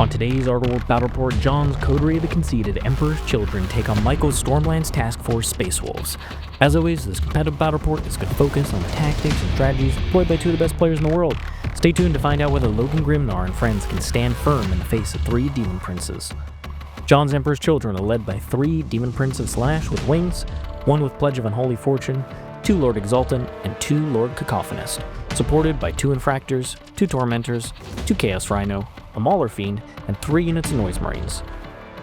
On today's Thunderwolf Battle Report, John's Coterie the Conceited Emperor's Children take on Michael's Stormlance Task Force Space Wolves. As always, this competitive battle report is going to focus on the tactics and strategies employed by two of the best players in the world. Stay tuned to find out whether Logan Grimnar and friends can stand firm in the face of 3 Daemon Princes. John's Emperor's Children are led by 3 Daemon Princes of Slaanesh with wings, 1 with Pledge of Unholy Fortune, 2 Lord Exultant, and 2 Lord Cakophonist, supported by 2 Infactors, 2 Tormentors, 2 Chaos Rhino, a Maulerfiend, and 3 units of Noise Marines.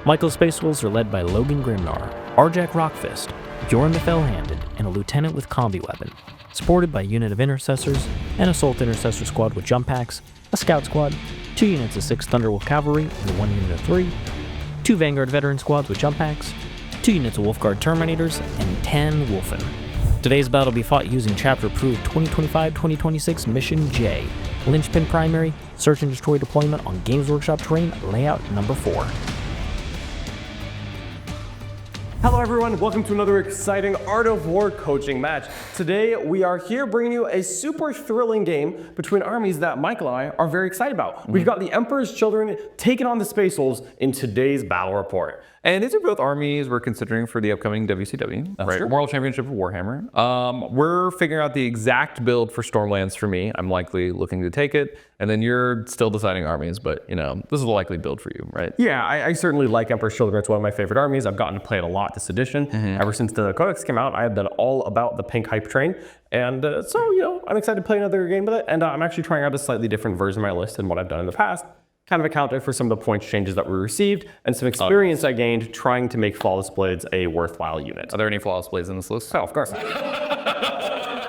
Michael's Space Wolves are led by Logan Grimnar, Arjac Rockfist, Bjorn the Fell-Handed, and a Lieutenant with Combi-Weapon, supported by a unit of Intercessors, an Assault Intercessor squad with jump packs, a Scout squad, 2 units of 6 Thunderwolf Cavalry and 1 unit of 3, 2 Vanguard Veteran squads with jump packs, 2 units of Wolfguard Terminators, and 10 Wulfen. Today's battle will be fought using Chapter Approved 2025-2026 Mission J, Linchpin Primary, Search and Destroy Deployment on Games Workshop Terrain, Layout Number 4. Hello everyone, welcome to another exciting Art of War coaching match. Today we are here bringing you a super thrilling game between armies that Michael and I are very excited about. We've got the Emperor's Children taking on the Space Wolves in today's battle report. And these are both armies we're considering for the upcoming WCW, right? World Championship of Warhammer. We're figuring out the exact build for Stormlance for me. I'm likely looking to take it. And then you're still deciding armies, but you know, this is the likely build for you, right? Yeah, I certainly like Emperor's Children. It's one of my favorite armies. I've gotten to play it a lot this edition. Ever since the Codex came out, I have been all about the pink hype train. And so, you know, I'm excited to play another game with it. And I'm actually trying out a slightly different version of my list than what I've done in the past. Kind of accounted for some of the points changes that we received and some experience I gained trying to make Flawless Blades a worthwhile unit. Are there any Flawless Blades in this list? Oh, of course.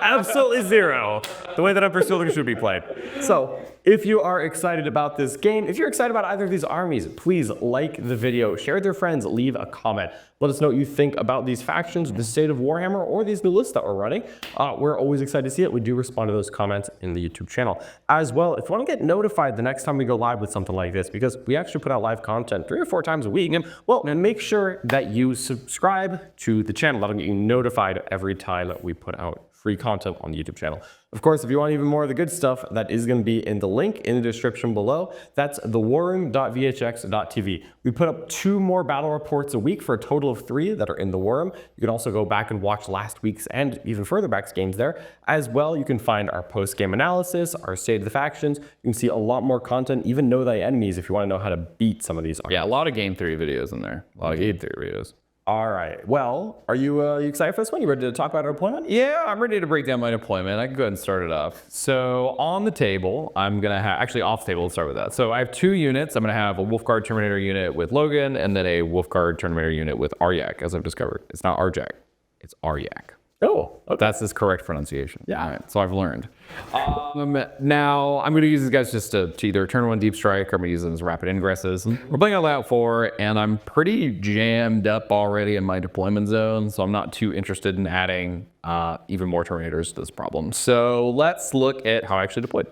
Absolutely 0. The way that Emperor's Children should be played. So, if you are excited about this game, if you're excited about either of these armies, please like the video, share with your friends, leave a comment. Let us know what you think about these factions, the state of Warhammer, or these new lists that we're running. We're always excited to see it. We do respond to those comments in the YouTube channel. As well, if you want to get notified the next time we go live with something like this, because we actually put out live content 3 or 4 times a week, well, then make sure that you subscribe to the channel. That'll get you notified every time that we put out free content on the YouTube channel. Of course, if you want even more of the good stuff, that is going to be in the link in the description below. That's thewarroom.vhx.tv. We put up 2 more battle reports a week for a total of 3 that are in the Warroom. You can also go back and watch last week's and even further back's games there. As well, you can find our post-game analysis, our state of the factions. You can see a lot more content, even know thy enemies if you want to know how to beat some of these armies. Yeah, a lot of game theory videos in there. A lot of game theory videos. All right. Well, are you excited for this one? You ready to talk about our deployment? Yeah, I'm ready to break down my deployment. I can go ahead and start it off. So on the table, I'm going to have, actually off the table, let's start with that. So I have 2 units. I'm going to have a Wolfguard Terminator unit with Logan and then a Wolfguard Terminator unit with Arjac, as I've discovered. It's not Arjac, it's Arjac. Oh, okay. That's his correct pronunciation. Yeah. All right, so I've learned. Now, I'm going to use these guys just to either turn 1 deep strike or I'm going to use them as rapid ingresses. We're playing on layout 4, and I'm pretty jammed up already in my deployment zone, so I'm not too interested in adding even more Terminators to this problem. So let's look at how I actually deployed.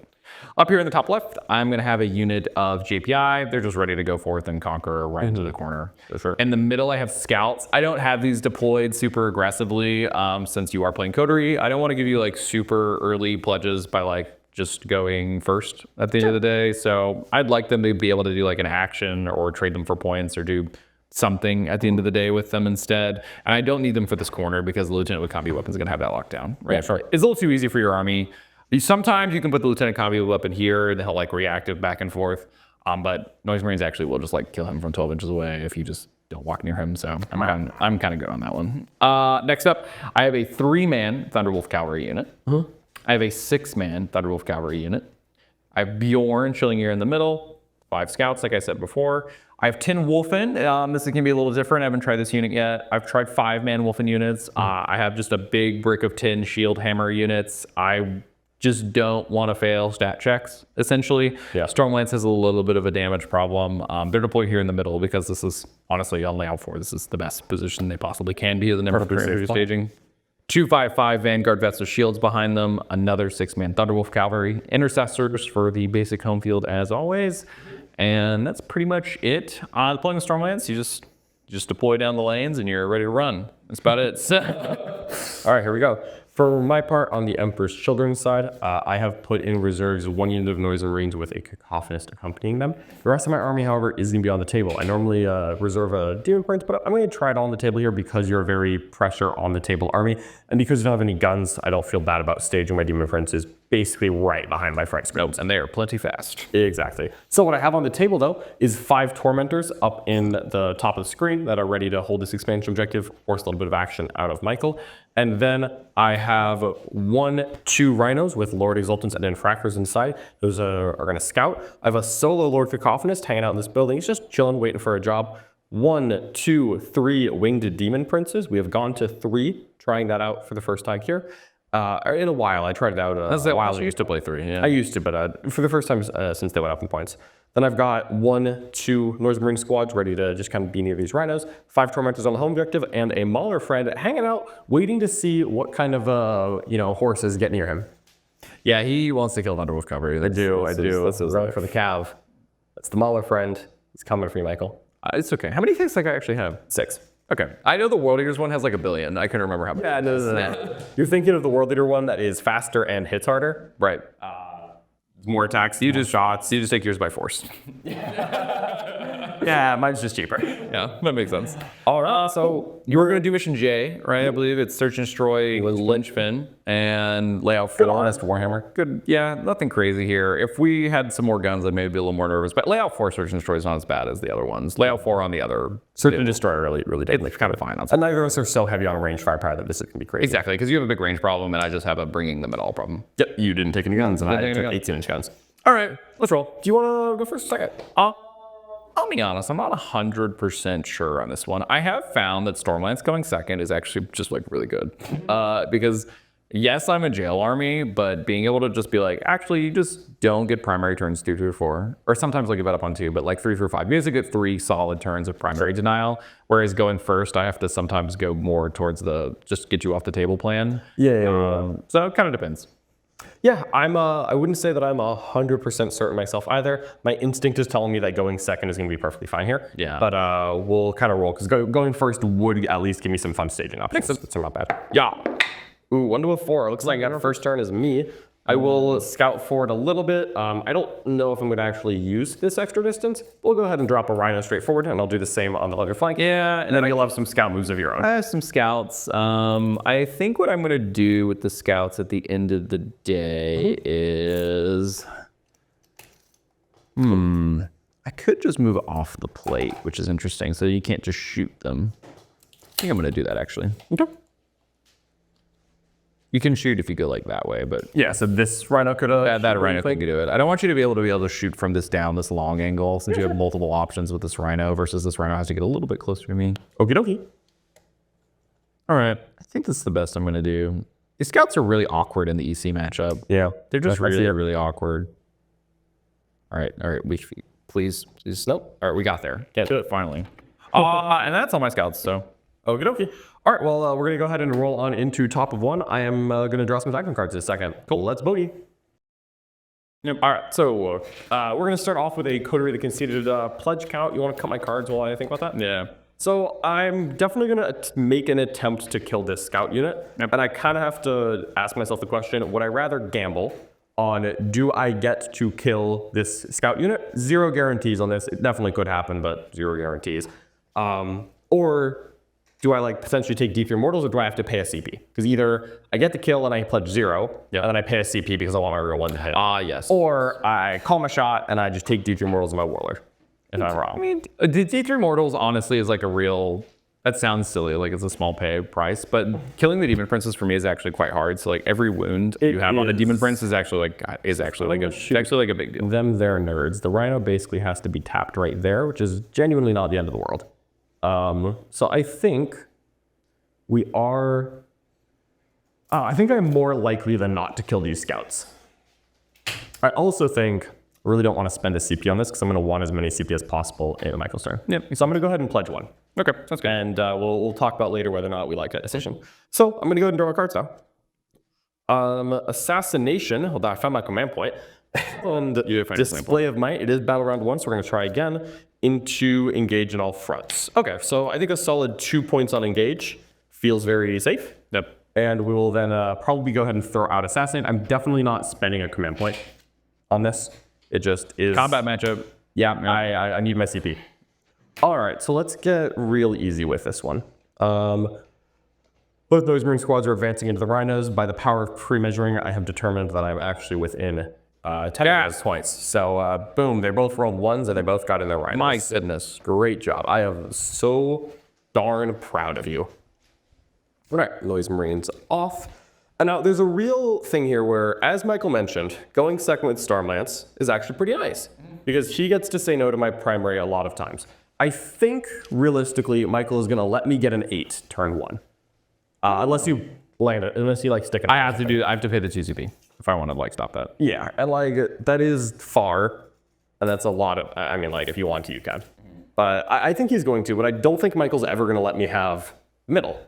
Up here in the top left, I'm going to have a unit of JPI. They're just ready to go forth and conquer right into the corner. Sure. In the middle, I have scouts. I don't have these deployed super aggressively since you are playing Coterie. I don't want to give you like super early pledges by like just going first at the end of the day. So I'd like them to be able to do like an action or trade them for points or do something at the end of the day with them instead. And I don't need them for this corner because the Lieutenant with Combi-Weapon is going to have that locked down. Right? Yeah, sure. It's a little too easy for your army. Sometimes you can put the Lieutenant Combi-Weapon here and he'll like reactive back and forth. But Noise Marines actually will just like kill him from 12 inches away if you just don't walk near him. So I'm kind of good on that one. Next up, I have a 3-man Thunderwolf Cavalry unit. I have a 6-man Thunderwolf Cavalry unit. I have Bjorn chilling here in the middle. 5 scouts, like I said before. I have 10 Wulfen. This is gonna be a little different. I haven't tried this unit yet. I've tried 5-man Wulfen units. I have just a big brick of 10 shield hammer units. I just don't want to fail stat checks, essentially. Yeah. Stormlance has a little bit of a damage problem. They're deployed here in the middle because this is, honestly, on layout 4, this is the best position they possibly can be as an Emperor staging. 255 Vanguard Vets with shields behind them, another 6-man Thunderwolf Cavalry, Intercessors for the basic home field as always, and that's pretty much it. Deploying with Stormlance, you just deploy down the lanes and you're ready to run. That's about it. All right, here we go. For my part, on the Emperor's Children's side, I have put in reserves 1 unit of Noise and Range with a Cakophonist accompanying them. The rest of my army, however, is going to be on the table. I normally reserve a Demon Prince, but I'm going to try it all on the table here because you're a very pressure on the table army. And because you don't have any guns, I don't feel bad about staging my Demon Princes basically right behind my Fright Screams. And they are plenty fast. Exactly. So what I have on the table, though, is 5 Tormentors up in the top of the screen that are ready to hold this expansion objective, force a little bit of action out of Michael. And then I have 2 Rhinos with Lord Exultants and Infactors inside. Those are going to scout. I have a solo Lord Cakophonist hanging out in this building. He's just chilling, waiting for a job. 1, 2, 3 Winged Demon Princes. We have gone to 3, trying that out for the first time here. In a while, I tried it out a while ago. I used to play 3, yeah. I used to, but for the first time since they went up in points. Then I've got 1, 2 Northern Marine squads ready to just kind of be near these Rhinos, 5 Tormentors on the home objective, and a Maulerfiend hanging out, waiting to see what kind of horses get near him. Yeah, he wants to kill Thunderwolf Cavalry. I do. That's running for the Cav. That's the Maulerfiend. He's coming for you, Michael. It's okay. How many things like I actually have? 6. Okay. I know the World Eaters one has like 1 billion. I couldn't remember how many. Yeah, no. You're thinking of the World Leader one that is faster and hits harder. Right. More attacks, You just take yours by force. Yeah, mine's just cheaper. Yeah, that makes sense. All right, so You were going to do mission J, right? I believe it's search and destroy Lynchfin and lay out 4. good honest Warhammer. Good. Yeah, nothing crazy here. If we had some more guns, I'd maybe be a little more nervous. But layout 4 search and destroy is not as bad as the other ones. Layout 4 on the other. Search and destroy really deadly. It's kind of fine. And neither of us are so heavy on range firepower that this is gonna be crazy. Exactly, because you have a big range problem, and I just have a bringing them at all problem. Yep, you didn't take any guns, and I Didn't take took any 18-inch guns. All right, let's roll. Do you want to go first or second? I'll be honest, I'm not 100% sure on this one. I have found that Stormlance going second is actually just like really good. Because yes, I'm a jail army, but being able to just be like, actually, you just don't get primary turns 2 through 4. Or sometimes I'll give it up on 2, but like 3 through 5. You basically get 3 solid turns of primary denial. Whereas going first, I have to sometimes go more towards the just get you off the table plan. Yeah. So it kind of depends. Yeah, I wouldn't say that I'm 100% certain myself either. My instinct is telling me that going second is going to be perfectly fine here. Yeah. But we'll kind of roll, because going first would at least give me some fun staging options. That's not bad. Yeah. Ooh, 1 to a 4. Looks like our first turn is me. I will scout forward a little bit. I don't know if I'm going to actually use this extra distance. We'll go ahead and drop a Rhino straight forward, and I'll do the same on the other flank. Yeah, And then you'll have some scout moves of your own. I have some scouts. I think what I'm going to do with the scouts at the end of the day is... I could just move off the plate, which is interesting, so you can't just shoot them. I think I'm going to do that, actually. Okay. You can shoot if you go like that way, but... Yeah, so this Rhino could... that Rhino can do it. I don't want you to be able to shoot from this down, this long angle, since you have multiple options with this Rhino, versus this Rhino has to get a little bit closer to me. Okie dokie. All right. I think this is the best I'm going to do. The scouts are really awkward in the EC matchup. Yeah. They're just I see really, it. really awkward. All right. Please. Nope. All right, we got there. Get to it, finally. And that's all my scouts, so... Okie dokie. All right, well, we're going to go ahead and roll on into top of 1. I am going to draw some attack cards in a second. Cool, let's boogie. Yep. All right, so we're going to start off with a Coterie the Conceited pledge count. You want to cut my cards while I think about that? Yeah. So I'm definitely going to make an attempt to kill this scout unit. Yep. And I kind of have to ask myself the question, would I rather gamble on do I get to kill this scout unit? 0 guarantees on this. It definitely could happen, but 0 guarantees. Or... do I potentially take D3 Mortals, or do I have to pay a CP? Because either I get the kill and I pledge 0, and then I pay a CP because I want my real one to hit. Yes. Or I call my shot and I just take D3 Mortals and my Warlord. If I'm wrong. I mean, the D3 Mortals honestly is like a real... That sounds silly, like it's a small pay price, but killing the Demon Princes for me is actually quite hard. So like every wound you have on a Demon Prince is actually like a big deal. Them, they're nerds. The Rhino basically has to be tapped right there, which is genuinely not the end of the world. So I think we are... I think I'm more likely than not to kill these scouts. I also think I really don't want to spend a CP on this because I'm going to want as many CP as possible in Michael's turn. Yep. So I'm going to go ahead and pledge 1. Okay, that's good. And we'll talk about later whether or not we like that decision. So I'm going to go ahead and draw our cards now. Assassination. Hold on, I found my command point. And display of might. It is battle round 1, so we're going to try again. Into engage in all fronts. Okay, so I think a solid 2 points on engage feels very safe. Yep. And we will then probably go ahead and throw out Assassinate. I'm definitely not spending a command point on this. It just is... Combat matchup. Yeah, I need my CP. All right, so let's get real easy with this one. Both Noise Marine squads are advancing into the Rhinos. By the power of pre-measuring, I have determined that I'm actually within 10 points. So boom, they both rolled ones and they both got in their Rhinos. My goodness. Great job. I am so darn proud of you. All right, Noise Marines off. And now there's a real thing here where, as Michael mentioned, going second with Stormlance is actually pretty nice because he gets to say no to my primary a lot of times. I think realistically, Michael is going to let me get an 8 turn 1. Unless you land it, unless you like stick it. I have to pay the 2 CP if I want to like stop that. Yeah, and like that is far, and that's a lot of. I mean, like if you want to, you can. But I think he's going to. But I don't think Michael's ever going to let me have middle.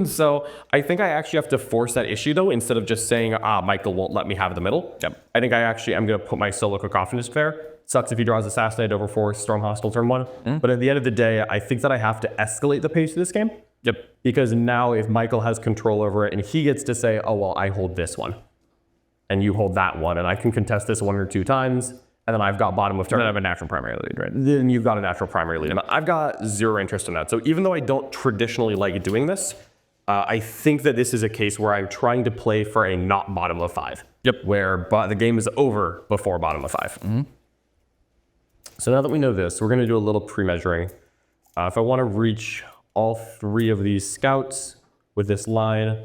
So I think I actually have to force that issue though, instead of just saying, Michael won't let me have the middle. Yep. I think I actually am going to put my solo Cakophonist there. Sucks if he draws Assassinate over 4 Storm Hostile turn 1. But at the end of the day, I think that I have to escalate the pace of this game. Yep. Because now if Michael has control over it and he gets to say, oh, well, I hold this one and you hold that one and I can contest this 1 or 2 times and then I've got bottom of turn. Then I have a natural primary lead, right? Then you've got a natural primary lead. And I've got 0 interest in that. So even though I don't traditionally like doing this, I think that this is a case where I'm trying to play for a not bottom of 5. Yep. Where the game is over before bottom of 5. So now that we know this, we're going to do a little pre-measuring. If I want to reach all 3 of these scouts with this line,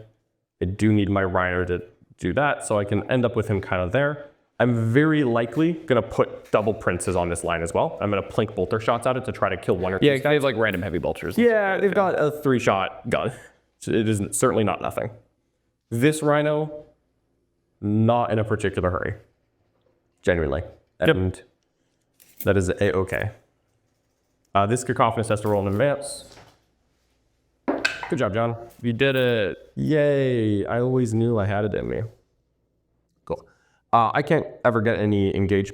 I do need my Rhino to do that, so I can end up with him kind of there. I'm very likely going to put double Princes on this line as well. I'm going to plink bolter shots at it to try to kill 1 or 2. Yeah, they have like random heavy bolters. Yeah, they've got a 3-shot gun. So it is certainly not nothing. This Rhino, not in a particular hurry. Genuinely. And that is A-okay. This Cacophonist has to roll in advance. Good job, John. You did it. Yay. I always knew I had it in me. Cool. I can't ever get any engage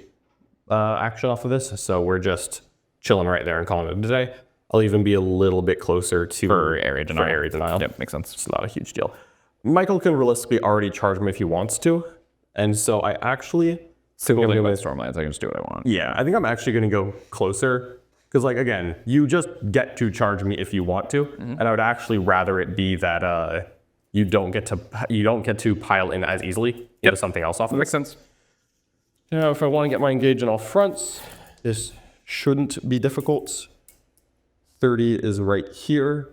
action off of this, so we're just chilling right there and calling it a day. I'll even be a little bit closer to For area denial. Yep, makes sense. It's not a huge deal. Michael can realistically already charge me if he wants to, and so I actually... Cool thing about Stormlance, I can just do what I want. Yeah, I think I'm actually going to go closer. Because, like, again, you just get to charge me if you want to. And I would actually rather it be that you don't get to pile in as easily into something else off of it. Makes sense. Now, if I want to get my engage in all fronts, this shouldn't be difficult. 30 is right here.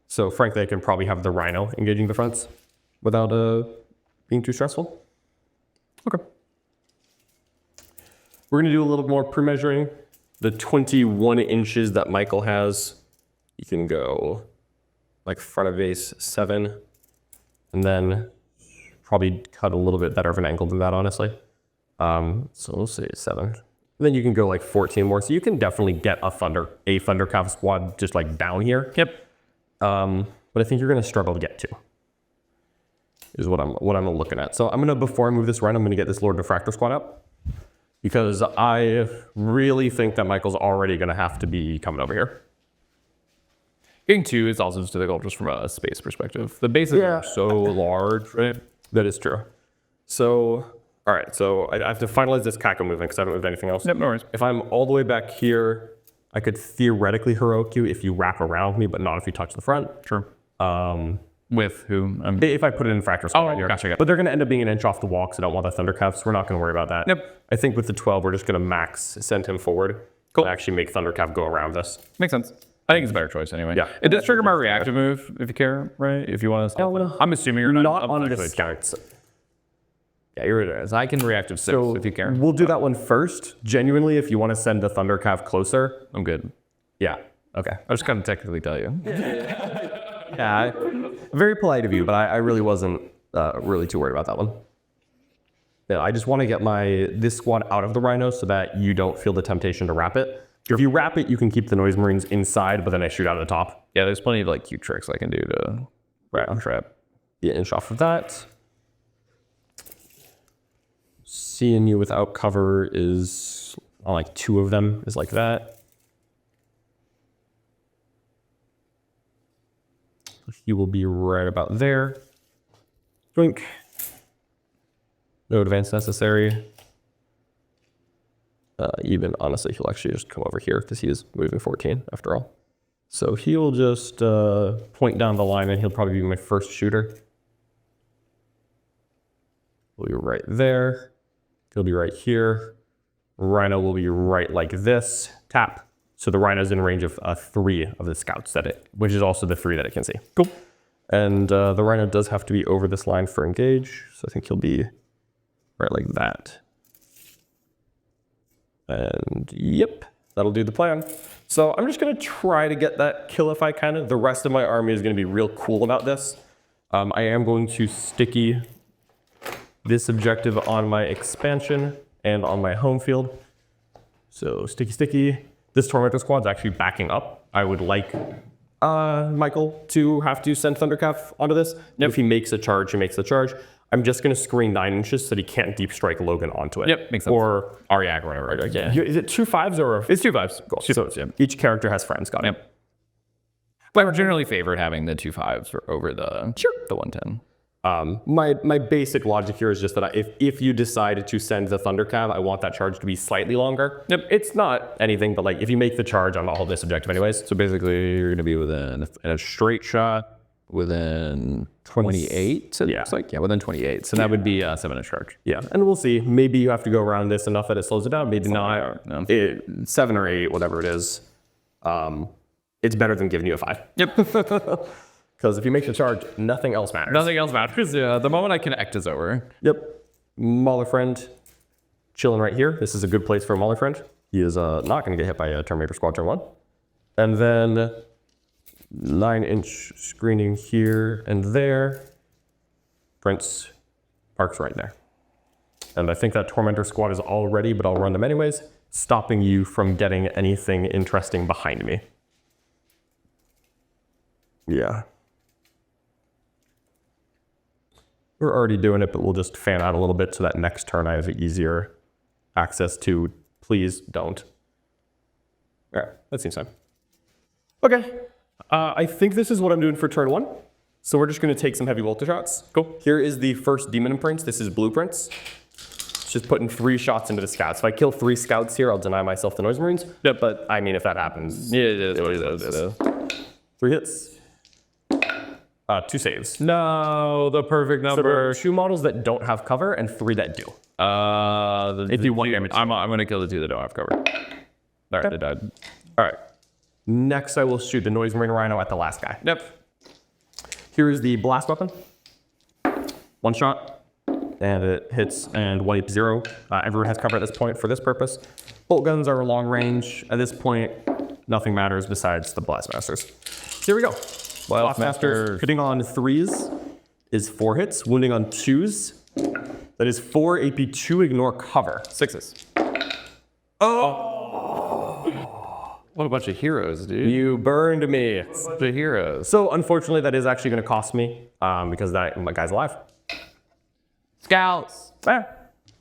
So, frankly, I can probably have the Rhino engaging the fronts without being too stressful. Okay. We're going to do a little more pre-measuring. The 21 inches that Michael has, you can go like front of base 7, and then probably cut a little bit better of an angle than that, honestly. So we'll say 7. Then you can go like 14 more. So you can definitely get a Thundercav squad just like down here. Yep. But I think you're going to struggle to get to. Is what I'm looking at. So I'm gonna, before I move this around, I'm gonna get this Lord Diffractor squad up, because I really think that Michael's already gonna have to be coming over here. Getting 2 is also just difficult just from a space perspective. The bases are so large, right? That is true. So, all right, so I have to finalize this Kako movement because I haven't moved anything else. Yep, no worries. If I'm all the way back here, I could theoretically heroic you if you wrap around me, but not if you touch the front. Sure. With who? If I put it in Infactors right here. Gotcha. But they're going to end up being an inch off the wall because I don't want the Thundercav, so we're not going to worry about that. Yep. I think with the 12, we're just going to max send him forward. Cool. And actually make Thundercav go around this. Makes sense. I think it's a better choice anyway. Yeah. It does trigger my reactive move, if you care, right? If you want to. I'm assuming you're Not up on to this it. count. Yeah, you're it. I can reactive 6 if you care. We'll do that one first. Genuinely, if you want to send the Thundercav closer. I'm good. Yeah. Okay. I just kind of technically tell you. Yeah. Very polite of you, but I really wasn't really too worried about that one. Yeah, I just want to get this squad out of the Rhino so that you don't feel the temptation to wrap it. If you wrap it, you can keep the Noise Marines inside, but then I shoot out of the top. Yeah, there's plenty of like cute tricks I can do to trap. Yeah, inch off of that. Seeing you without cover is on like 2 of them is like that. He will be right about there. Drink. No advance necessary. Even, honestly, he'll actually just come over here because he is moving 14 after all. So he'll just point down the line and he'll probably be my first shooter. He'll be right there. He'll be right here. Rhino will be right like this. Tap. So the Rhino's in range of 3 of the scouts which is also the 3 that it can see. Cool. And the Rhino does have to be over this line for engage. So I think he'll be right like that. And yep, that'll do the plan. So I'm just gonna try to get that kill if I can. The rest of my army is gonna be real cool about this. I am going to sticky this objective on my expansion and on my home field. So sticky. This Tormentor squad's actually backing up. I would like Michael to have to send Thundercav onto this. If he makes a charge, he makes the charge. I'm just going to screen 9 inches so that he can't deep strike Logan onto it. Yep, makes sense. Or Arjac or whatever. yeah. Is it 2 5s or? It's 2 5s. Cool. So each character has friends. Got it. Yep. But we're generally favored having the 2 5s over the 110. My basic logic here is just that if you decided to send the Thundercav, I want that charge to be slightly longer. Yep. It's not anything, but like if you make the charge on all this objective anyways. So basically you're going to be within a straight shot within 28. It looks like. Yeah, within 28. So that would be a 7-inch charge. Yeah, and we'll see. Maybe you have to go around this enough that it slows it down. Maybe not. No. 7 or 8, whatever it is. It's better than giving you a 5. Yep. Because if you make the charge, nothing else matters. Nothing else matters. Yeah, the moment I connect is over. Yep. Maulerfiend chilling right here. This is a good place for a Maulerfiend. He is not going to get hit by a Terminator squad turn 1. And then 9-inch screening here and there. Prince parks right there. And I think that Tormentor squad is all ready, but I'll run them anyways, stopping you from getting anything interesting behind me. Yeah. We're already doing it, but we'll just fan out a little bit so that next turn I have easier access to. Please don't. All right, that seems fine. Okay, I think this is what I'm doing for turn 1. So we're just gonna take some heavy voltage shots. Cool. Here is the first Demon Prince. This is Blueprints. Just putting 3 shots into the scouts. If I kill 3 scouts here, I'll deny myself the Noise Marines. Yep. But I mean, if that happens, Yeah, it is. 3 hits. 2 saves. No, the perfect So there number. are 2 models that don't have cover and 3 that do. They do 1 damage. I'm going to kill the 2 that don't have cover. All right, they died. All right. Next, I will shoot the Noise Marine Rhino at the last guy. Yep. Here is the Blast Weapon. 1 shot. And it hits and 1-0. Everyone has cover at this point for this purpose. Bolt guns are long range. At this point, nothing matters besides the Blastmasters. Here we go. Blastmasters hitting on 3s is 4 hits. Wounding on 2s. That is 4 AP 2 ignore cover. 6s. Oh! What a bunch of heroes, dude. You burned me. Bunch of heroes. So unfortunately, that is actually going to cost me because my guy's alive. Scouts.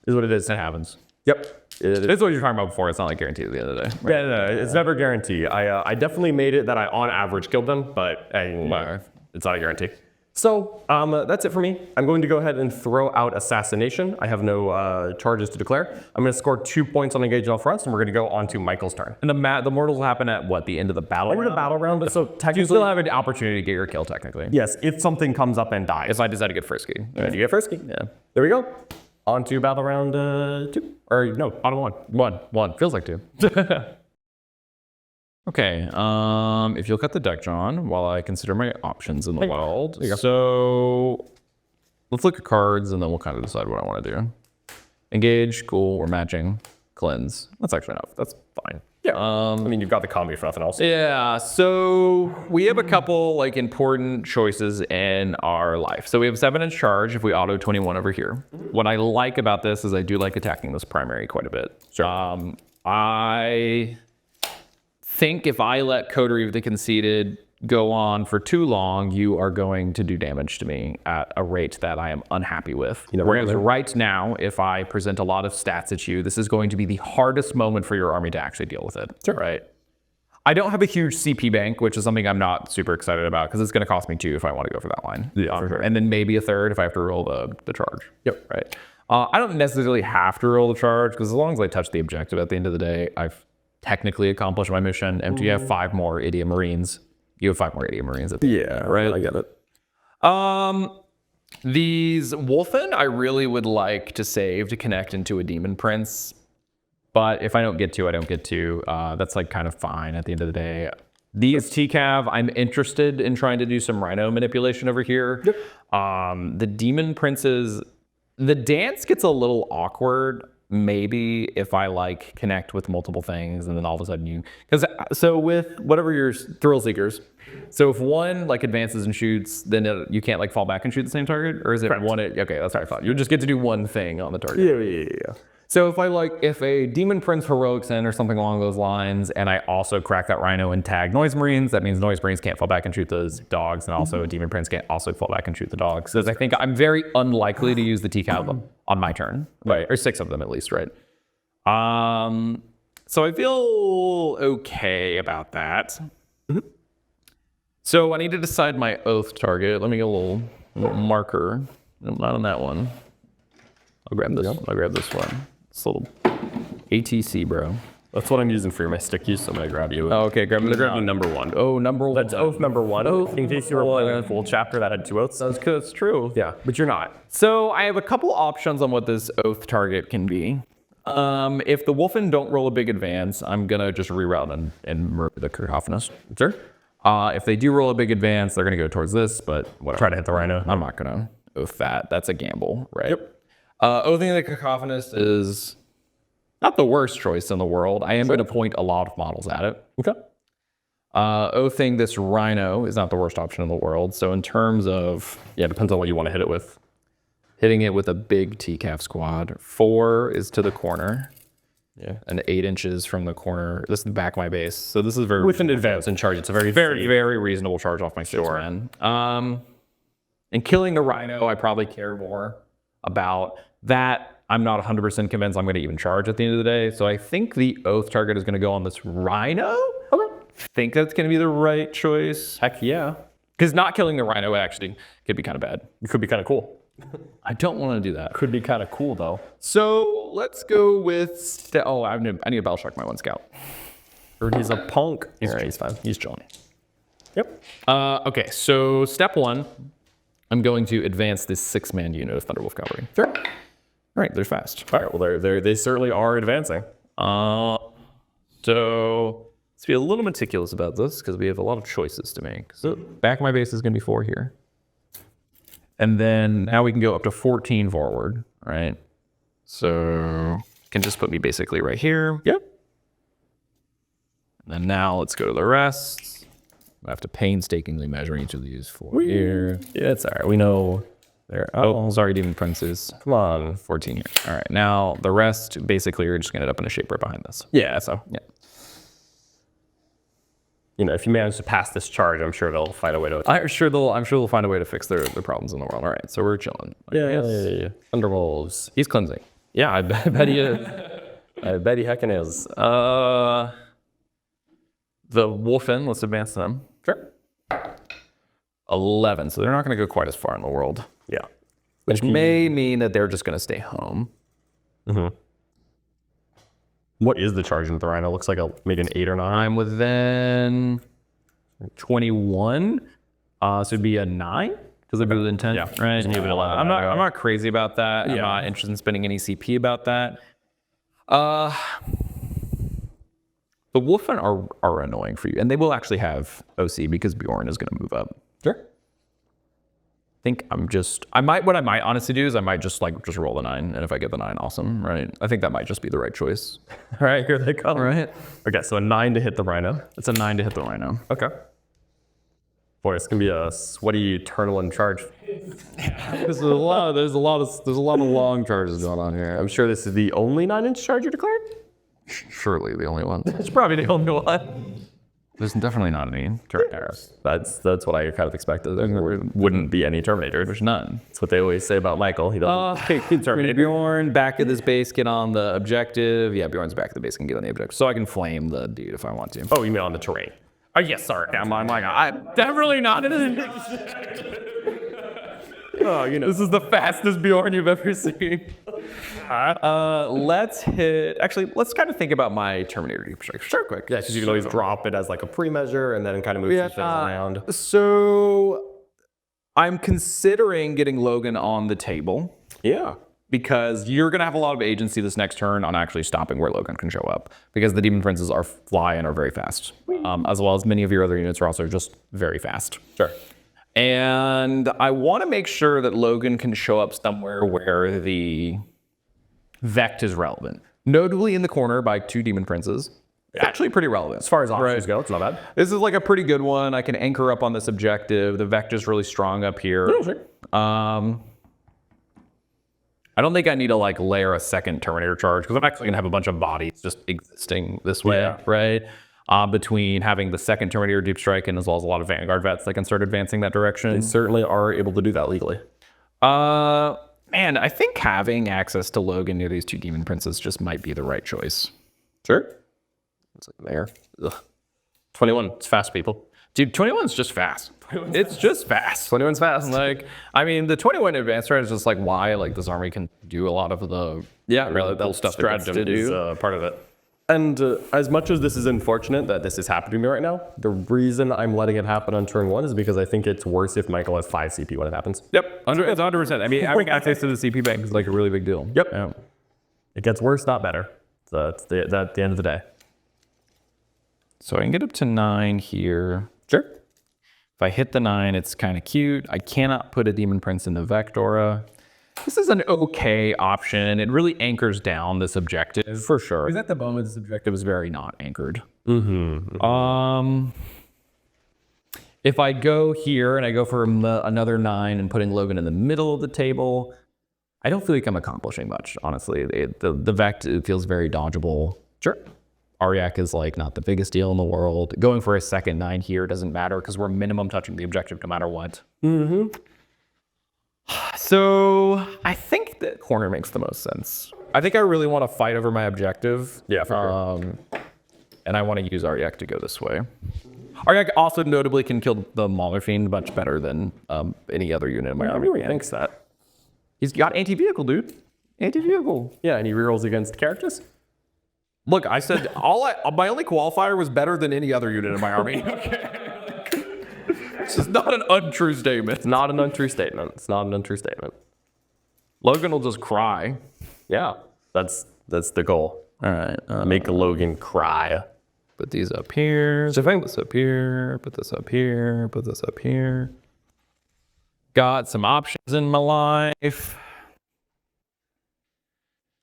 Is what it is. It happens. Yep. It's what you're talking about before. It's not like guaranteed at the end of the day. Right? Yeah, no, it's never guaranteed. I definitely made it that I, on average, killed them, but it's not a guarantee. So that's it for me. I'm going to go ahead and throw out Assassination. I have no charges to declare. I'm going to score 2 points on engage all fronts, and we're going to go on to Michael's turn. And the mortals will happen at what? The end of the battle? End of the battle round, but so technically... You still have an opportunity to get your kill, technically. Yes, if something comes up and dies. If I decide to get frisky. If you get frisky. Yeah. There we go. On to battle round 2. Or no, bottom 1. One. Feels like 2. Okay, if you'll cut the deck, John, while I consider my options in the world. So let's look at cards and then we'll kind of decide what I want to do. Engage, cool, we're matching. Cleanse. That's actually enough. That's fine. Yeah. I mean, you've got the combi for nothing else. Yeah, so we have a couple like important choices in our life. So we have 7-inch charge if we auto 21 over here. What I like about this is I do like attacking this primary quite a bit. Sure. I think if I let Coterie of the Conceited go on for too long, you are going to do damage to me at a rate that I am unhappy with. Whereas right now, if I present a lot of stats at you, this is going to be the hardest moment for your army to actually deal with it. Sure. Right? I don't have a huge CP bank, which is something I'm not super excited about because it's going to cost me 2 if I want to go for that line. Yeah, for sure. And then maybe a 3rd if I have to roll the charge. Yep. Right. I don't necessarily have to roll the charge because as long as I touch the objective at the end of the day, I've technically accomplished my mission. You have 5 more Idiot Marines. You have 5 more Idiot Marines at the end. Right. I get it. These Wulfen, I really would like to save to connect into a Demon Prince. But if I don't get to, I don't get to. That's like kind of fine at the end of the day. These TCAV, I'm interested in trying to do some Rhino manipulation over here. Yep. The Demon Princes, the dance gets a little awkward. Maybe if I like connect with multiple things and then all of a sudden so with whatever your Thrill Seekers, so if one like advances and shoots, then you can't like fall back and shoot the same target, or is it one? Okay, that's what I thought. You just get to do one thing on the target. Yeah. So if a Demon Prince heroics in or something along those lines, and I also crack that Rhino and tag Noise Marines, that means Noise Marines can't fall back and shoot those dogs, and also a Demon Prince can't also fall back and shoot the dogs. So I think I'm very unlikely to use the TCAV on my turn, right? Or 6 of them at least, right? So I feel okay about that. So I need to decide my oath target. Let me get a little marker. Not on that one. I'll grab this. I'll grab this one. This little ATC, bro. That's what I'm using for my stick use, so I'm gonna grab you. Oh, okay, grab me number 1. Oh, number 1. That's oath number 1. Oath. In case you were playing a full chapter that had 2 oaths. That's true. Yeah, but you're not. So I have a couple options on what this oath target can be. If the Wulfen don't roll a big advance, I'm gonna just reroute and murder the Cakophonist. Sure. If they do roll a big advance, they're gonna go towards this, but whatever. Try to hit the Rhino. I'm not gonna oath that. That's a gamble, right? Yep. Oathing the Cacophonist is not the worst choice in the world. I am going to point a lot of models at it. Okay. Oathing this Rhino is not the worst option in the world. So in terms of... Yeah, depends on what you want to hit it with. Hitting it with a big TCAF squad. 4 is to the corner. Yeah. And 8 inches from the corner. This is the back of my base. So this is very... With an advance and charge, it's a very very reasonable charge off my 6 men. And killing the Rhino, I probably care more about that. I'm not 100% convinced I'm going to even charge at the end of the day. So I think the oath target is going to go on this Rhino. Okay. I think that's going to be the right choice. Heck yeah. Because not killing the Rhino actually could be kind of bad. It could be kind of cool. I don't want to do that. Could be kind of cool though. So let's go with... I need to battle shock my 1 scout. Heard he's a punk. He's fine. He's chilling. Yep. Okay, so step 1. I'm going to advance this 6-man unit of Thunderwolf Cavalry. Sure. All right, they're fast. All right, well, they certainly are advancing. So let's be a little meticulous about this because we have a lot of choices to make. So back of my base is going to be 4 here. And then now we can go up to 14 forward, right? So can just put me basically right here. Yep. And then now let's go to the rest. I have to painstakingly measure each of these 4 here. Yeah, it's all right. We know there. Oh, sorry, Demon Princes. Come on. 14 here. All right, now the rest basically are just going to end up in a shape right behind this. Yeah, so. Yeah. You know, if you manage to pass this charge, I'm sure they'll find a way to... I'm sure they'll find a way to fix their problems in the world. All right, so we're chilling. Yeah. Thunderwolves. He's cleansing. Yeah, I bet he is. I bet he heckin' is. The Wulfen, let's advance them. Sure. 11, so they're not going to go quite as far in the world. Yeah. Which may mean that they're just going to stay home. Mm-hmm. What is the charge into the Rhino? Looks like maybe an 8 or 9. I'm within 21, so it'd be a 9 because it'd be within 10. Yeah, right. just leave it 11. I'm not crazy about that. I'm not interested in spending any CP about that. The Wulfen are annoying for you, and they will actually have OC because Bjorn is going to move up. Sure. What I might honestly do is I might just roll the 9, and if I get the 9, awesome, right? I think that might just be the right choice. All right, here they come. Right. Okay, so a 9 to hit the Rhino. It's a 9 to hit the Rhino. Okay. Boy, it's gonna be a sweaty eternal in charge. There's a lot of long charges going on here. I'm sure this is the only 9-inch charge you declared. Surely the only one. It's probably the only one. There's definitely not any Terminators. That's what I kind of expected. There wouldn't be any Terminators. There's none. That's what they always say about Michael. He doesn't take Terminator. Bjorn back at this base, get on the objective. Yeah, Bjorn's back at the base, can get on the objective. So I can flame the dude if I want to. Oh, you mean on the terrain? Oh, yes, sorry. I'm definitely not in Oh, you know. This is the fastest Bjorn you've ever seen. Let's kind of think about my Terminator deep strike. Sure, quick. Yeah, because you can always drop it as like a pre-measure and then kind of move some things around. So I'm considering getting Logan on the table. Yeah. Because you're going to have a lot of agency this next turn on actually stopping where Logan can show up. Because the Daemon Princes are fly and are very fast. As well as many of your other units are also just very fast. Sure. And I want to make sure that Logan can show up somewhere where the Vect is relevant. Notably in the corner by 2 Daemon Princes. Actually pretty relevant. As far as options go, it's not bad. This is like a pretty good one. I can anchor up on this objective. The Vect is really strong up here. Oh, sure. I don't think I need to like layer a second Terminator charge because I'm actually going to have a bunch of bodies just existing this way, right? Between having the second Terminator deep strike and as well as a lot of Vanguard vets that can start advancing that direction. They certainly are able to do that legally. Man, I think having access to Logan near these 2 Daemon Princes just might be the right choice. Sure. It's like there. Ugh. 21. It's fast, people. Dude, 21's just fast. It's just fast. 21's fast. Like, I mean, the 21 advanced threat is just like why like this army can do a lot of the really cool stuff stratagem to do. Is part of it. And as much as this is unfortunate that this is happening to me right now, the reason I'm letting it happen on turn 1 is because I think it's worse if Michael has 5 CP when it happens. Yep, it's 100%. I mean, having access to the CP bank is like a really big deal. Yep. Yeah. It gets worse, not better. So it's at the end of the day. So I can get up to 9 here. Sure. If I hit the 9, it's kind of cute. I cannot put a Daemon Prince in the Vectora. This is an okay option. It really anchors down this objective. For sure. Because at the moment, this objective is very not anchored. Mm-hmm. If I go here and I go for another 9 and putting Logan in the middle of the table, I don't feel like I'm accomplishing much, honestly. The Vect feels very dodgeable. Sure. Arjac is like not the biggest deal in the world. Going for a second 9 here doesn't matter because we're minimum touching the objective no matter what. Mm-hmm. So I think that corner makes the most sense. I think I really want to fight over my objective. Yeah, for sure. And I want to use Arjac to go this way. Arjac also notably can kill the Maulerfiend much better than any other unit in my army. Everyone thinks that. He's got anti-vehicle, dude. Anti-vehicle. Yeah, and he rerolls against characters. Look, I said my only qualifier was better than any other unit in my army. Okay. This is not an untrue statement. It's not an untrue statement. It's not an untrue statement. Logan will just cry. Yeah, that's the goal. All right. Make Logan cry. Put these up here. So if I put this up here, put this up here, put this up here. Got some options in my life.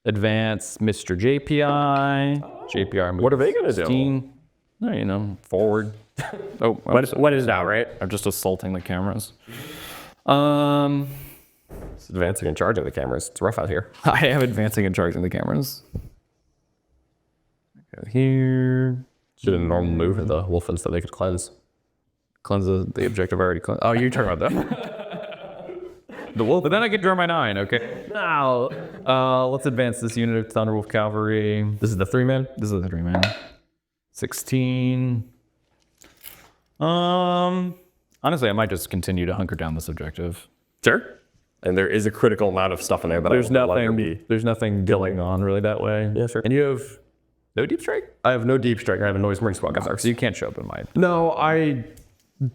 Advance Mr. JPI. JPR. What are they gonna do? No, you know, forward. Oh, what is that, right? I'm just assaulting the cameras. It's advancing and charging the cameras. It's rough out here. I am advancing and charging the cameras. Go here. Should have a normal move of the Wulfen so they could cleanse. Cleanse the objective already cleansed. Oh, you're talking about that. The wolf. But then I can draw my 9, okay? Now, let's advance this unit of Thunderwolf Cavalry. This is the 3-man? This is the 3-man. 16. Honestly, I might just continue to hunker down this objective. Sure. And there is a critical amount of stuff in there that there's nothing going on really that way. Yeah, sure. And you have no deep strike? I have no deep strike. I have a noise marine squad. So you can't show up in mine. No, I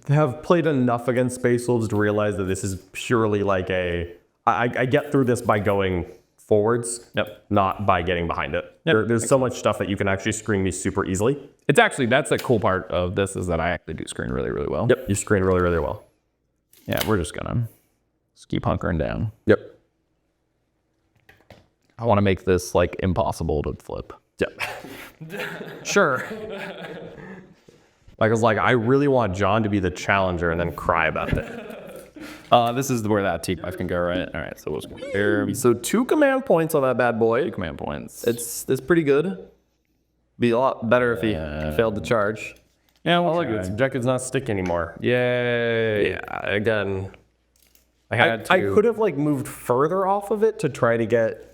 have played enough against Space Wolves to realize that this is purely like I get through this by going forwards, not by getting behind it. There's so much stuff that you can actually screen me super easily. It's actually, that's the cool part of this is that I actually do screen really, really well. Yep, you screen really, really well. Yeah, we're just gonna keep hunkering down. Yep. I want to make this like impossible to flip. Yep. Sure. Like I was like, I really want John to be the challenger and then cry about it. This is where that T5 can go, right? All right, so we'll just go there. So 2 command points on that bad boy. 2 command points. It's pretty good. Be a lot better if he failed to charge. Yeah, Oh, look, its objective's not stick anymore. Yay. Yeah, again, I I could have like moved further off of it to try to get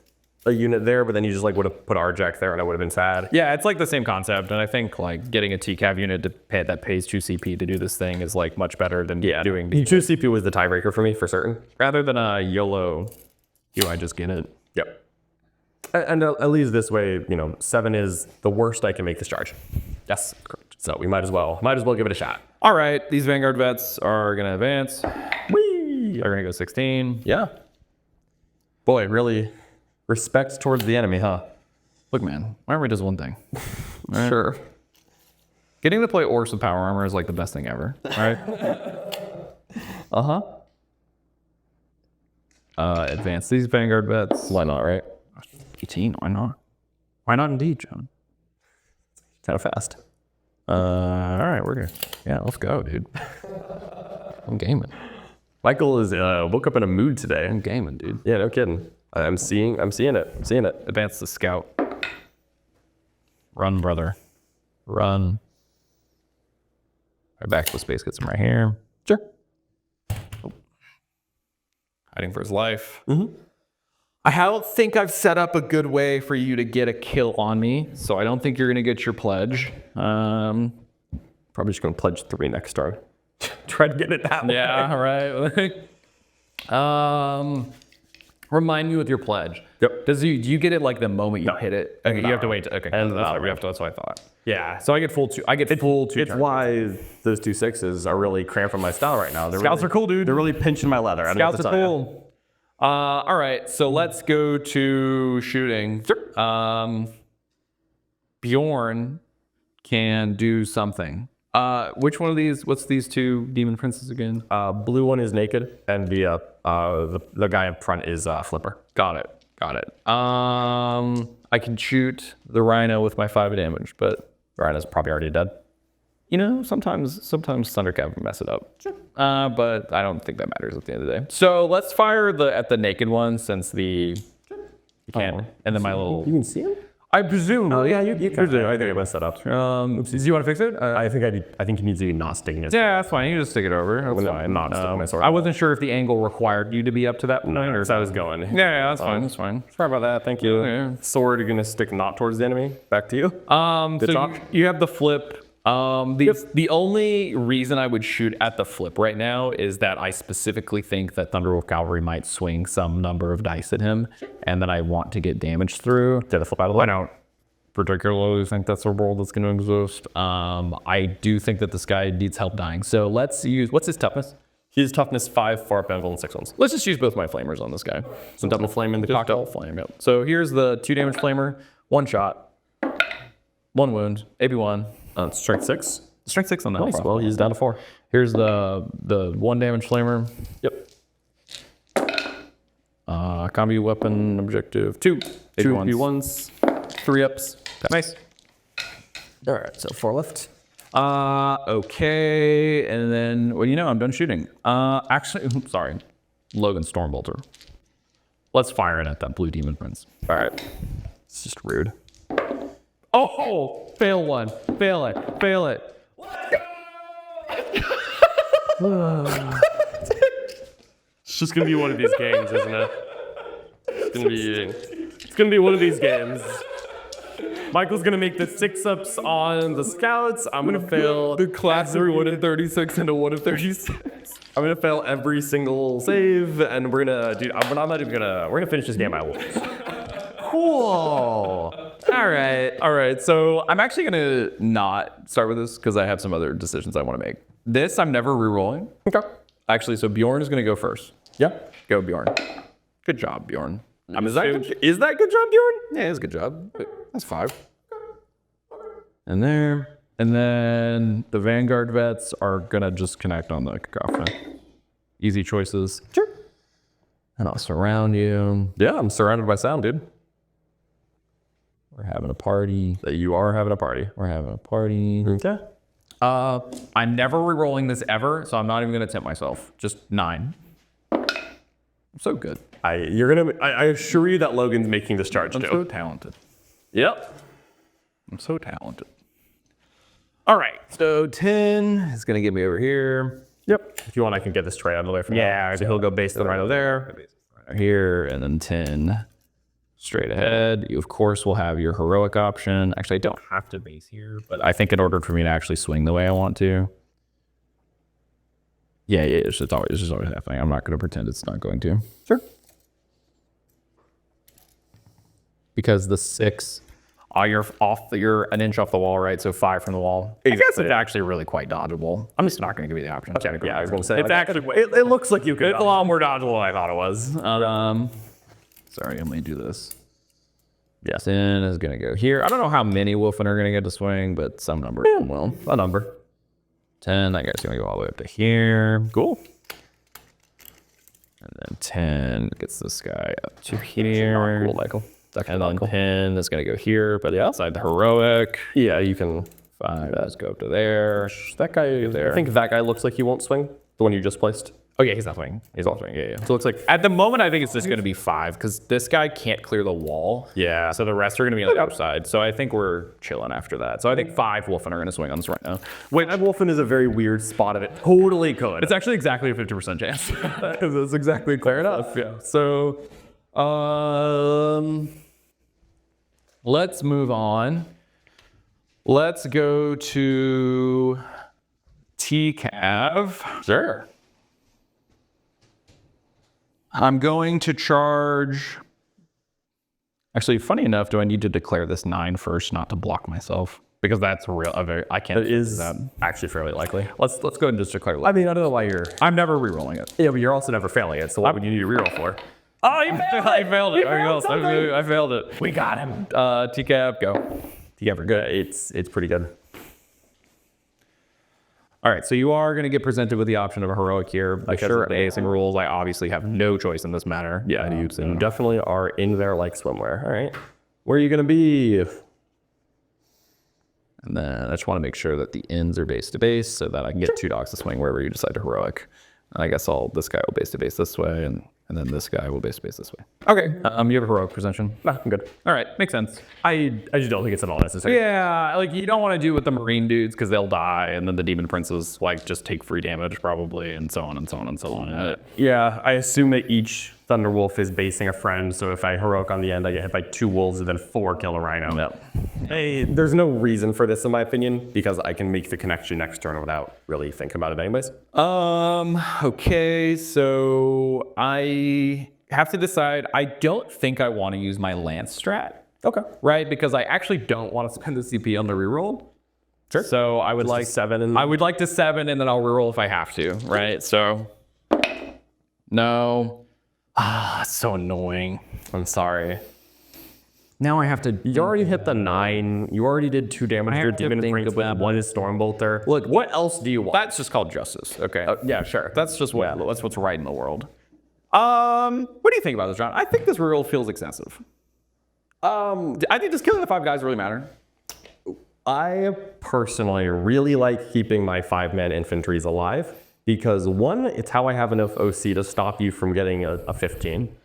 a unit there, but then you just like would have put Arjac there and I would have been sad. Yeah, it's like the same concept, and I think like getting a TCAV unit that pays 2 CP to do this thing is like much better than doing. You choose CPU was the tiebreaker for me for certain. Rather than a YOLO, I just get it. Yep. And at least this way, you know, 7 is the worst I can make this charge. Yes, correct. So we might as well give it a shot. All right, these Vanguard vets are gonna advance. Whee! They're gonna go 16. Yeah. Boy, really respect towards the enemy, huh? Look, man, armor does one thing. Right? Sure. Getting to play Orcs with power armor is like the best thing ever, right? Advance these Vanguard vets. Why not, right? 18, why not? Why not indeed, John? Kind of fast. All right, we're good. Yeah, let's go, dude. I'm gaming. Michael is woke up in a mood today. I'm gaming, dude. Yeah, no kidding. I'm seeing it. Advance the scout. Run, brother. Run. Our back to space gets him right here. Sure. Oh. Hiding for his life. I don't think I've set up a good way for you to get a kill on me, so I don't think you're going to get your pledge. Probably just going to pledge 3 next turn. Try to get it that way. Yeah, right. Remind me with your pledge. Yep. Do you get it like the moment you hit it? Okay, you have to wait. Okay, And that's what I thought. Yeah, so I get full 2. I get full 2. It's why those 2 6s are really cramping my style right now. Scouts are cool, dude. They're really pinching my leather. Scouts are cool. All right, so let's go to shooting. Sure. Bjorn can do something. Which one of these? What's these 2 Daemon Princes again? Blue one is naked, and the guy up front is Flipper. Got it. I can shoot the Rhino with my 5 damage, but Rhino's probably already dead. you know, sometimes Thundercav mess it up. Sure. But I don't think that matters at the end of the day. So let's fire at the naked one since you can't. And then my little. You can see him? I presume. Oh yeah, you can. I think I messed that up. Oopsies. Do you want to fix it? I think he needs to be not sticking it. Yeah, that's fine. You just stick it over. That's fine. Not sticking my sword. I wasn't sure if the angle required you to be up to that point, or That's how I was going. Yeah, that's fine. That's fine. Sorry about that. Thank you. Yeah. Sword, you're gonna stick not towards the enemy. Back to you. So you have the flip. The only reason I would shoot at the flip right now is that I specifically think that Thunderwolf Cavalry might swing some number of dice at him, and that I want to get damage through. Did I flip out of the way? I don't particularly think that's a role that's going to exist. I do think that this guy needs help dying. So let's use, what's his toughness? His toughness 5, 4 Benville, and 6 ones. Let's just use both my flamers on this guy. Some double flame in the Just cocktail. double flame, yep. So here's the 2 damage flamer, 1 shot, 1 wound, AB1. Strength 6. Strength 6 on that. Nice. Well, he's down to 4. Here's the 1 damage flamer. Yep. Combi-Weapon objective 2. 2 B1s. 3 ups. Nice. All right, so 4 left. Okay, and then, well, you know, I'm done shooting. Actually, sorry, Logan Stormbolter. Let's fire it at that blue Daemon Prince. All right. It's just rude. Oh, fail one. Fail it. Fail it. It's just gonna be one of these games, isn't it? It's gonna be one of these games. Michael's gonna make the 6-ups on the scouts. I'm gonna fail The classic 1 in 36 into 1 in 36. I'm gonna fail every single save, and we're gonna finish this game by wolves. Cool. All right. So I'm actually gonna not start with this because I have some other decisions I want to make. This I'm never re-rolling. Okay. Actually, so Bjorn is gonna go first. Yeah. Go Bjorn. Good job, Bjorn. Is that good job, Bjorn? Yeah, it's a good job. That's 5. And there. And then the Vanguard vets are gonna just connect on the Cacophonist. Easy choices. Sure. And I'll surround you. Yeah, I'm surrounded by sound, dude. We're having a party. That you are having a party. We're having a party. Okay. I'm never re-rolling this ever, so I'm not even gonna tempt myself. Just 9. I'm so good. I assure you that Logan's making this charge I'm too. so talented. Yep. I'm so talented. All right, so 10 is gonna get me over here. Yep. If you want, I can get this tray out of the way from Yeah, so he'll go base the Rhino there. Right here, and then 10 straight ahead. You, of course, will have your heroic option. Actually, I don't have to base here, but I think in order for me to actually swing the way I want to. Yeah, it's just always happening. I'm not going to pretend it's not going to. Sure. Because the 6, you're an inch off the wall, right? So 5 from the wall. Exactly. I guess it's actually really quite dodgeable. I'm just not going to give you the option. Okay. Yeah, I was going to say. It's actually, it looks like you could. it's a lot more dodgeable than I thought it was. Sorry, I'm going to do this. Yeah. 10 is going to go here. I don't know how many Wulfen are going to get to swing, but some number will. A number. 10, that guy's going to go all the way up to here. Cool. And then 10 gets this guy up to here. Cool, Michael. And then 10 is going to go here, but outside the heroic. Yeah, you can. 5, let's go up to there. That guy there. I think that guy looks like he won't swing. The one you just placed. Oh, yeah, he's not swinging. He's all swinging. Yeah. So it looks like. At the moment, I think it's just going to be 5 because this guy can't clear the wall. Yeah. So the rest are going to be on the outside. So I think we're chilling after that. So I think 5 Wulfen are going to swing on this right now. Wait, Wulfen is a very weird spot of it. Totally could. It's actually exactly a 50% chance. That's exactly fair enough. Yeah. So, let's move on. Let's go to TCAV. Sure. I'm going to charge. Actually, funny enough, do I need to declare this 9 first, not to block myself? Because that's I can't. It is that. actually fairly likely. Let's go ahead and just declare. I mean, I don't know why you're. I'm never rerolling it. Yeah, but you're also never failing it. So what would you need to reroll for? Oh, you failed it! I failed it. I failed it. We got him. TCAV, go. TCAV, we're good. It's pretty good. All right, so you are going to get presented with the option of a heroic here. Because of the acing rules, I obviously have no choice in this matter. Yeah, you definitely are in there like swimwear. All right. Where are you going to be? And then I just want to make sure that the ends are base to base so that I can get 2 dogs to swing wherever you decide to heroic. And I guess this guy will base to base this way, and then this guy will base to base this way. Okay, you have a heroic presentation. Nah, I'm good. All right, makes sense. I just don't think it's at all necessary. Yeah, like you don't want to do it with the Marine dudes because they'll die, and then the Demon Princes just take free damage probably, and so on and so on and so on. Yeah, I assume that each Thunderwolf is basing a friend, so if I heroic on the end, I get hit by 2 wolves and then 4 kill a Rhino. Yep. Hey, there's no reason for this in my opinion, because I can make the connection next turn without really thinking about it anyways. Okay, so I have to decide. I don't think I want to use my Lance strat. Okay. Right, because I actually don't want to spend the CP on the reroll. Sure. So I would like 7 and I would like to 7 and then I'll reroll if I have to, right? So no. It's so annoying. I'm sorry. Now I have to. You already hit the 9. You already did 2 damage to your Demon Prince with 1 is Stormbolter. Look, what else do you want? That's just called justice. Okay. Yeah, sure. That's just that's what's right in the world. What do you think about this, John? I think this reroll feels excessive. I think just killing the 5 guys really matter. I personally really like keeping my 5-man infantries alive because 1, it's how I have enough OC to stop you from getting a 15.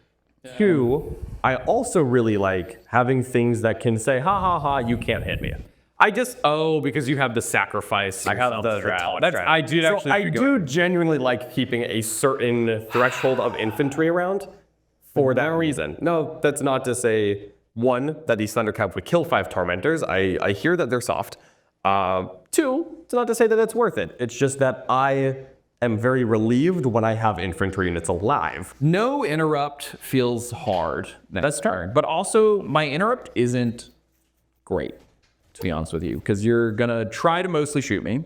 Yeah. 2, I also really like having things that can say, ha ha ha, you can't hit me. Because you have the sacrifice. I have the strat. I do genuinely like keeping a certain threshold of infantry around for that reason. No, that's not to say, 1, that these Thundercats would kill 5 Tormentors. I hear that they're soft. 2, it's not to say that it's worth it. It's just that I am very relieved when I have infantry units alive. No interrupt feels hard. That's turn. But also, my interrupt isn't great, to be honest with you, because you're going to try to mostly shoot me,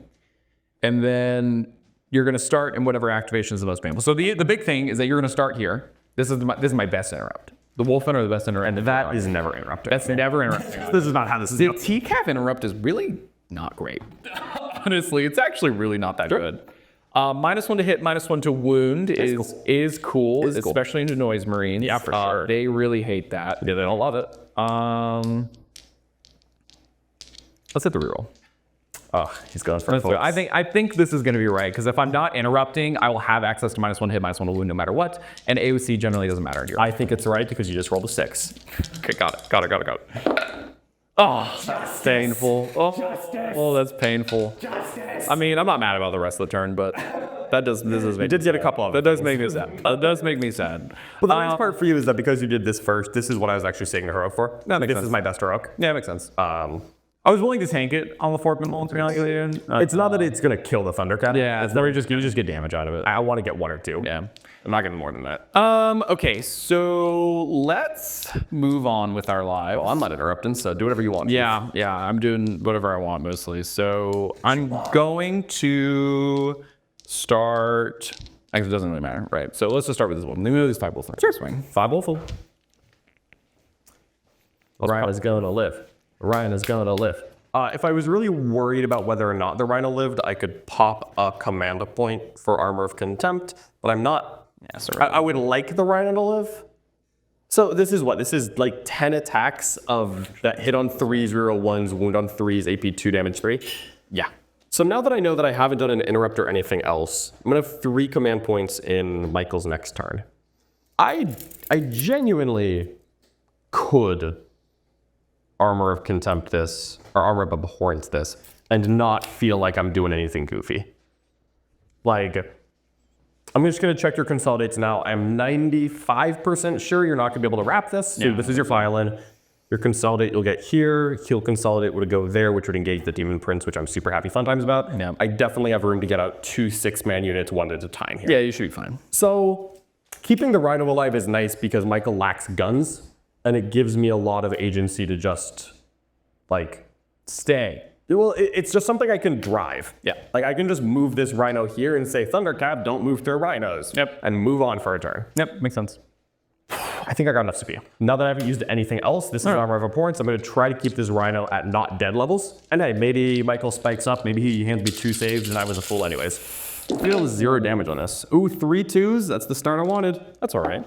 and then you're going to start in whatever activation is the most painful. So the big thing is that you're going to start here. This is my best interrupt. The Wulfen are the best interrupt. And that is never interrupted. That's never interrupting. This is not how this is. The TCAV interrupt is really not great. Honestly, it's actually really not that good. -1 to hit, -1 to wound is cool, especially into Noise Marines. Yeah, for sure. They really hate that. Yeah, they don't love it. Let's hit the reroll. Oh, he's going for it. I think this is going to be right, because if I'm not interrupting, I will have access to -1 hit, -1 to wound no matter what, and AOC generally doesn't matter. I think it's right because you just rolled a 6. Okay, got it. Oh, that's painful. Oh, that's painful. I mean, I'm not mad about the rest of the turn, but this does make You did get a couple of that does make me sad. That does make me sad. Well, the nice part for you is that because you did this first, this is what I was actually saving the heroic for. That makes this sense. is my best heroic. Yeah, that makes sense. I was willing to tank it on the Fort Pinball, to be honest with you. It's not that it's going to kill the Thundercat. Yeah, it's that you just get damage out of it. I want to get 1 or 2. Yeah, I'm not getting more than that. Okay, so let's move on with our lives. Well, I'm not interrupting, so do whatever you want. Yeah, I'm doing whatever I want mostly. So I'm going to start. Actually, it doesn't really matter, right? So let's just start with this one. Let me move these 5 Wolf. Sure. Swing. 5 Wulfen. Ryan is going to live. Ryan is going to live. If I was really worried about whether or not the Rhino lived, I could pop a command point for Armor of Contempt, but I'm not. Yeah, sorry. I would like the Rhino to live. So this is what? This is like 10 attacks of that hit on 3s, reroll 1s, wound on 3s, AP 2, damage 3. Yeah. So now that I know that I haven't done an interrupt or anything else, I'm gonna have 3 command points in Michael's next turn. I genuinely could Armor of Contempt this, or Armor of Abhorrence this, and not feel like I'm doing anything goofy. Like, I'm just gonna check your consolidates now. I'm 95% sure you're not gonna be able to wrap this. So this is your file in. Your consolidate you'll get here. He'll consolidate would go there, which would engage the Demon Prince, which I'm super happy fun times about. Yeah. I definitely have room to get out 2 6-man units one at a time here. Yeah, you should be fine. So keeping the Rhino alive is nice because Michael lacks guns, and it gives me a lot of agency to just, like, stay. Well, it's just something I can drive. Yeah. Like, I can just move this Rhino here and say, Thundercat, don't move through Rhinos. Yep. And move on for a turn. Yep, makes sense. I think I got enough CPU. Now that I haven't used anything else, this is Armor of Abhorrence. I'm going to try to keep this Rhino at not dead levels. And hey, maybe Michael spikes up. Maybe he hands me 2 saves and I was a fool anyways. Deal 0 damage on this. Ooh, 3 2s. That's the start I wanted. That's all right.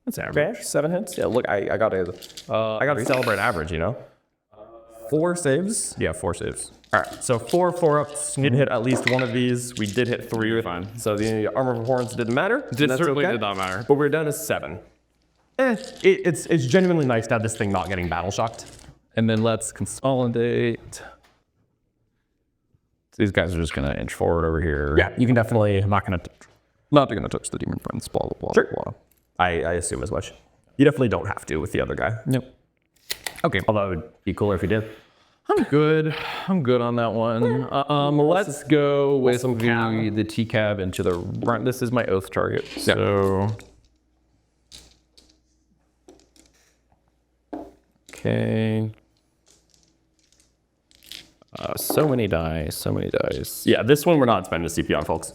That's average. Okay, 7 hits. Yeah, look, I got to celebrate average, you know? 4 saves? Yeah, 4 saves. All right, so 4 4-ups. Need to hit at least one of these. We did hit 3. You're fine. So the Armor of Abhorrence didn't matter. It certainly did not matter. But we're down to 7. It's genuinely nice to have this thing not getting battle shocked. And then let's consolidate. These guys are just gonna inch forward over here. Yeah, you can definitely. I'm not gonna touch the Demon Prince. Blah blah blah. Sure. Blah. I assume as much. You definitely don't have to with the other guy. Yep. Okay. Although it would be cooler if you did. I'm good. I'm good on that one. Let's go with the TCAV into the front. This is my oath target. So. Okay. So many dice. Yeah, this one we're not spending a CP on, folks.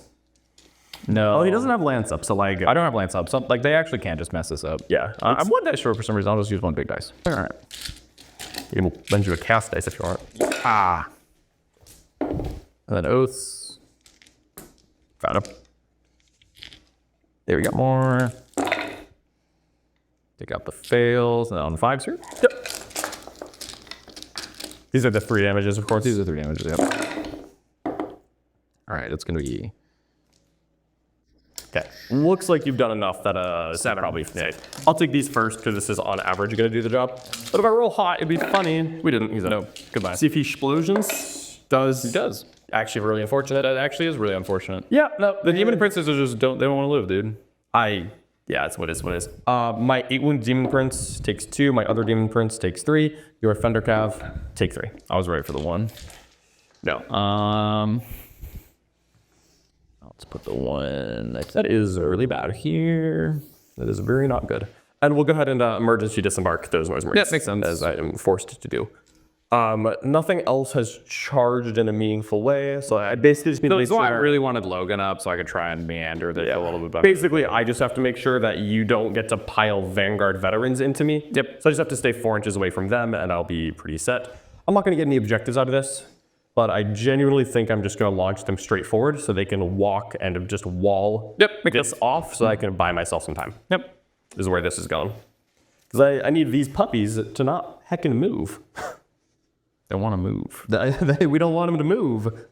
No. Oh, he doesn't have Lance up, so like... I don't have Lance up. So, like, they actually can't just mess this up. Yeah. I'm 1 dice short for some reason. I'll just use 1 big dice. All right. You can lend you a cast dice if you want. Ah. And then oaths. Found him. There we got more. Take out the fails. And on 5s here. Yep. These are the 3 damages, of course. These are 3 damages, yep. All right, it's going to be... Okay. Looks like you've done enough that 7 probably safe. I'll take these first because this is on average going to do the job. But if I roll hot, it'd be funny. We didn't use it. No, goodbye. See if he explosions. Does. He does. Actually really unfortunate. That actually is really unfortunate. Yeah, no. The Demon Princes are just they don't want to live, dude. Yeah, that's what it is. My 8-wound Demon Prince takes 2. My other Demon Prince takes 3. Your Thundercav, take 3. I was ready for the 1. No. Let's put the 1. That is really bad here. That is very not good. And we'll go ahead and emergency disembark those noise marines. Yeah, makes sense. As I am forced to do. Nothing else has charged in a meaningful way, so I basically just need to make So sure... I really wanted Logan up so I could try and meander a little bit better. Basically, I just have to make sure that you don't get to pile Vanguard veterans into me. Yep. So I just have to stay 4 inches away from them, and I'll be pretty set. I'm not going to get any objectives out of this, but I genuinely think I'm just going to launch them straight forward so they can walk and just wall this off so I can buy myself some time. Yep. This is where this is going. Because I need these puppies to not heckin' move. They want to move. We don't want them to move.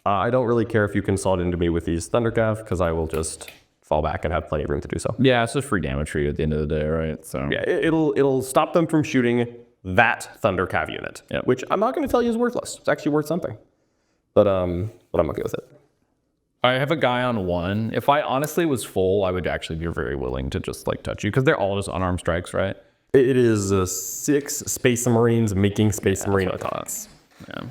I don't really care if you consult into me with these Thundercav because I will just fall back and have plenty of room to do so. Yeah, it's just free damage for you at the end of the day, right? So yeah, it'll stop them from shooting. that Thunder Cav unit, which I'm not going to tell you is worthless. It's actually worth something. But I'm okay with it. I have a guy on 1. If I honestly was full, I would actually be very willing to just like touch you because they're all just unarmed strikes, right? It is 6 Space Marines making Space Marine attacks. Yeah.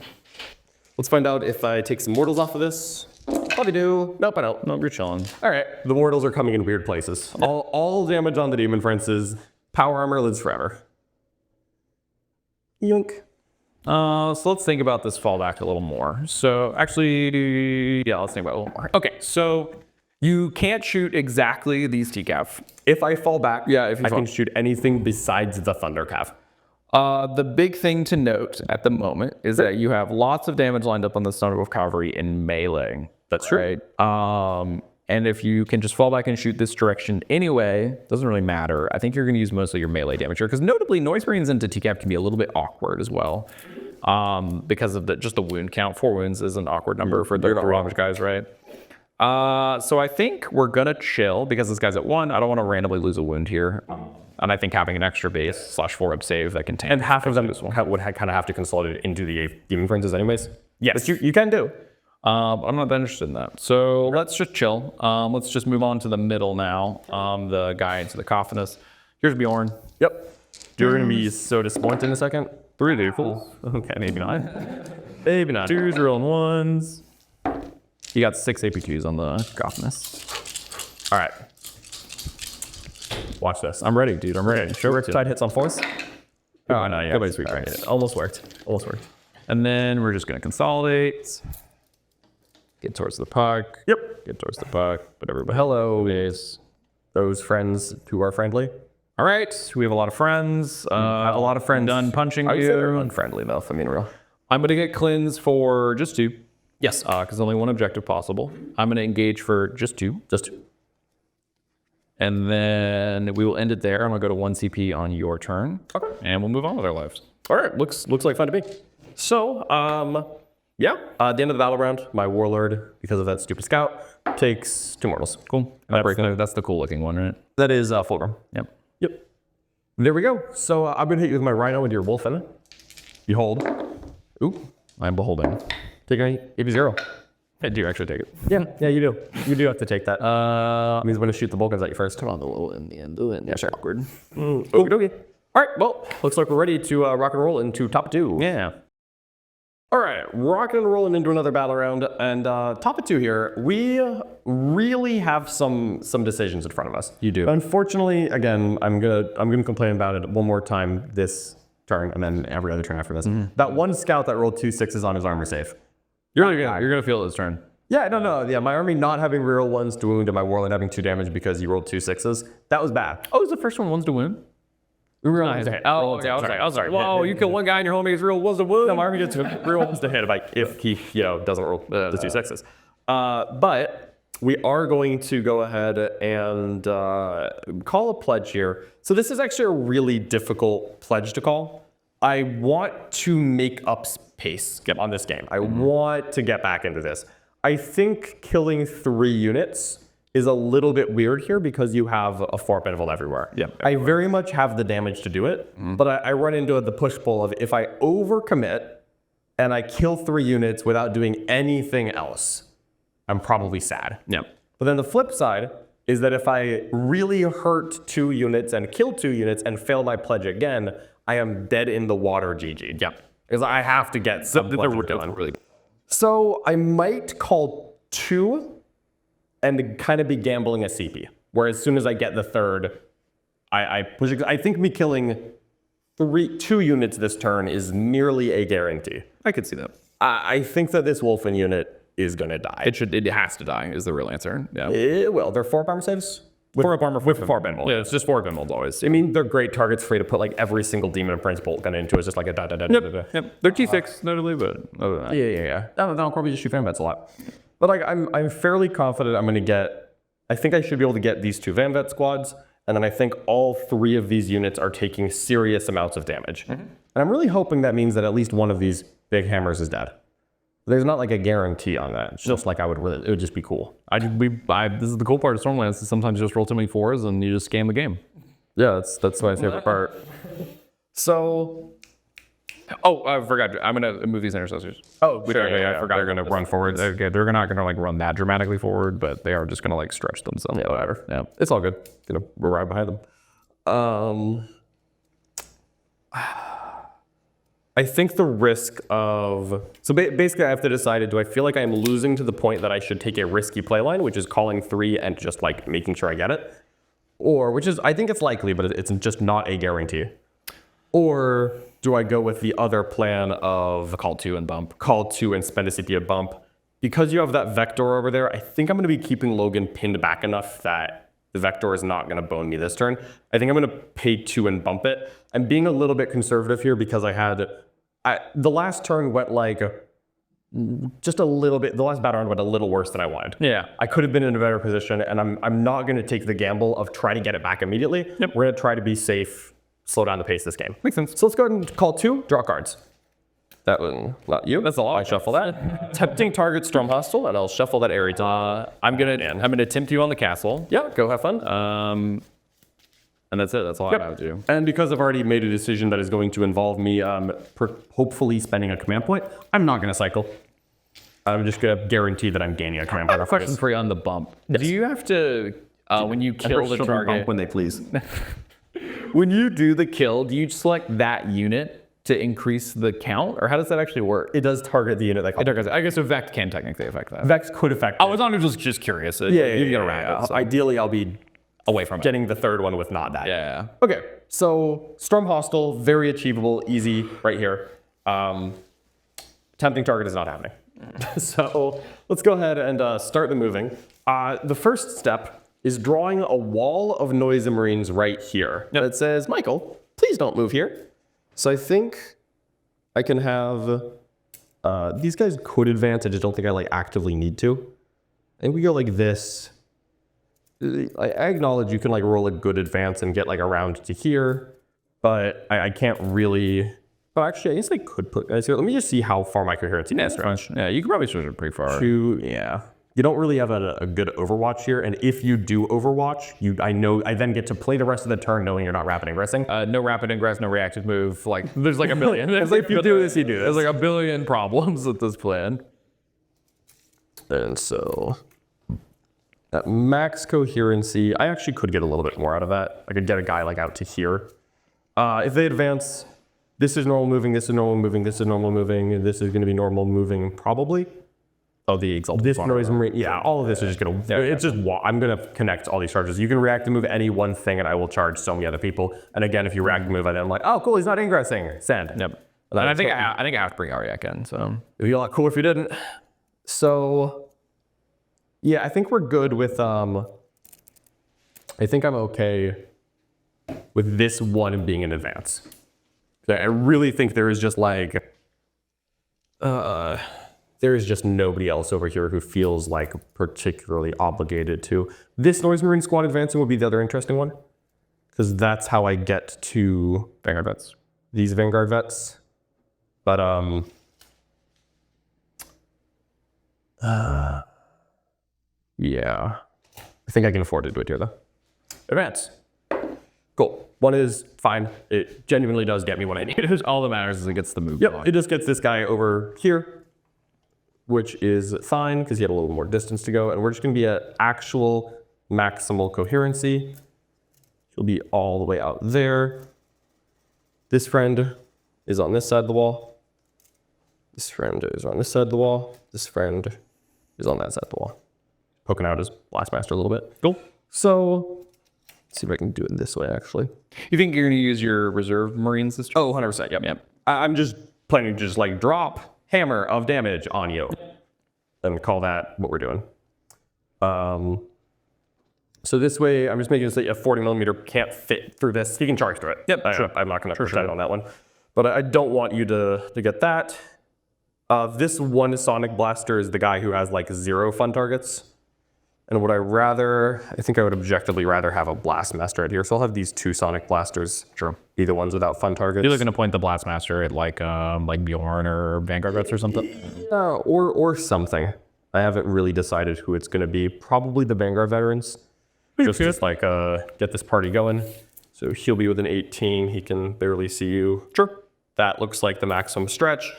Let's find out if I take some mortals off of this. Probably do. Nope, I don't. Nope, you're chilling. All right, the mortals are coming in weird places. All damage on the Daemon Princes. Power armor lives forever. Yoink. So let's think about this fallback a little more. So actually, yeah, let's think about it a little more. Okay, so you can't shoot exactly these TCAV. If I fall back, If you I fall. can shoot anything besides the Thunder Cav. The big thing to note at the moment is that you have lots of damage lined up on the Thunderwolf Cavalry in melee. That's true. Right? And if you can just fall back and shoot this direction anyway, doesn't really matter. I think you're going to use most of your melee damage here because notably, Noise Marines into TCAP can be a little bit awkward as well because of just the wound count. 4 wounds is an awkward number for the damage guys, right? So I think we're going to chill because this guy's at 1. I don't want to randomly lose a wound here. And I think having an extra base /4 up save that can tank. And half of them would kind of have to consolidate into the Demon Princes anyways. Yes. Which you can do. I'm not that interested in that. So let's just chill. Let's just move on to the middle now. The guy into the Cakophonist. Here's Bjorn. Yep. You're going to be so disappointed in a second. 3 defaults. Okay, maybe not. Maybe not. 2s rolling 1s. You got 6 AP2s on the Cakophonist. All right. Watch this. I'm ready, dude. I'm ready. Sure. Tide hits on 4s. Oh, no, yeah. Goodbye, sweet. All right. Almost worked. Almost worked. And then we're just going to consolidate. Get towards the puck. Yep. Get towards the puck. But everybody. Hello, is those friends who are friendly. All right. We have a lot of friends. A lot of friends. Done punching I would say they're you. unfriendly, though, if I'm being real. I'm going to get cleanse for just 2. Yes. Because only 1 objective possible. I'm going to engage for just 2. Just 2. And then we will end it there. I'm going to go to 1 CP on your turn. Okay. And we'll move on with our lives. All right. Looks like fun to me. So, yeah. At the end of the battle round, my Warlord, because of that stupid scout, takes 2 mortals. Cool. That's the cool looking one, right? That is Fulgrim. Yep. Yep. There we go. So I'm going to hit you with my Rhino into your Wulfen. You hold. Ooh. I'm beholding. Take an AP0. Hey, do you actually take it? Yeah, you do. You do have to take that. It means I'm going to shoot the Vulcans at you first. Come on, the little in the end. Yeah, sure. Awkward. Okay. All right, well, looks like we're ready to rock and roll into top 2. Yeah. All right, rocking and rolling into another battle round. And top of 2 here, we really have some decisions in front of us. You do. Unfortunately, again, I'm gonna complain about it one more time this turn and then every other turn after this. That one scout that rolled 2 6s on his armor save. You're gonna feel it this turn. Yeah, no. Yeah, my army not having reroll 1s to wound and my Warlord having 2 damage because he rolled 2 6s. That was bad. Oh, is the first one 1s to wound? Reroll 1s to hit. Oh, okay, I was sorry. Whoa, you kill one guy and your homie gets reroll 1s to wound? No, my army gets reroll 1s to hit if he doesn't roll the 2 6s. But we are going to go ahead and call a pledge here. So this is actually a really difficult pledge to call. I want to make up pace on this game. I want to get back into this. I think killing 3 units is a little bit weird here because you have a Fort Benevolent everywhere. Yeah. I very much have the damage to do it, but I run into the push-pull of if I overcommit and I kill 3 units without doing anything else, I'm probably sad. Yeah. But then the flip side is that if I really hurt 2 units and kill 2 units and fail my pledge again, I am dead in the water, GG. Yeah. Because I have to get some pledges done. Really. So I might call 2 and kind of be gambling a CP. Where as soon as I get the 3rd, I push it. I think me killing 2 units this turn is nearly a guarantee. I could see that. I think that this Wulfen unit is going to die. It has to die is the real answer. Yeah. It will. They're 4 armor saves? With armor with Fort Benevolent. Yeah, it's just Fort Benevolent always. I mean, they're great targets for you to put like every single Demon Prince bolt gun into. It's just like a da-da-da-da-da-da. Yep. They're T6, notably, but other than that. Yeah. That'll probably just shoot fan vets a lot. But like, I'm fairly confident I'm going to get, I think I should be able to get these 2 Van Vet squads, and then I think all 3 of these units are taking serious amounts of damage. And I'm really hoping that means that at least one of these big hammers is dead. There's not like a guarantee on that. It's just like it would just be cool. This is the cool part of Stormlance is sometimes you just roll too many 4s and you just scam the game. Yeah, that's my favorite part. So Oh, I forgot. I'm gonna move these intercessors. Oh, Sure, yeah, I forgot. They're gonna run forward. They're not gonna like run that dramatically forward, but they are just gonna like stretch themselves. Yeah, whatever. Yeah. It's all good. Gonna ride behind them. I think the risk of... So basically I have to decide, do I feel like I'm losing to the point that I should take a risky playline, which is calling 3 and just like making sure I get it? Or, which is, I think it's likely, but it's just not a guarantee. Or do I go with the other plan of... Call 2 and bump. Call 2 and spend a Sepia bump? Because you have that Vector over there, I think I'm going to be keeping Logan pinned back enough that the Vector is not going to bone me this turn. I think I'm going to pay 2 and bump it. I'm being a little bit conservative here because the last turn went like just a little bit, the last battle round went a little worse than I wanted. Yeah. I could have been in a better position, and I'm not going to take the gamble of trying to get it back immediately. Yep. We're going to try to be safe, slow down the pace of this game. Makes sense. So let's go ahead and call 2, draw cards. That one, not you. That's a lot. I shuffle that. Tempting target Storm Hostile, and I'll shuffle that Aerie. I'm gonna tempt you on the castle. Yeah, go have fun. And that's it. That's all I have to do. And because I've already made a decision that is going to involve me hopefully spending a command point, I'm not going to cycle. I'm just going to guarantee that I'm gaining a command point. Question for you on the bump. Yes. Do you have to, when you kill the target, when they please? when you do the kill, do you select that unit to increase the count? Or how does that actually work? It does target the unit that calls. I guess a Vex can technically affect that. Vex could affect I was just curious. Yeah, you get around it. So. Ideally, I'll be Away from getting the third one with not that. Yeah. Okay, so Storm Hostile, very achievable, easy, right here. Tempting target is not happening. So let's go ahead and start the moving. The first step is drawing a wall of Noise and Marines right here. Yep. That says, Michael, please don't move here. So I think I can have, these guys could advance, I just don't think I like actively need to. And we go like this. I acknowledge you can like roll a good advance and get like around to here, but I can't really. Oh, actually, I guess I could put. Let me just see how far my coherency is. Yeah, you can probably switch it pretty far. Yeah, you don't really have a good Overwatch here, and if you do Overwatch, I then get to play the rest of the turn knowing you're not rapid ingressing. No rapid ingress, no reactive move. Like there's like a million. It's like if you do this, you do this. There's like a billion problems with this plan. And so. At max coherency, I actually could get a little bit more out of that. I could get a guy like out to here. If they advance, this is normal moving, this is normal moving, this is normal moving, and this is going to be normal moving probably. Oh, the Exultant. This Noise Marine, yeah, all of this is just going to, it's just, I'm going to connect all these charges. You can react to move any one thing and I will charge so many other people. And again, if you react to move, I'm like, oh cool, he's not ingressing, send. Yep. And I think I have to bring Arjac in, so. It'd be a lot cooler if you didn't. So, yeah, I think we're good with, I think I'm okay with this one being in advance. I really think there is just like, there is just nobody else over here who feels like particularly obligated to. This Noise Marine squad advancing would be the other interesting one. Because that's how I get to Vanguard vets. These Vanguard vets. But, yeah, I think I can afford to do it here though. Advance. Cool. One is fine. It genuinely does get me what I need. All that matters is it gets the move. Yep, it just gets this guy over here, which is fine because he had a little more distance to go. And we're just going to be at actual maximal coherency. He'll be all the way out there. This friend is on this side of the wall. This friend is on this side of the wall. This friend is on that side of the wall. Poking out his Blastmaster a little bit. Cool. So, let's see if I can do it this way, actually. You think you're going to use your reserve Marines this turn? Oh, 100%, yep. I'm just planning to just like drop hammer of damage on you and call that what we're doing. So this way, I'm just making it so a 40 millimeter can't fit through this. He can charge through it. Yep, sure. I'm not going to pretend on that one. But I don't want you to get that. This one Sonic Blaster is the guy who has like 0 fun targets. And would I think I would objectively rather have a Blastmaster right here. So I'll have these 2 Sonic Blasters. Sure. Be the ones without fun targets. You're looking to point the Blastmaster at like Bjorn or Vanguard vets or something? Or something. I haven't really decided who it's going to be. Probably the Vanguard veterans. Just like get this party going. So he'll be within 18. He can barely see you. Sure. That looks like the maximum stretch.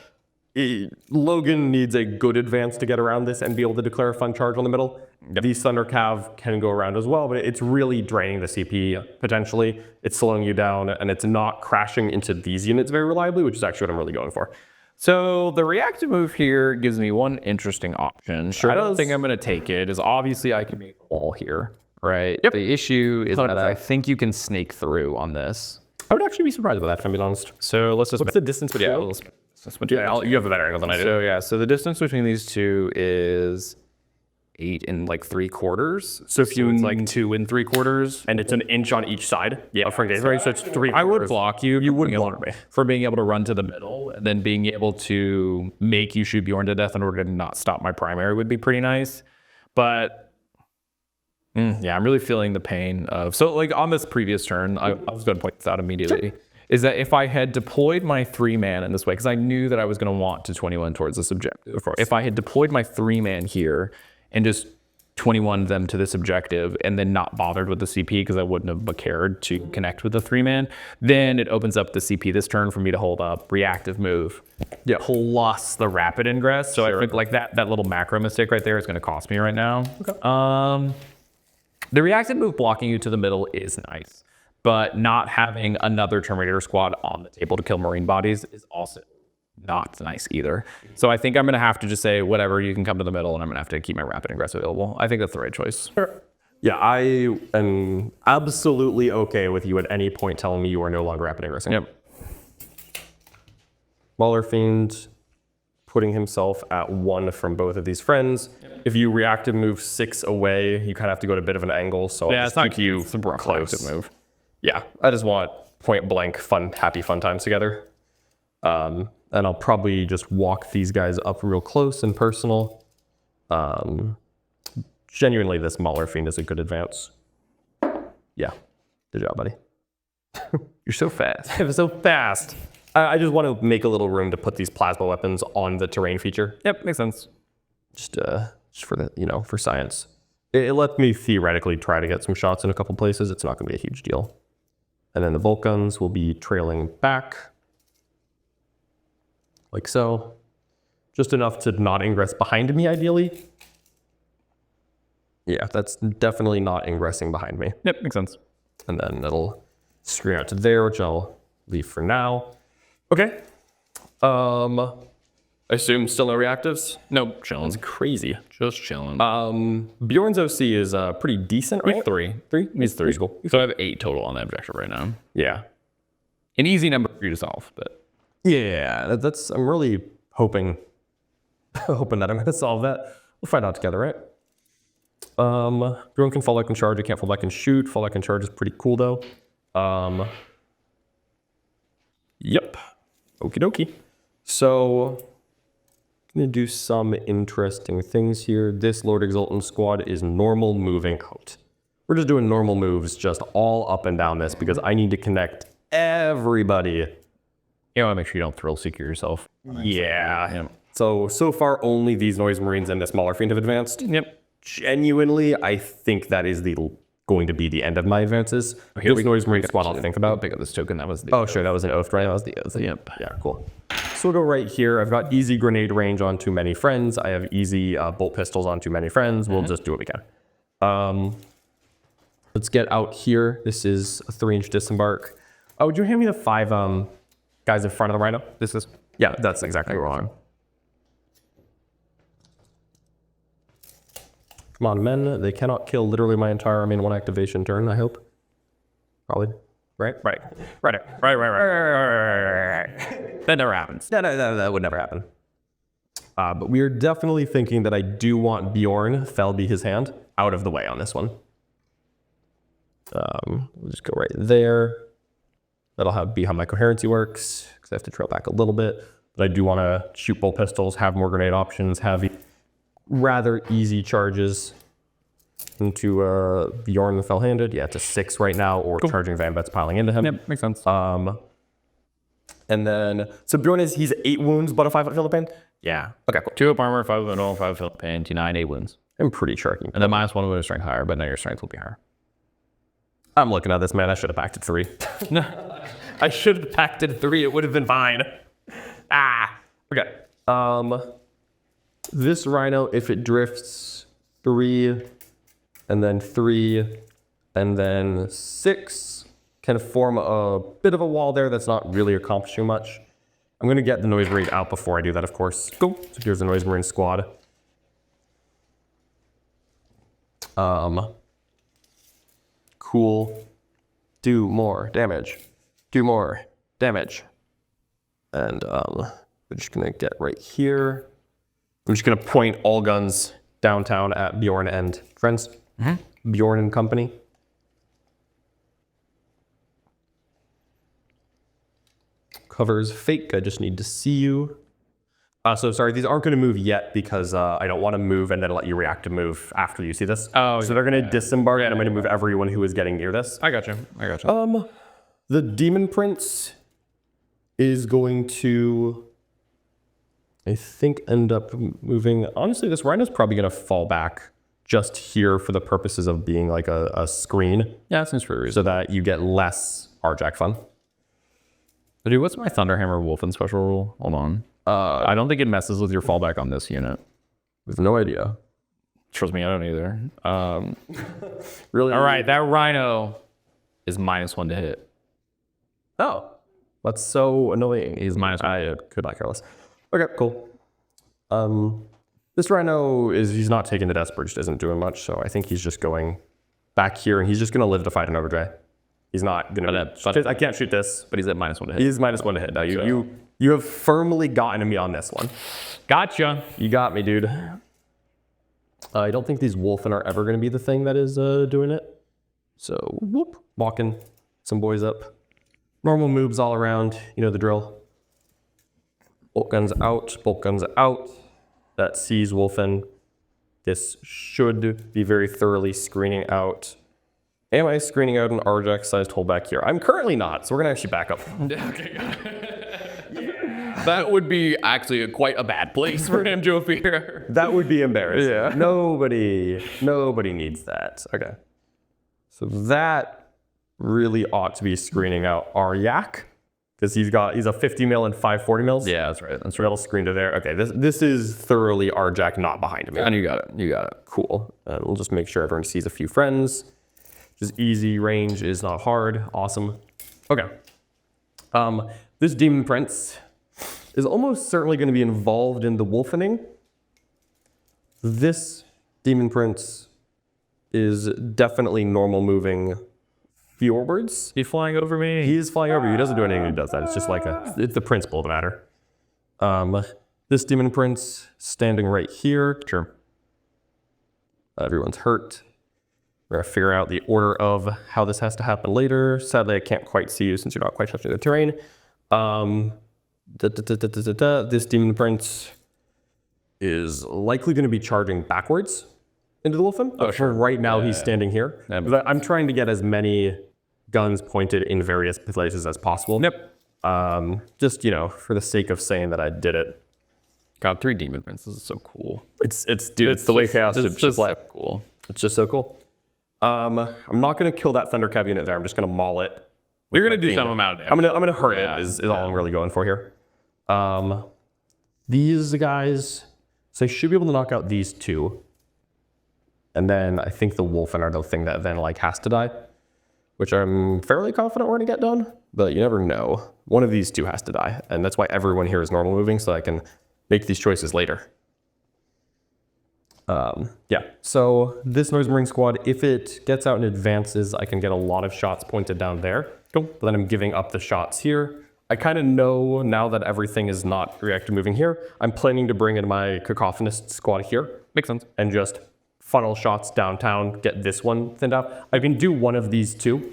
Logan needs a good advance to get around this and be able to declare a fun charge on the middle. These Thunder Cav can go around as well, but it's really draining the CP potentially. It's slowing you down, and it's not crashing into these units very reliably, which is actually what I'm really going for. So the reactive move here gives me one interesting option. Sure I don't does. think I'm going to take it. Is obviously I can make a wall here, right? Yep. The issue is that 100%. I think you can snake through on this. I would actually be surprised by that, if I'm being honest. So let's just... What's the distance between them? You have a better angle than I do. So yeah, so the distance between these two is 8 3/4. So if you it's like 2 3/4. and it's an inch on each side. Yeah, for days, right? So it's 3. I would block you. You would block me. For being able to run to the middle, and then being able to make you shoot Bjorn to death in order to not stop my primary would be pretty nice. But yeah, I'm really feeling the pain of... So like on this previous turn, I was going to point this out immediately. Sure. Is that if I had deployed my 3-man in this way, because I knew that I was going to want to 21 towards this objective. Of course. If I had deployed my 3-man here and just 21 them to this objective and then not bothered with the CP because I wouldn't have cared to connect with the 3-man, then it opens up the CP this turn for me to hold up, reactive move, plus the rapid ingress. So I think like that little macro mistake right there is going to cost me right now. Okay. The reactive move blocking you to the middle is nice, but not having another Terminator squad on the table to kill Marine bodies is also not nice either. So I think I'm going to have to just say, whatever, you can come to the middle, and I'm going to have to keep my rapid ingress available. I think that's the right choice. Sure. Yeah, I am absolutely okay with you at any point telling me you are no longer rapid ingressing. Yep. Maulerfiend putting himself at 1 from both of these friends. Yep. If you reactive move 6 away, you kind of have to go to a bit of an angle. So yeah, it's not you. It's a close move. Yeah, I just want point blank happy fun times together. And I'll probably just walk these guys up real close and personal. Genuinely, this Maulerfiend is a good advance. Yeah, good job, buddy. You're so fast. It was so fast. I just want to make a little room to put these plasma weapons on the terrain feature. Yep, makes sense. Just for the, for science. It let me theoretically try to get some shots in a couple places. It's not going to be a huge deal. And then the bolt guns will be trailing back. Like so. Just enough to not ingress behind me, ideally. Yeah, that's definitely not ingressing behind me. Yep, makes sense. And then it'll screen out to there, which I'll leave for now. Okay. I assume still no reactives? Nope, chilling. That's crazy. Just chilling. Bjorn's OC is pretty decent, right? 3. He's 3. Cool. So I have 8 total on that objective right now. Yeah. An easy number for you to solve, but... Yeah, I'm really hoping that I'm going to solve that. We'll find out together, right? Bjorn can fall back and charge. I can't fall back and shoot. Fall back and charge is pretty cool, though. Yep. Okie dokie. So, I'm going to do some interesting things here. This Lord Exultant squad is normal moving out. We're just doing normal moves just all up and down this because I need to connect everybody. You want to make sure you don't thrill seeker yourself. Yeah. So far, only these Noise Marines and this Maulerfiend have advanced. Yep. Genuinely, I think that is going to be the end of my advances. This Noise Marine squad I'll think about. Pick up this token. That was the... Oh, sure. That was an oath, right? That was the oath. Yep. Yeah, cool. So we'll go right here. I've got easy grenade range on too many friends. I have easy bolt pistols on too many friends. We'll just do what we can. Let's get out here. This is a 3-inch disembark. Oh, would you hand me the 5 guys in front of the Rhino? This is... Yeah, that's exactly wrong. Come on, men. They cannot kill literally my entire army in one activation turn, I hope. Probably. Right? Right. That never happens. No, that would never happen. But we are definitely thinking that I do want Bjorn, Fell be his hand, out of the way on this one. We'll just go right there. That'll be how my coherency works, because I have to trail back a little bit. But I do want to shoot bolt pistols, have more grenade options, have rather easy charges into Bjorn the Fell-handed. Yeah, to 6 right now, or cool. Charging Vambets piling into him. Yep, makes sense. And then, so Bjorn he's 8 wounds, but a 5 Philip pain? Yeah. Okay, cool. 2 up armor, 5 wound, 5 Philip pain, 9, 8 wounds. I'm pretty charging. And then -1 wound strength higher, but now your strength will be higher. I'm looking at this, man. I should have backed at 3. I should have packed in 3. It would have been fine. Okay. This Rhino, if it drifts 3, and then 3, and then 6, can form a bit of a wall there that's not really accomplishing much. I'm going to get the Noise Marine out before I do that, of course. Go. So here's the Noise Marine squad. Cool. Do more damage. Do more damage. And we're just going to get right here. I'm just going to point all guns downtown at Bjorn and friends. Bjorn and company. Covers fake. I just need to see you. So sorry, these aren't going to move yet because I don't want to move and then let you react to move after you see this. Oh, so they're going to disembark and I'm going to move everyone who is getting near this. I got you. The Daemon Prince is going to, I think, end up moving. Honestly, this Rhino's probably going to fall back just here for the purposes of being like a screen. Yeah, that seems pretty So reasonable. that you get less Arjac fun. Dude, what's my Thunderhammer Wulfen special rule? Hold on. I don't think it messes with your fallback on this unit. With no idea. Trust me, I don't either. Really? All right, that Rhino is -1 to hit. Oh, that's so annoying. He's -1. I could not care less. Okay, cool. This Rhino he's not taking the Death Bridge, isn't doing much, so I think he's just going back here and he's just going to live to fight an Overdrive. He's not going to. I can't shoot this. But he's at -1 to hit. He's -1 to hit. Now you have firmly gotten me on this one. Gotcha. You got me, dude. I don't think these Wulfen are ever going to be the thing that is doing it. So whoop, walking some boys up. Normal moves all around. You know the drill. Bolt guns out. Bolt guns out. That sees Wulfen. This should be very thoroughly screening out. Am I screening out an Arjac-sized hole back here? I'm currently not, so we're going to actually back up. Okay, got it. That would be actually quite a bad place for him to appear. That would be embarrassing. Yeah. Nobody needs that. Okay. So that really ought to be screening out Arjac, because he's a 50 mil and 5 40 mils. Yeah, that's right. That's right. That'll screen to there. Okay, this is thoroughly Arjac not behind me. And you got it. You got it. Cool. We'll just make sure everyone sees a few friends. Just easy, range is not hard. Awesome. Okay. This Daemon Prince is almost certainly going to be involved in the Wulfening. This Daemon Prince is definitely normal moving forwards. He's flying over me. He is flying over you. He doesn't do anything when he does that. It's just like it's the principle of the matter. This Daemon Prince standing right here. Sure. Everyone's hurt. We're going to figure out the order of how this has to happen later. Sadly, I can't quite see you since you're not quite touching the terrain. This Daemon Prince is likely going to be charging backwards into the Wulfen. Oh, sure. Right now, he's standing here. But I'm trying to get as many guns pointed in various places as possible. Yep. Just, for the sake of saying that I did it. God, 3 Daemon Princes. This is so cool. It's the way Chaos It's just like cool. It's just so cool. I'm not going to kill that Thunder Cav unit there. I'm just going to maul it. You're going to do some amount of I'm damage. going to hurt it is all I'm really going for here. These guys, so I should be able to knock out these 2. And then I think the Wulfen are the thing that then has to die, which I'm fairly confident we're going to get done, but you never know. One of these 2 has to die, and that's why everyone here is normal moving, so I can make these choices later. Yeah, so this Noise Marine squad, if it gets out and advances, I can get a lot of shots pointed down there. Cool. But then I'm giving up the shots here. I kind of know now that everything is not reactive moving here, I'm planning to bring in my Cakophonist squad here. Makes sense. And just funnel shots downtown, get this one thinned out. I can do one of these 2,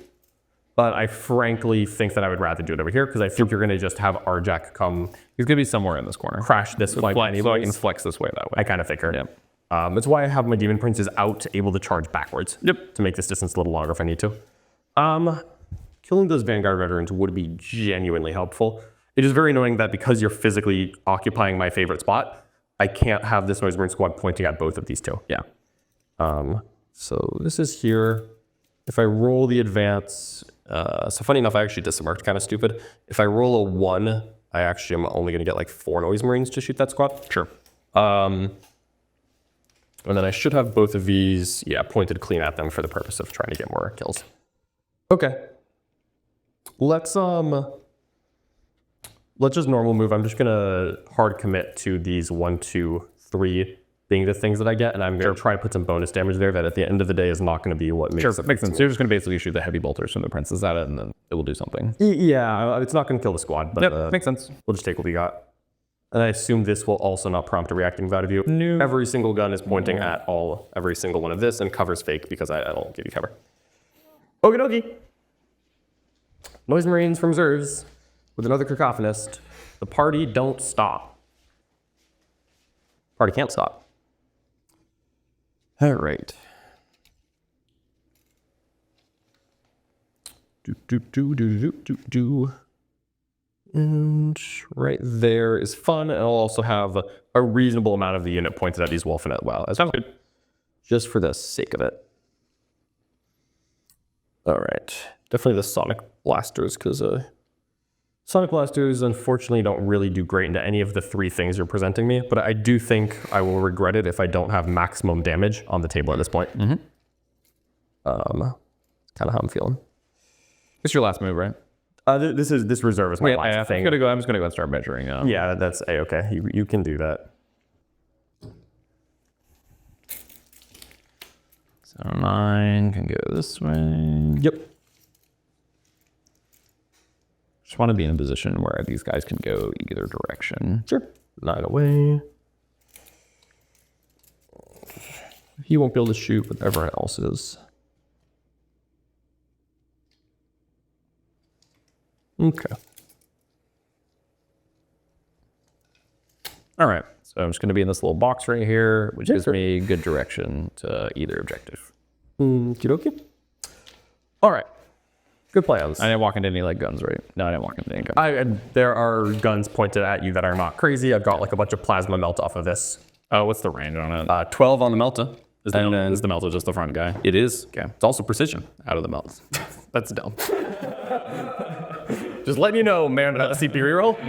but I frankly think that I would rather do it over here because I think you're going to just have Arjac come. He's going to be somewhere in this corner. Crash this way. So I can flex this way that way. I kind of figured. Yep. That's why I have my Daemon Princes out, able to charge backwards. Yep. To make this distance a little longer if I need to. Killing those Vanguard veterans would be genuinely helpful. It is very annoying that because you're physically occupying my favorite spot, I can't have this Noise Marine squad pointing at both of these 2. Yeah. So this is here. If I roll the advance So funny enough, I actually did some work kind of stupid. If I roll a 1, I actually am only going to get like 4 Noise Marines to shoot that squad. Sure. And then I should have both of these, pointed clean at them for the purpose of trying to get more kills. Okay. Let's just normal move. I'm just gonna hard commit to these 1, 2, 3 being the things that I get, and I'm gonna try to put some bonus damage there that at the end of the day is not gonna be what makes it. Makes sense. So you're just gonna basically shoot the heavy bolters from the princes at it, and then it will do something. Yeah, it's not gonna kill the squad, but makes sense. We'll just take what we got. And I assume this will also not prompt a reacting value view. No. Every single gun is pointing at every single one of this, and cover's fake because I don't give you cover. Okie dokie. Noise Marines from reserves with another Cakophonist. The party don't stop. Party can't stop. All right. And right there is fun, and I'll also have a reasonable amount of the unit pointed at these Wulfen as well. Sounds good. Just for the sake of it. All right. Definitely the Sonic Blasters, because Sonic Blasters unfortunately don't really do great into any of the 3 things you're presenting me, but I do think I will regret it if I don't have maximum damage on the table at this point. Kind of how I'm feeling. It's your last move, right? This reserve is my last thing. I'm just gonna go and start measuring. Yeah, that's A-okay. You can do that. So 9 can go this way. Yep. Just want to be in a position where these guys can go either direction. Sure. 9 away. He won't be able to shoot, but everyone else is. Okay. All right. So I'm just going to be in this little box right here, which gives me good direction to either objective. Okie dokie. All right. Good plans. I didn't walk into any like guns, right? No, I didn't walk into any guns. There are guns pointed at you that are not crazy. I've got like a bunch of plasma melt off of this. Oh, what's the range on it? 12 on the Melta. Is the Melta just the front guy? It is. Okay. It's also precision. Out of the melts. That's dumb. Just letting you know, man, CP reroll.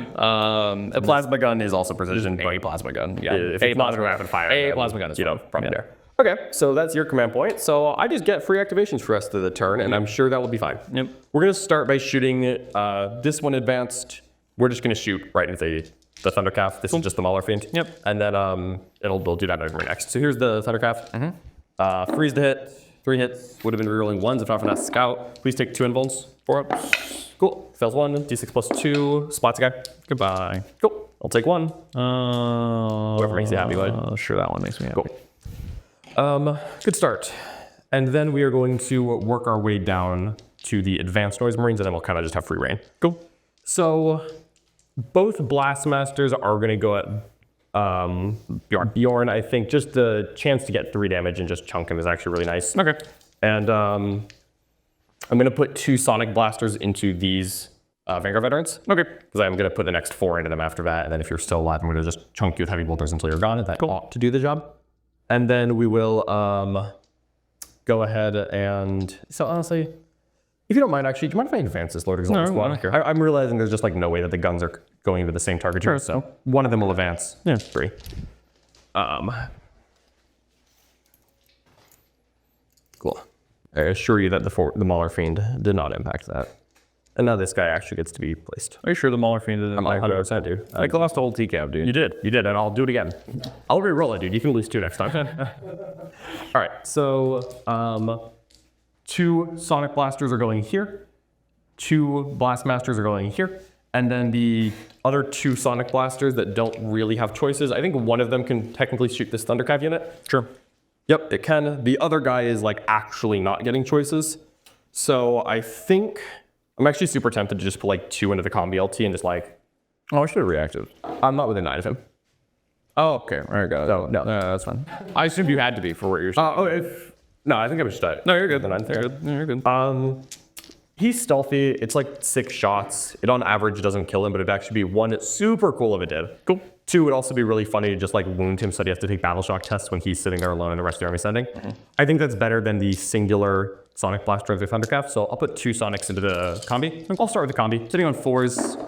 A plasma gun is also precision. A plasma gun. Yeah. If it's not rapid fire. A plasma gun is from there. Okay, so that's your command point. So I just get free activations for the rest of the turn, and I'm sure that will be fine. Yep. We're gonna start by shooting this one advanced. We're just gonna shoot right into the Thundercalf. This is just the Maulerfiend. Yep. And then we'll do that over next. So here's the Thundercalf. Freeze to hit. 3 hits. Would have been rerolling 1s if not for that scout. Please take 2 invulns. 4 up. Cool. Fails 1. D6 plus 2. Spots a guy. Goodbye. Cool. I'll take 1. Whoever makes you happy, go ahead. Sure, that one makes me happy. Cool. Good start. And then we are going to work our way down to the advanced Noise Marines, and then we'll kind of just have free reign. Cool. So both Blastmasters are going to go at Bjorn. I think just the chance to get 3 damage and just chunk him is actually really nice. Okay. And I'm going to put 2 Sonic Blasters into these Vanguard veterans. Okay. Because I'm going to put the next 4 into them after that, and then if you're still alive, I'm going to just chunk you with heavy bolters until you're gone, and that ought to do the job. And then we will go ahead and... So honestly, if you don't mind, actually, do you mind if I advance this Lord Exultant squad? I don't care. I'm realizing there's just like no way that the guns are going into the same target. Sure. So one of them will advance. Yeah. 3. Cool. I assure you that the Maulerfiend did not impact that. And now this guy actually gets to be placed. Are you sure the Maulerfiend didn't I'm impact 100%, dude. I lost the whole TCAV, dude. You did, and I'll do it again. I'll re-roll it, dude. You can lose 2 next time. All right, so 2 Sonic Blasters are going here. 2 Blastmasters are going here. And then the other 2 Sonic Blasters that don't really have choices, I think one of them can technically shoot this Thundercalf unit. Sure. Yep, it can. The other guy is like actually not getting choices. So I think I'm actually super tempted to just put like 2 into the Combi LT and just like... Oh, I should have reacted. I'm not within 9 of him. Oh, okay. All right, got it. So, no. That's fine. I assumed you had to be for what you're saying. No, I think I was just dead. No, you're good. The 9th there. You're good. He's stealthy. It's like 6 shots. It on average doesn't kill him, but it'd actually be 1. It's super cool if it did. Cool. 2 would also be really funny to just like wound him so that he has to take battle shock tests when he's sitting there alone and the rest of the army sending. I think that's better than the singular Sonic Blaster of the Thundercalf. So I'll put 2 Sonics into the combi. I'll start with the combi. Sitting on 4s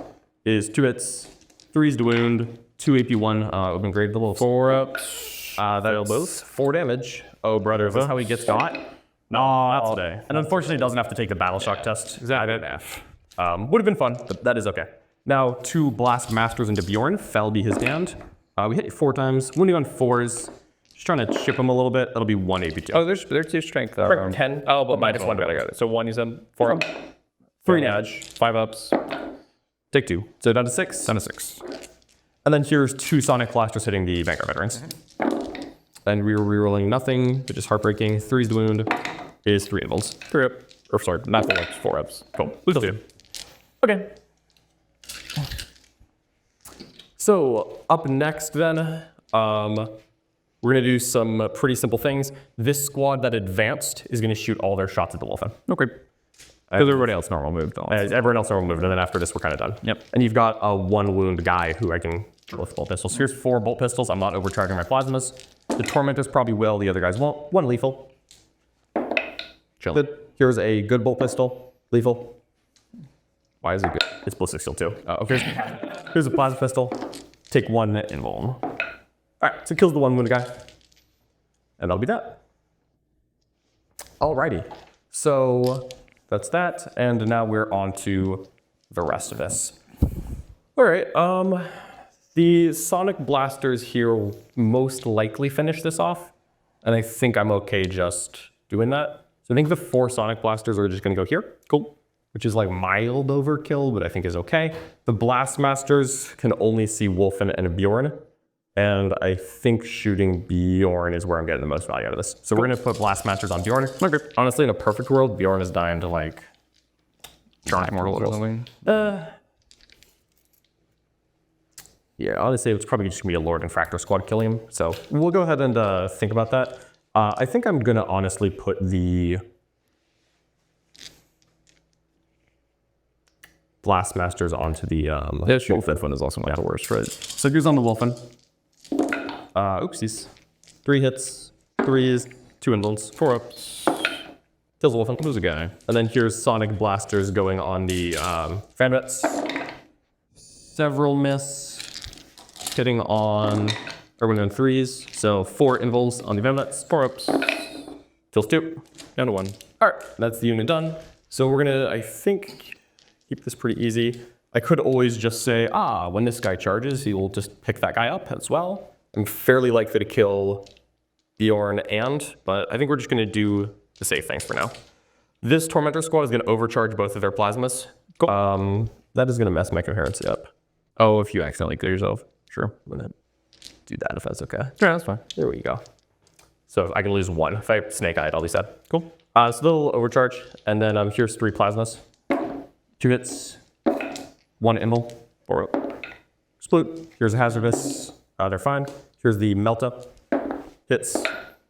is 2 hits, 3s to wound, 2 AP1, open grade the little 4 ups. That's 4 damage. Oh, brother, is this how he gets got? No, that's today. And unfortunately doesn't have to take the battle shock test. Exactly. Would have been fun, but that is okay. Now 2 Blast Masters into Bjorn. Fell be his damned. We hit 4 times, wounding on 4s. Just trying to chip him a little bit. That'll be 1 AP2. Oh, there's 2 strength. 10. Oh, but minus 1. Got it. So 1, you said 4 up. 3 damage. 5 ups. Take 2. So down to 6. Down to 6. And then here's 2 Sonic Blasters hitting the Vanguard veterans. And we're rerolling nothing, which is heartbreaking. 3's the wound is 3 invulns. 3 up. Or sorry, not 4 ups, 4 ups. Cool. We'll do. Okay. So up next then, we're gonna do some pretty simple things. This squad that advanced is gonna shoot all their shots at the Wulfen. Okay. Because everybody else normal moved. Everyone else normal moved, and then after this, we're kind of done. Yep. And you've got a 1 wound guy who I can kill with bolt pistols. Here's 4 bolt pistols. I'm not overcharging my plasmas. The Tormentors probably will. The other guys won't. 1 lethal. Chill. Good. Here's a good bolt pistol. Lethal. Why is it good? It's ballistic steel too. Here's a plasma pistol. Take 1 invuln. All right, so it kills the 1 wounded guy. And that'll be that. Alrighty. So that's that. And now we're on to the rest of this. All right. The Sonic Blasters here will most likely finish this off. And I think I'm okay just doing that. So I think the 4 Sonic Blasters are just gonna go here. Cool. Which is like mild overkill, but I think is okay. The Blast Masters can only see Wulfen and Bjorn. And I think shooting Bjorn is where I'm getting the most value out of this. So we're gonna put Blast Masters on Bjorn. Okay. Honestly, in a perfect world, Bjorn is dying to like... Giant mortal or something. Yeah, honestly, it's probably just gonna be a Lord Infactor squad killing him. So we'll go ahead and think about that. I think I'm gonna honestly put the Blast Masters onto the Wulfen one is also not the worst, right? So here's on the Wulfen. Oopsies. 3 hits, 3s, 2 invulns, 4 ups. Kills the Wulfen. Who's a guy? And then here's Sonic Blasters going on the Fanbets. Several miss. Hitting on Urban and 3s. So 4 invulns on the Fanbets, 4 ups. Kills 2. Down to 1. All right, that's the unit done. So we're gonna, I think, keep this pretty easy. I could always just say, when this guy charges, he will just pick that guy up as well. I'm fairly likely to kill Bjorn but I think we're just gonna do the safe things for now. This Tormentor squad is gonna overcharge both of their plasmas. Cool. That is gonna mess my coherency up. Oh, if you accidentally kill yourself. Sure. I'm gonna do that if that's okay. Yeah, that's fine. There we go. So I can lose 1. If I snake-eyed, I'll be sad. Cool. So they'll overcharge, and then here's 3 plasmas. 2 hits, 1 invul, 4 up. Sploot. Here's a hazardous. They're fine. Here's the melt up. Hits,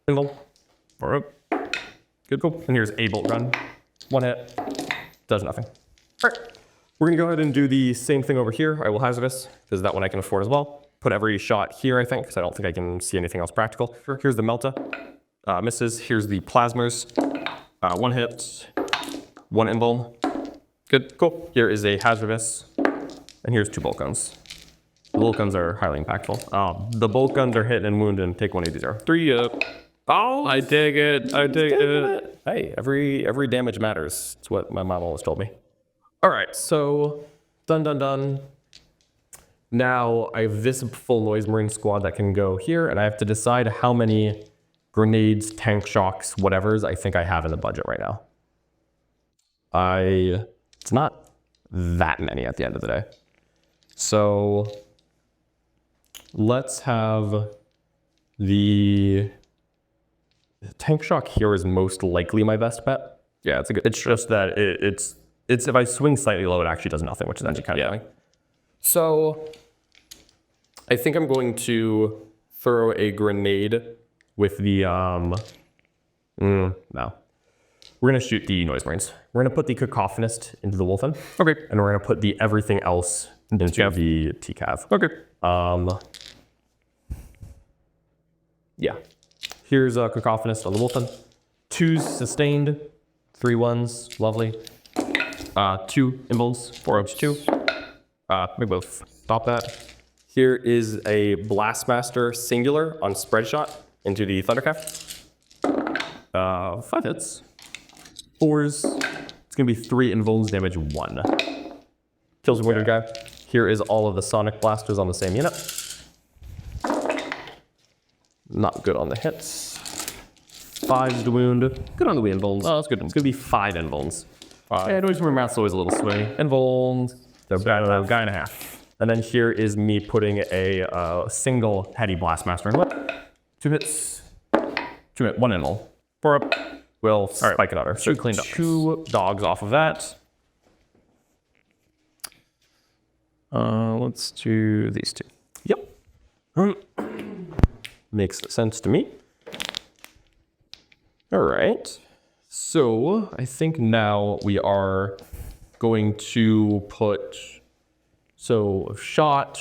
invul, 4 up. Good, cool. And here's a bolt gun. 1 hit, does nothing. All right. We're gonna go ahead and do the same thing over here. I will hazardous, because that one I can afford as well. Put every shot here, I think, because I don't think I can see anything else practical. Here's the Melta. Misses. Here's the Plasmers. 1 hit, 1 invul. Good, cool. Here is a hazardous, and here's 2 bolt guns. The bolt guns are highly impactful. The bolt guns are hit and wound and take 180. 3 up. Oh, I dig it. I dig it. Hey, every damage matters. That's what my mom always told me. All right, so done. Now I have this full Noise Marine squad that can go here, and I have to decide how many grenades, tank shocks, whatevers I think I have in the budget right now. It's not that many at the end of the day. So let's have the tank shock here is most likely my best bet. Yeah, it's a good. It's just that it's if I swing slightly low, it actually does nothing, which is actually kind of annoying. So I think I'm going to throw a grenade with the no. We're gonna shoot the Noise Marines. We're gonna put the Cakophonist into the Wulfen. Okay. And we're gonna put the everything else into the TCAV. Okay. Yeah. Here's a Cacophonist on the Wulfen. 2s sustained, 3 1s, lovely. 2 invulns, 4 ups, 2. We both stop that. Here is a Blastmaster singular on spread shot into the Thundercraft. 5 hits. 4s. It's gonna be 3 invulns, damage 1. Kills a wounded guy. Here is all of the Sonic Blasters on the same unit. Not good on the hits. 5's to wound. Good on the invulns. Oh, that's good. It's gonna be 5 invulns. Yeah, Noise Marine math's always a little swingy. Invulns. So guy and a half. And then here is me putting a single heady Blastmaster in it. 2 hits. 2 hit, 1 invul. 4 up. We'll spike it out her. So cleaned up. 2 dogs off of that. Let's do these 2. Yep. Makes sense to me. All right. So I think now we are going to put, so shot.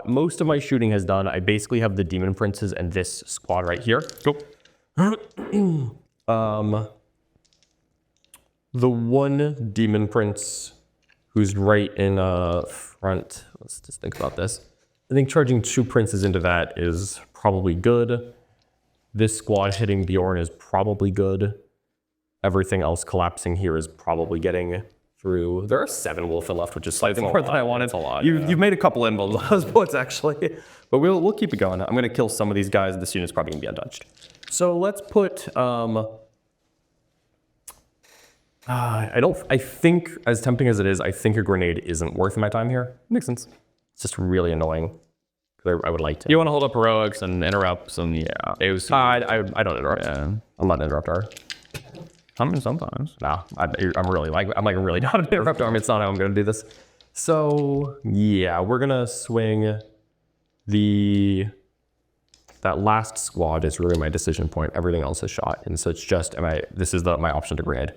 Most of my shooting has done. I basically have the Daemon Princes and this squad right here. Go. The one Daemon Prince who's right in front. Let's just think about this. I think charging 2 princes into that is probably good. This squad hitting Bjorn is probably good. Everything else collapsing here is probably getting through. There are 7 Wulfen left, which is slightly more than I wanted. It's a lot. You've made a couple invulns on those bullets, actually. But we'll keep it going. I'm going to kill some of these guys. This unit's probably going to be untouched. So let's put... I think, as tempting as it is, I think a grenade isn't worth my time here. Makes sense. It's just really annoying. I would like to. You want to hold up heroics and interrupts and yeah. I don't interrupt. Yeah. I'm not an interrupter. I mean, sometimes. No, I'm really not an interrupt army. It's not how I'm going to do this. So yeah, we're gonna swing that last squad is really my decision point. Everything else is shot, and so it's just this is my option to grenade.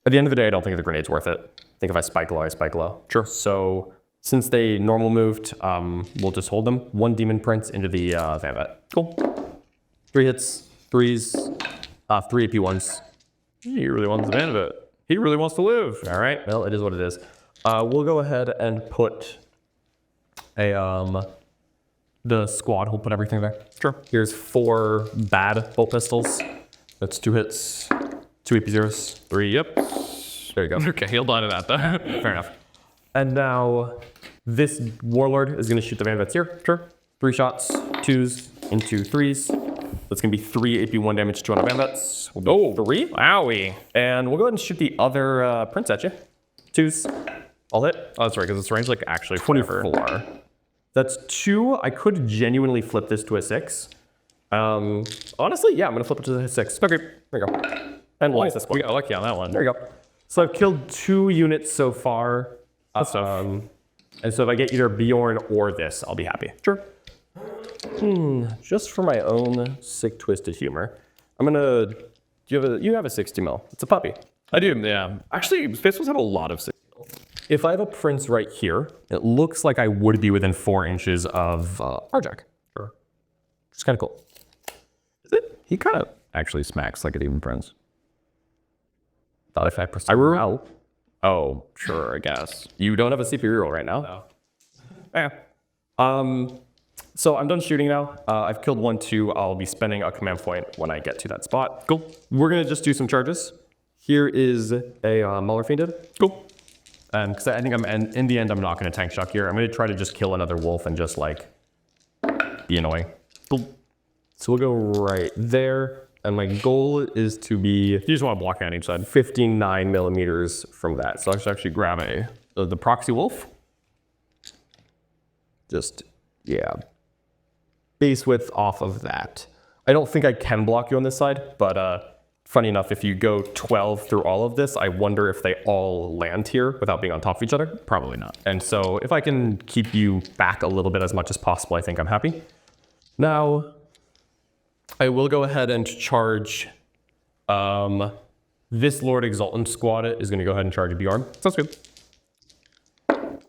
At the end of the day, I don't think the grenade's worth it. I think if I spike low, I spike low. Sure. So since they normal moved, we'll just hold them. 1 Daemon Prince into the Vanguard. Cool. 3 hits, 3s, 3 AP 1s. He really wants the Vanguard. He really wants to live. All right. Well, it is what it is. We'll go ahead and put the squad. We'll put everything there. Sure. Here's 4 bad bolt pistols. That's 2 hits, 2 AP 0s. 3, yep. There you go. Okay, he'll die to that though. Fair enough. And now this Warlord is going to shoot the Vanguards here. Sure. 3 shots, 2s into 3s. That's going to be 3 AP 1 damage to one of Vanguards. Oh, 3. Wowie. And we'll go ahead and shoot the other Prince at you. 2s. All hit. Oh, that's right, because it's range like actually 24. That's 2. I could genuinely flip this to a 6. Honestly, yeah, I'm going to flip it to a 6. Okay, there you go. And we got lucky on that one. There you go. So I've killed 2 units so far. And so if I get either Bjorn or this, I'll be happy. Sure. Just for my own sick, twisted humor, I'm gonna. You have a 60 mil. It's a puppy. I do, yeah. Actually, Space Wolves have a lot of 60 mil. If I have a prince right here, it looks like I would be within 4 inches of Arjac. Sure. Which is kind of cool. Is it? He kind of actually smacks like a Daemon Prince. Thought if I reroll. Oh, sure, I guess. You don't have a CP reroll right now. No. Yeah. So I'm done shooting now. I've killed 1, 2. I'll be spending a command point when I get to that spot. Cool. We're gonna just do some charges. Here is a Maulerfiend. Cool. And because I think in the end, I'm not gonna tank shock here. I'm gonna try to just kill another wolf and just like be annoying. Cool. So we'll go right there. And my goal is to be... You just want to block on each side. 59 millimeters from that. So I should actually grab the proxy wolf. Just, yeah. Base width off of that. I don't think I can block you on this side, but funny enough, if you go 12 through all of this, I wonder if they all land here without being on top of each other. Probably not. And so if I can keep you back a little bit as much as possible, I think I'm happy. Now... I will go ahead and charge this Lord Exultant squad is going to go ahead and charge Bjorn. Sounds good.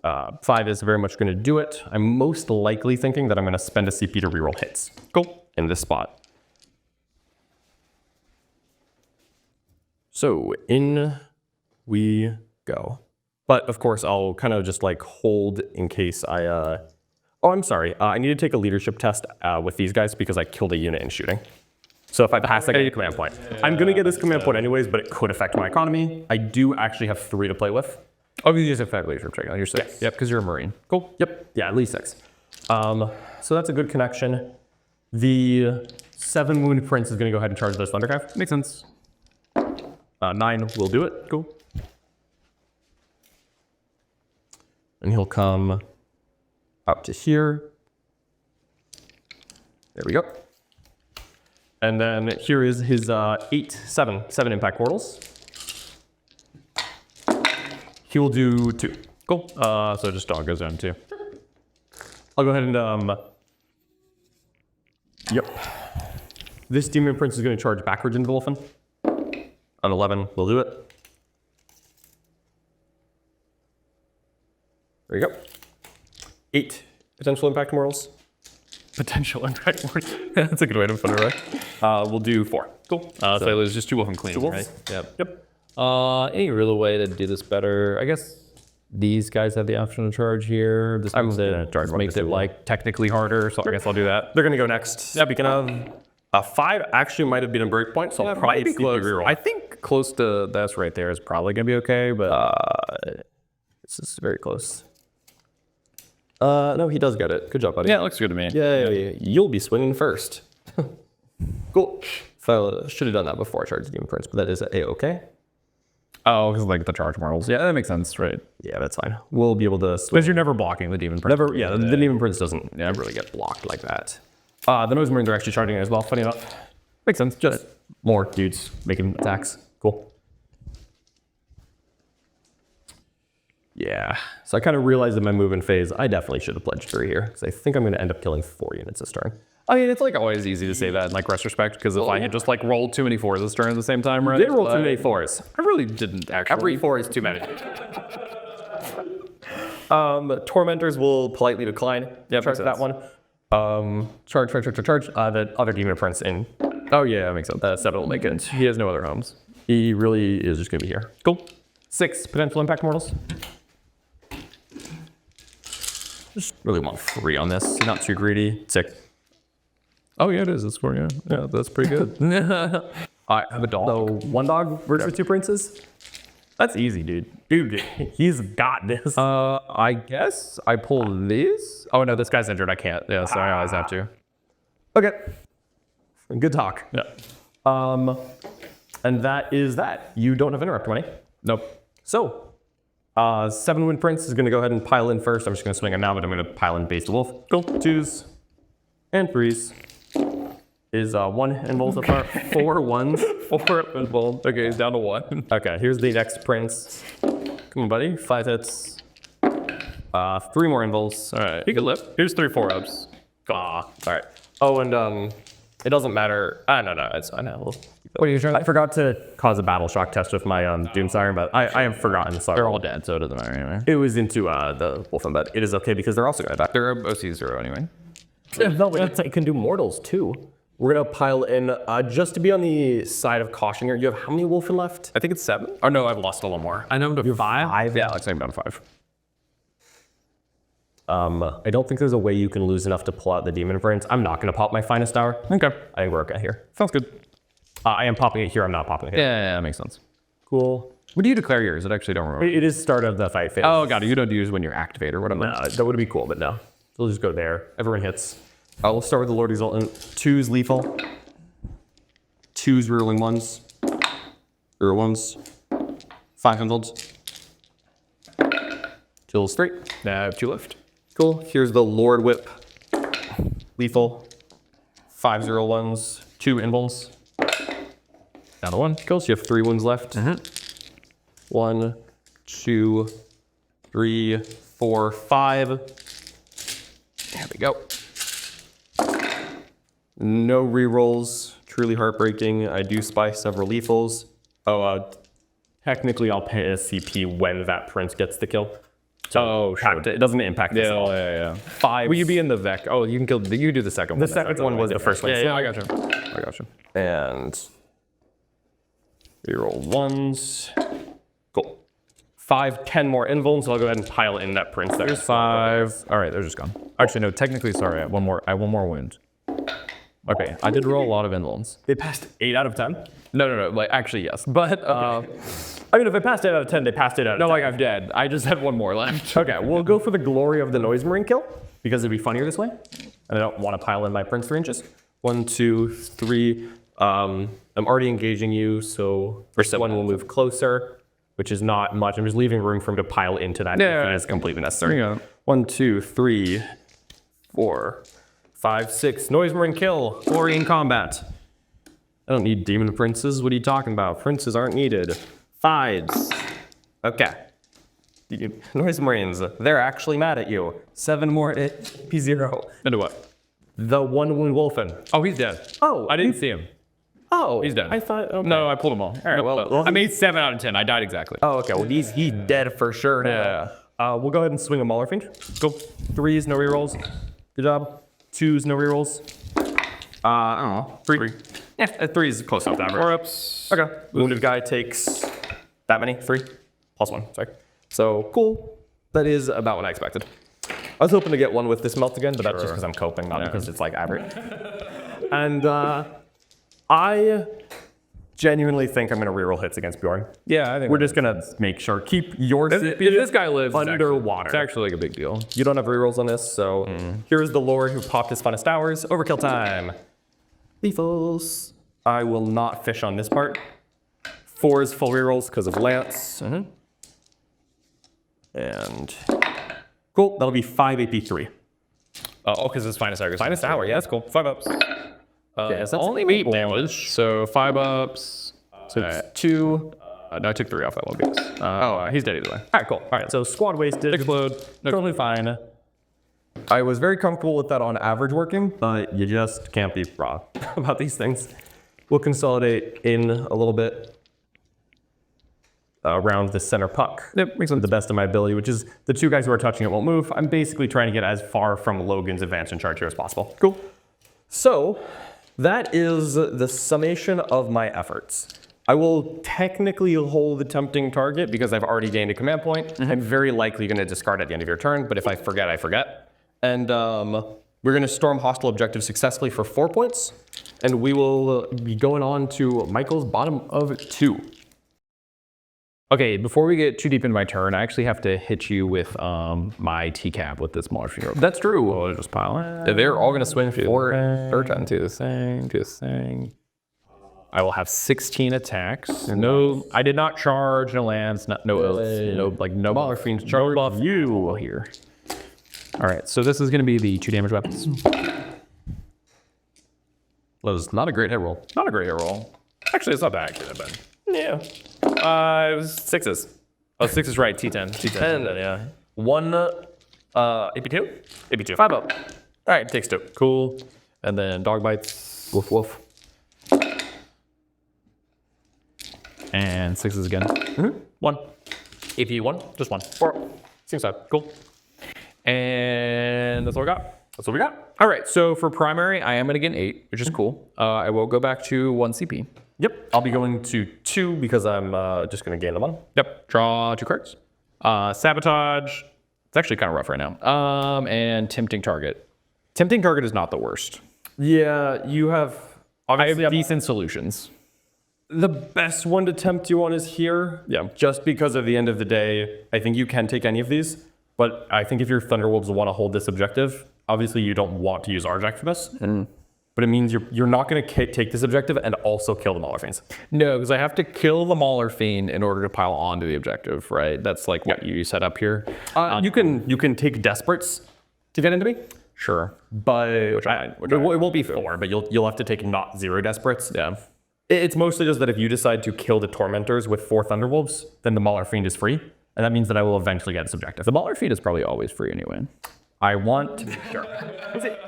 5 is very much going to do it. I'm most likely thinking that I'm going to spend a CP to reroll hits. Cool. In this spot. So in we go. But of course, I'll kind of just like hold in case I, oh, I'm sorry. I need to take a leadership test with these guys because I killed a unit in shooting. So if I pass, I get a command point. I'm going to get this command point anyways, but it could affect my economy. I do actually have 3 to play with. Oh, you just affect leadership check on your 6. Yes. Yep, because you're a Marine. Cool. Yep. Yeah, at least 6. So that's a good connection. The 7 Wounded Prince is going to go ahead and charge those Thundercraft. Makes sense. 9 will do it. Cool. And he'll come up to here. There we go. And then here is his 7 impact portals. He will do 2. Cool. So just dog goes down 2. I'll go ahead and yep. This Demon Prince is going to charge backwards into Wulfen. An 11 will do it. There you go. 8 potential impact mortals. Potential impact mortal. That's a good way to put it, right? We'll do 4. Cool. So there's just 2 of them clean, 2 wolves. right? Yep. Yep. Any real way to do this better? I guess these guys have the option to charge here. This I'm makes gonna charge one makes to it two. like technically harder, so I guess I'll do that. They're going to go next. Speaking of, 5 actually might have been a break point, so I'll probably be see if you close. reroll. I think close to that's right there is probably gonna be okay, but this is very close. No, he does get it. Good job, buddy. Yeah, it looks good to me. Yeah. You'll be swinging first. Cool. So I should have done that before I charged the Demon Prince, but that is A-okay. Oh, because like the charge mortals. Yeah, that makes sense, right? Yeah, that's fine. We'll be able to Because you're never blocking the demon prince. Never, yeah, the Demon Prince doesn't really get blocked like that. The Nose Marines are actually charging it as well, funny enough. Makes sense. Just more dudes making attacks. Cool. Yeah, so I kind of realized in my movement phase, I definitely should have pledged 3 here, because I think I'm going to end up killing 4 units this turn. I mean, it's like always easy to say that in like retrospect, because if I had just like rolled too many 4s this turn at the same time, right? Did roll too many 4s. I really didn't actually. Every 4 is too many. Tormentors will politely decline. Yeah, charge that one. Charge. The other Demon Prince in Oh yeah, that makes sense. 7 will make it. He has no other homes. He really is just going to be here. Cool. 6 potential impact mortals. Just really want 3 on this. Not too greedy. 6. Oh yeah, it is. It's 4. Yeah, that's pretty good. I have a dog. So 1 dog versus 2 princes. That's easy, dude. Dude, he's got this. I guess I pull these. Oh no, this guy's injured. I can't. Yeah, sorry, I always have to. Okay. Good talk. Yeah. And that is that. You don't have interrupt money. Nope. So, 7 Wind Prince is going to go ahead and pile in first. I'm just going to swing him now, but I'm going to pile in base to Wolf. Cool. 2s and 3s. Is 1 involved so far? 4 1s. 4 involved. Okay, he's down to 1. Okay, here's the next Prince. Come on, buddy. 5 hits. 3 more involves. All right, he can lift. Here's 3 4-ups. All right. Oh, and it doesn't matter. No, it's fine. What are you trying? I forgot to cause a battle shock test with my Doom Siren, but I have forgotten. So They're all dead, so it doesn't matter anyway. it was into the Wulfen, but it is okay because they're also going back. They're OC0 anyway. No, wait, it can do mortals too. We're gonna pile in just to be on the side of caution here. You have how many Wulfen left? I think it's 7. Oh no, I've lost a little more. I know I'm to 5. 5? Yeah, let's say I'm down to 5. I don't think there's a way you can lose enough to pull out the Demon Prince. I'm not gonna pop my Finest Hour. Okay. I think we're okay here. Sounds good. I am popping it here. I'm not popping it here. Yeah, that makes sense. Cool. What do you declare yours? I actually don't remember. It is start of the fight phase. Oh, got it. You don't use when you're activate or whatever. That would be cool, but no. We'll just go there. Everyone hits. We'll start with the Lord Exultant. 2s lethal. 2s reroling 1s. Reroll 1s. 5 handled. Kills 3. Now I have 2 left. Cool. Here's the Lord Whip. Lethal. 5 0-1s. 2 invulns. Down to 1. Kills. You have 3 wounds left. 1, 2, 3, 4, 5. There we go. No rerolls. Truly heartbreaking. I do spy several lethals. Technically I'll pay a CP when that Prince gets the kill. Oh, sure. It doesn't impact this at all. Yeah. 5. Will you be in the Vec? Oh, you can kill. You do the second one. The second one was the first one. Yeah, I got you. And Reroll ones. Cool. 5, 10 more invulns, so I'll go ahead and pile in that prince there. There's 5. All right, they're just gone. Actually, no, technically, sorry, I have one more wound. Okay, I did roll a lot of invulns. They passed 8 out of 10? No, like, actually, yes. But, I mean, if they passed 8 out of 10, they passed 8 out of 10. no, like, I'm dead. I just have one more left. Okay, we'll go for the glory of the Noise Marine kill, because it'd be funnier this way. And I don't want to pile in my prince 3 inches. 1, 2, 3. I'm already engaging you, so first one will move closer, which is not much. I'm just leaving room for him to pile into that if it is completely necessary. There you go. 1, 2, 3, 4, 5, 6. Noise Marine kill. Glory in combat. I don't need Demon Princes. What are you talking about? Princes aren't needed. 5s. Okay. Noise Marines, they're actually mad at you. 7 more at P0. Into what? The 1 wound Wulfen. Oh, he's dead. Oh, I didn't see him. Oh, He's dead. I thought. Okay. No, I pulled them all. All right, well, I made 7 out of 10. I died exactly. Oh, okay. Well, he's dead for sure. Yeah. We'll go ahead and swing a Maulerfiend. Go. 3s, no rerolls. Good job. 2s, no rerolls. I don't know. 3. Yeah, 3 is close enough to average. 4 ups. Okay. Wounded guy takes that many. 3 plus 1. Sorry. So cool. That is about what I expected. I was hoping to get one with this melt again, but that's just because I'm coping, not because it's like average. And I genuinely think I'm going to reroll hits against Bjorn. Yeah, I think We're just going to make sure. Keep your if this guy lives underwater. It's actually like a big deal. You don't have rerolls on this, so here's the Lord who popped his funnest hours. Overkill time. Lethals. I will not fish on this part. 4s full rerolls because of Lance. And cool, that'll be 5 AP3. Oh, because it's finest hour. Finest hour, yeah, that's cool. 5 ups. Okay, that's only 8 damage, so 5 ups. So it's 2. No, I took 3 off that one piece. He's dead either way. All right, cool. All right, so squad wasted. Explode. Totally fine. I was very comfortable with that on average working, but you just can't be raw about these things. We'll consolidate in a little bit around the center puck. Yep, makes sense. The best of my ability, which is the 2 guys who are touching it won't move. I'm basically trying to get as far from Logan's advance in charge here as possible. Cool. So that is the summation of my efforts. I will technically hold the tempting target because I've already gained a command point. I'm very likely going to discard at the end of your turn, but if I forget, I forget. And we're going to storm hostile objectives successfully for 4 points, and we will be going on to Michael's bottom of 2. Okay, before we get too deep into my turn, I actually have to hit you with my TCAP with this Maulerfiend. That's true. We'll just pile in. They're all going to swing for Third turn. Do this thing. I will have 16 attacks. No, I did not charge. No lands. No oaths. No Maulerfiend charge buff you here. All right, so this is going to be the 2 damage weapons. That was not a great hit roll. Not a great hit roll. Actually, it's not that accurate, but Yeah. it was 6s. Oh, 6 is right. T10. T10, yeah. 1 AP2? AP2. 5 up. All right, takes 2. Cool. And then dog bites. Woof woof. And 6s again. 1. AP1? Just 1. 4. Seems sad. Cool. And that's all I got. That's what we got. All right, so for primary, I am going to get an 8, which is cool. I will go back to 1 CP. Yep. I'll be going to 2 because I'm just going to gain the 1. Yep. Draw 2 cards. Sabotage. It's actually kind of rough right now. And Tempting Target. Tempting Target is not the worst. Yeah, you have... I have decent solutions. The best one to tempt you on is here. Yeah. Just because at the end of the day, I think you can take any of these. But I think if your Thunderwolves want to hold this objective, obviously you don't want to use Arjac for this. But it means you're not going to take this objective and also kill the Maulerfiends. No, because I have to kill the Maulerfiend in order to pile onto the objective, right? That's like what you set up here. You can take Desperates to get into me. Sure. But it won't be 4, but you'll have to take not 0 Desperates. Yeah. It's mostly just that if you decide to kill the Tormentors with 4 Thunderwolves, then the Maulerfiend is free. And that means that I will eventually get this objective. The Maulerfiend is probably always free anyway. I want to be sure.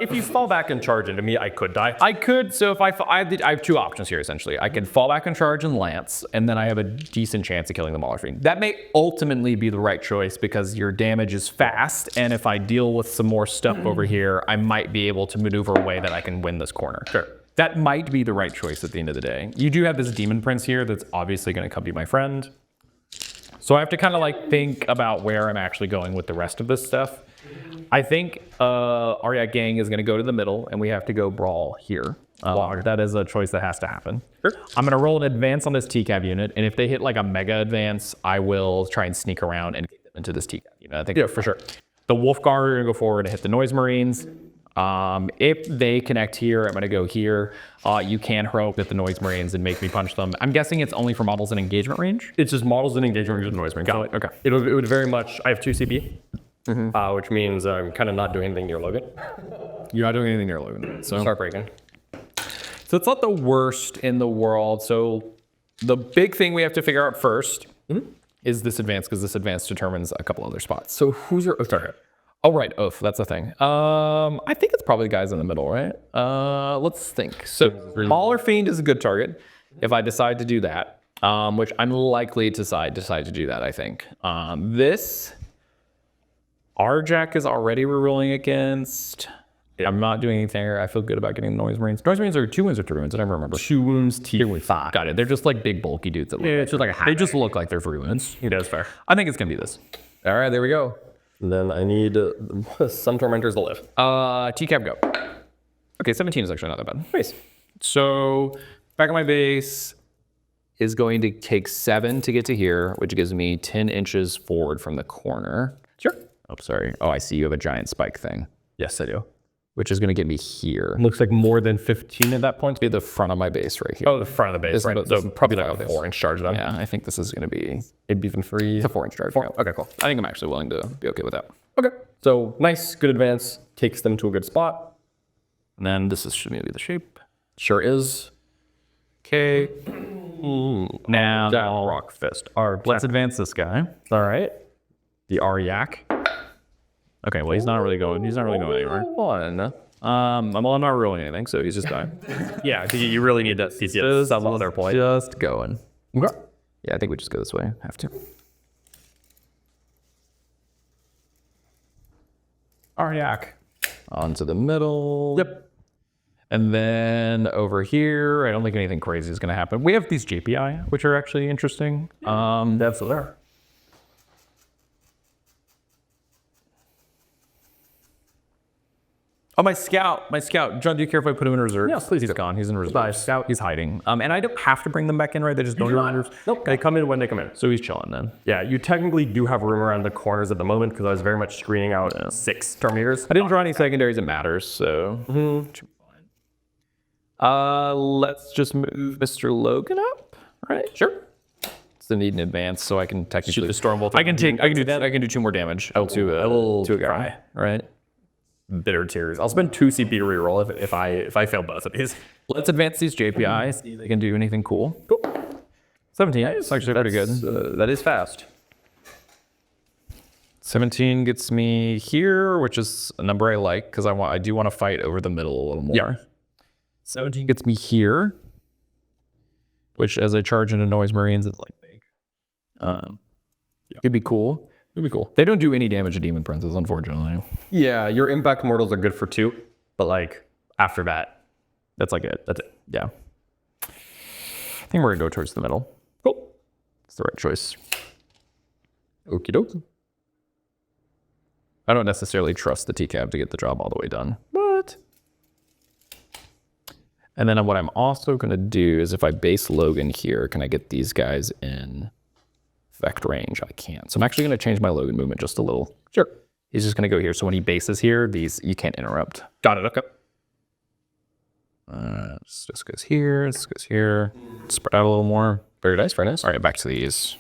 If you fall back and charge into me, I could die. I could, so if I have 2 options here, essentially. I can fall back and charge and lance, and then I have a decent chance of killing the Maulerfiend. That may ultimately be the right choice because your damage is fast, and if I deal with some more stuff over here, I might be able to maneuver a way that I can win this corner. Sure. That might be the right choice at the end of the day. You do have this Daemon Prince here that's obviously going to come be my friend. So I have to kind of like think about where I'm actually going with the rest of this stuff. I think Arjac gang is going to go to the middle, and we have to go brawl here. That is a choice that has to happen. Sure. I'm going to roll an advance on this TCAV unit, and if they hit like a mega advance, I will try and sneak around and get them into this TCAV unit. I think Yeah, for sure. the Wolf Guard are going to go forward and hit the Noise Marines. If they connect here, I'm going to go here. You can heroic with the Noise Marines and make me punch them. I'm guessing it's only for models in engagement range. It's just models in engagement range with Noise Marines. Got it. Okay. It would very much. I have 2 CP, which means I'm kind of not doing anything near Logan. You're not doing anything near Logan. So Start breaking. So it's not the worst in the world. So the big thing we have to figure out first is this advance, because this advance determines a couple other spots. So who's your target? Oh, right. Oof, that's a thing. I think it's probably the guys in the middle, right? Let's think. So Maulerfiend is a good target if I decide to do that, which I'm likely to decide to do that, I think. This Arjac is already rerolling against. I'm not doing anything here. I feel good about getting Noise Marines. Noise Marines are 2 wounds or 3 wounds. I never remember. 2 wounds, T5. Got it. They're just like big bulky dudes. That look Yeah, it's just like a hat. They just look like they're 3 wounds. It is fair. I think it's going to be this. All right, there we go. Then I need some Tormentors to live. TCAP go. Okay, 17 is actually not that bad. Nice. So back of my base is going to take 7 to get to here, which gives me 10 inches forward from the corner. Sure. Oh, sorry. Oh, I see you have a giant spike thing, Yes, I do. which is going to get me here. Looks like more than 15 at that point. Be the front of my base right here. Oh, the front of the base, This right? is- So this- probably like this- a 4-inch charge then. Yeah, I think this is going to be Maybe even 3. a 4-inch charge. 4. Yeah. Okay, cool. I think I'm actually willing to be okay with that. Okay. So nice, good advance. Takes them to a good spot. And then this is should maybe the shape. Sure is. Okay. Now Rockfist. let's advance this guy. All right. The Arjac. Okay, well he's not really going anywhere. One. I'm not rolling anything, so he's just dying. Yeah, you really need to see some other point. Just going. Okay. Yeah, I think we just go this way. Have to. Arjac. Onto the middle. Yep. And then over here, I don't think anything crazy is going to happen. We have these JPI, which are actually interesting. That's there. Oh, my scout. John, do you care if I put him in reserve? Yes, please He's do. gone. He's in reserve. Bye, scout. He's hiding. And I don't have to bring them back in, right? They just don't go in reserve. Nope. They come in when they come in. So he's chilling then. Yeah, you technically do have room around the corners at the moment because I was very much screening out 6 Terminators. I didn't draw any secondaries that matters, so. Should be fine. Let's just move Mr. Logan up, right? Sure. It's the need in advance, so I can technically Shoot the Stormwolf. I can do 2 more damage. I will to a guy, right? Bitter tears. I'll spend 2 CP to reroll if I fail both of these. Let's advance these JPIs. See if they can do anything cool. Cool. 17. It's actually pretty good. That is fast. 17 gets me here, which is a number I like because I do want to fight over the middle a little more. Yeah. 17 gets me here, which as I charge into Noise Marines, it's like big. Could be cool. It'd be cool. They don't do any damage to Daemon Princes, unfortunately. Yeah, your impact mortals are good for 2, but like after that, that's like it. That's it. Yeah. I think we're gonna go towards the middle. Cool. It's the right choice. Okie dokie. I don't necessarily trust the TCAB to get the job all the way done, but. And then what I'm also gonna do is if I base Logan here, can I get these guys in effect range? I can't. So I'm actually gonna change my Logan movement just a little. Sure. He's just gonna go here. So when he bases here, these you can't interrupt. Got it. Okay. This just goes here. This goes here. Spread out a little more. Very nice. Very nice. All right, back to these.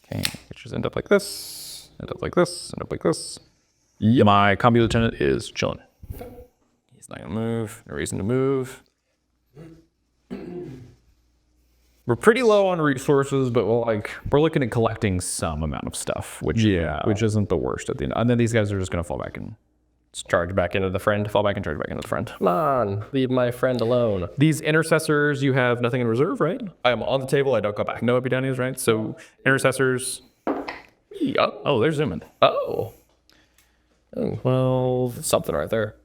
Okay, it just end up like this. End up like this. End up like this. Yep. My combi lieutenant is chilling. He's not gonna move. No reason to move. We're pretty low on resources, but we're looking at collecting some amount of stuff, which isn't the worst at the end. And then these guys are just gonna fall back and Charge back into the friend. fall back and charge back into the friend. Come on, leave my friend alone. These intercessors, you have nothing in reserve, right? I am on the table. I don't go back. No epidemias, right? So intercessors. Oh, they're zooming. Oh. 12. Something right there.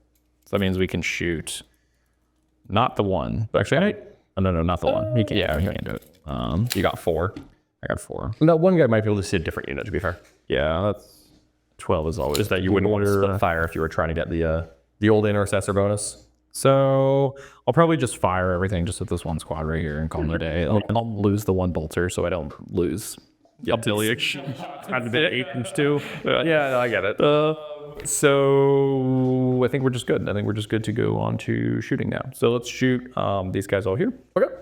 So that means we can shoot Not the one. Actually, no, not the one. He can't. Yeah, he can't do it. You got 4. I got 4. No, one guy might be able to see a different unit, to be fair. Yeah, that's 12 is always. Just that you wouldn't want to split fire if you were trying to get the old Intercessor bonus. So I'll probably just fire everything just with this one squad right here and call it a day. I'll lose the 1 bolter so I don't lose. Yep. Had to be 8 too. Yeah, no, I get it. So I think we're just good. I think we're just good to go on to shooting now. So let's shoot these guys all here. Okay.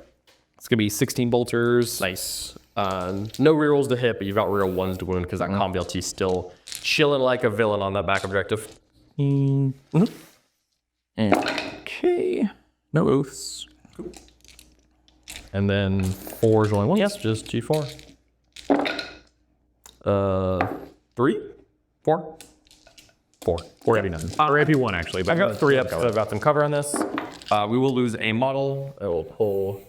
It's gonna be 16 bolters. Nice. No rerolls to hit, but you've got reroll 1s to wound because that Combi-LT still chilling like a villain on that back objective. Okay. No oaths. Cool. And then 4 is only 1. Yes, just G4. 3? 4? 4. 4 AP nothing. Or AP1 actually. But I've got 3 ups. I've got some cover on this. We will lose a model. I will pull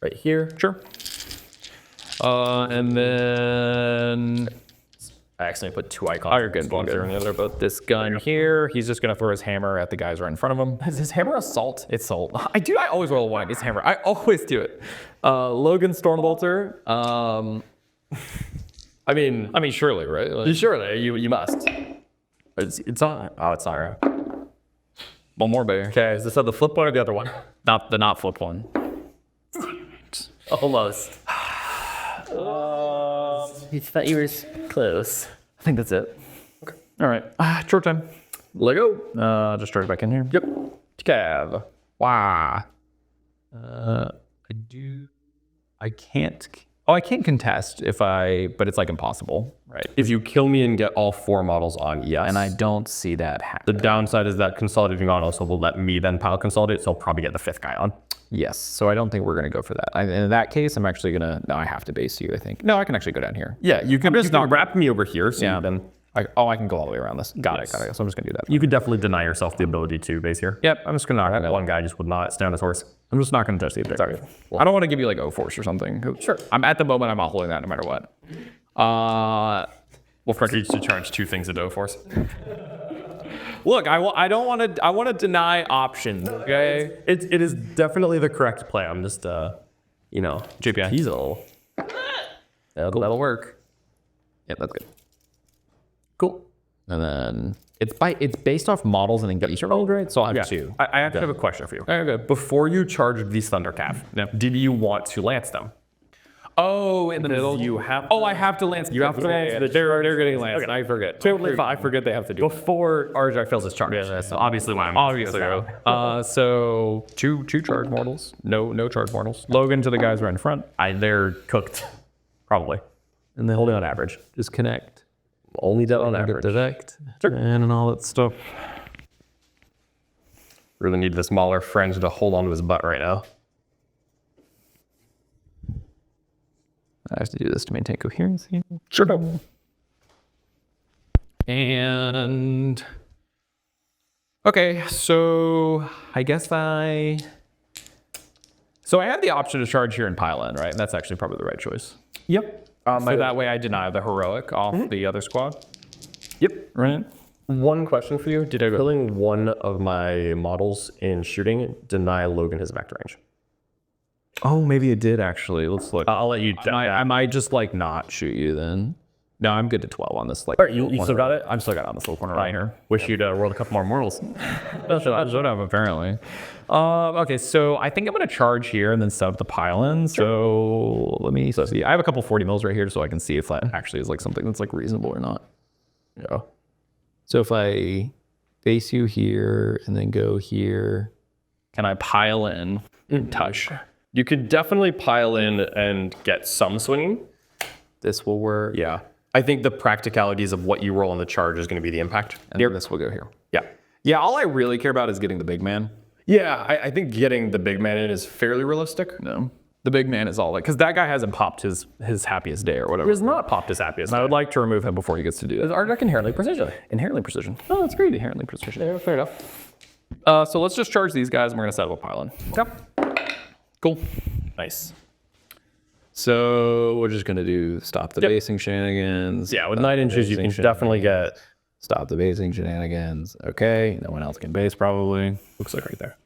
right here. Sure. And then I accidentally put 2 icons. Oh, you're good. One there and the other, but this gun here, he's just gonna throw his hammer at the guys right in front of him. Is his hammer assault? It's salt. I always roll a 1 against hammer. I always do it. Logan Stormbolter. I mean, surely, right? Like, surely you must. It's on. Oh, it's not right. One more bear. Okay, is this on the flip one or the other one? Not the not flip one. Almost. You thought you were close. I think that's it. Okay. All right. Short time. Let go. Just charge back in here. Yep. Cav. Wow. I can't. Oh, I can't contest but it's like impossible, right? If you kill me and get all 4 models on, yes. And I don't see that happen. The downside is that consolidating on also will let me then pile consolidate, so I'll probably get the 5th guy on. Yes, so I don't think we're gonna go for that. In that case, I'm actually gonna, no, I have to base you, I think. No, I can actually go down here. Yeah, you can just not wrap me over here, so Yeah. then I can go all the way around this. Got it. So I'm just gonna do that. you could definitely deny yourself the ability to base here. Yep, I'm just gonna knock it. One guy just would not stay on his horse. I'm just not gonna touch the objective. I don't want to give you like O-Force or something. Sure. I'm at the moment, I'm not holding that no matter what. Well, Frank needs to charge 2 things into force. Look, I want to deny options, okay? It is definitely the correct play. I'm just, JPI. Teasel. That'll work. Yeah, that's good. Cool. And then it's based off models and engagement roll, right? So I'll have 2. I actually have a question for you. Okay. Before you charged these Thundercav, did you want to lance them? Oh, in the middle. You have. I have to lance. You have to lance. They're getting lanced. Okay. I forget. Totally fine. I forget they have to do. Before Arjac fails his charge. Yeah, that's obviously why I'm. Obviously. So two charge mortals. No charge mortals. Logan to the guys right in front. They're cooked, probably, and they're holding on average. Just connect. Only dead on average. Detect. Sure. And all that stuff. Really need this Maulerfiend to hold onto his butt right now. I have to do this to maintain coherency. Sure. No. And okay, so I guess I had the option to charge here and pile in, right? And that's actually probably the right choice. Yep. So that way I deny the heroic off the other squad. Yep. Right. One question for you. Did killing one of my models in shooting deny Logan his vector range? Oh, maybe it did actually. Let's look. I'll let you. I might just like not shoot you then. No, I'm good to 12 on this. Like, All right, you still got it? I'm still got it on this little corner right here. Wish you'd rolled a couple more mortals. I should have apparently. Okay, so I think I'm gonna charge here and then set up the pile-in. So let me see. I have a couple 40 mils right here, so I can see if that actually is like something that's like reasonable or not. Yeah. So if I base you here and then go here, can I pile in and touch? You could definitely pile in and get some swinging. This will work. Yeah. I think the practicalities of what you roll on the charge is going to be the impact. And this will go here. Yeah. Yeah, all I really care about is getting the big man. Yeah, I think getting the big man in is fairly realistic. No. The big man is all like, because that guy hasn't popped his happiest day or whatever. He has not popped his happiest day. I would like to remove him before he gets to do Is that. Arjac inherently precision? Inherently precision. Oh, that's great. Inherently precision. Yeah, fair enough. So let's just charge these guys and we're going to set up a pile-in. Yep. Cool. Nice. So we're just going to do stop the basing shenanigans. Yeah, with 9 inches, you can definitely get... Stop the basing shenanigans. Okay, no one else can base probably. Looks like right there.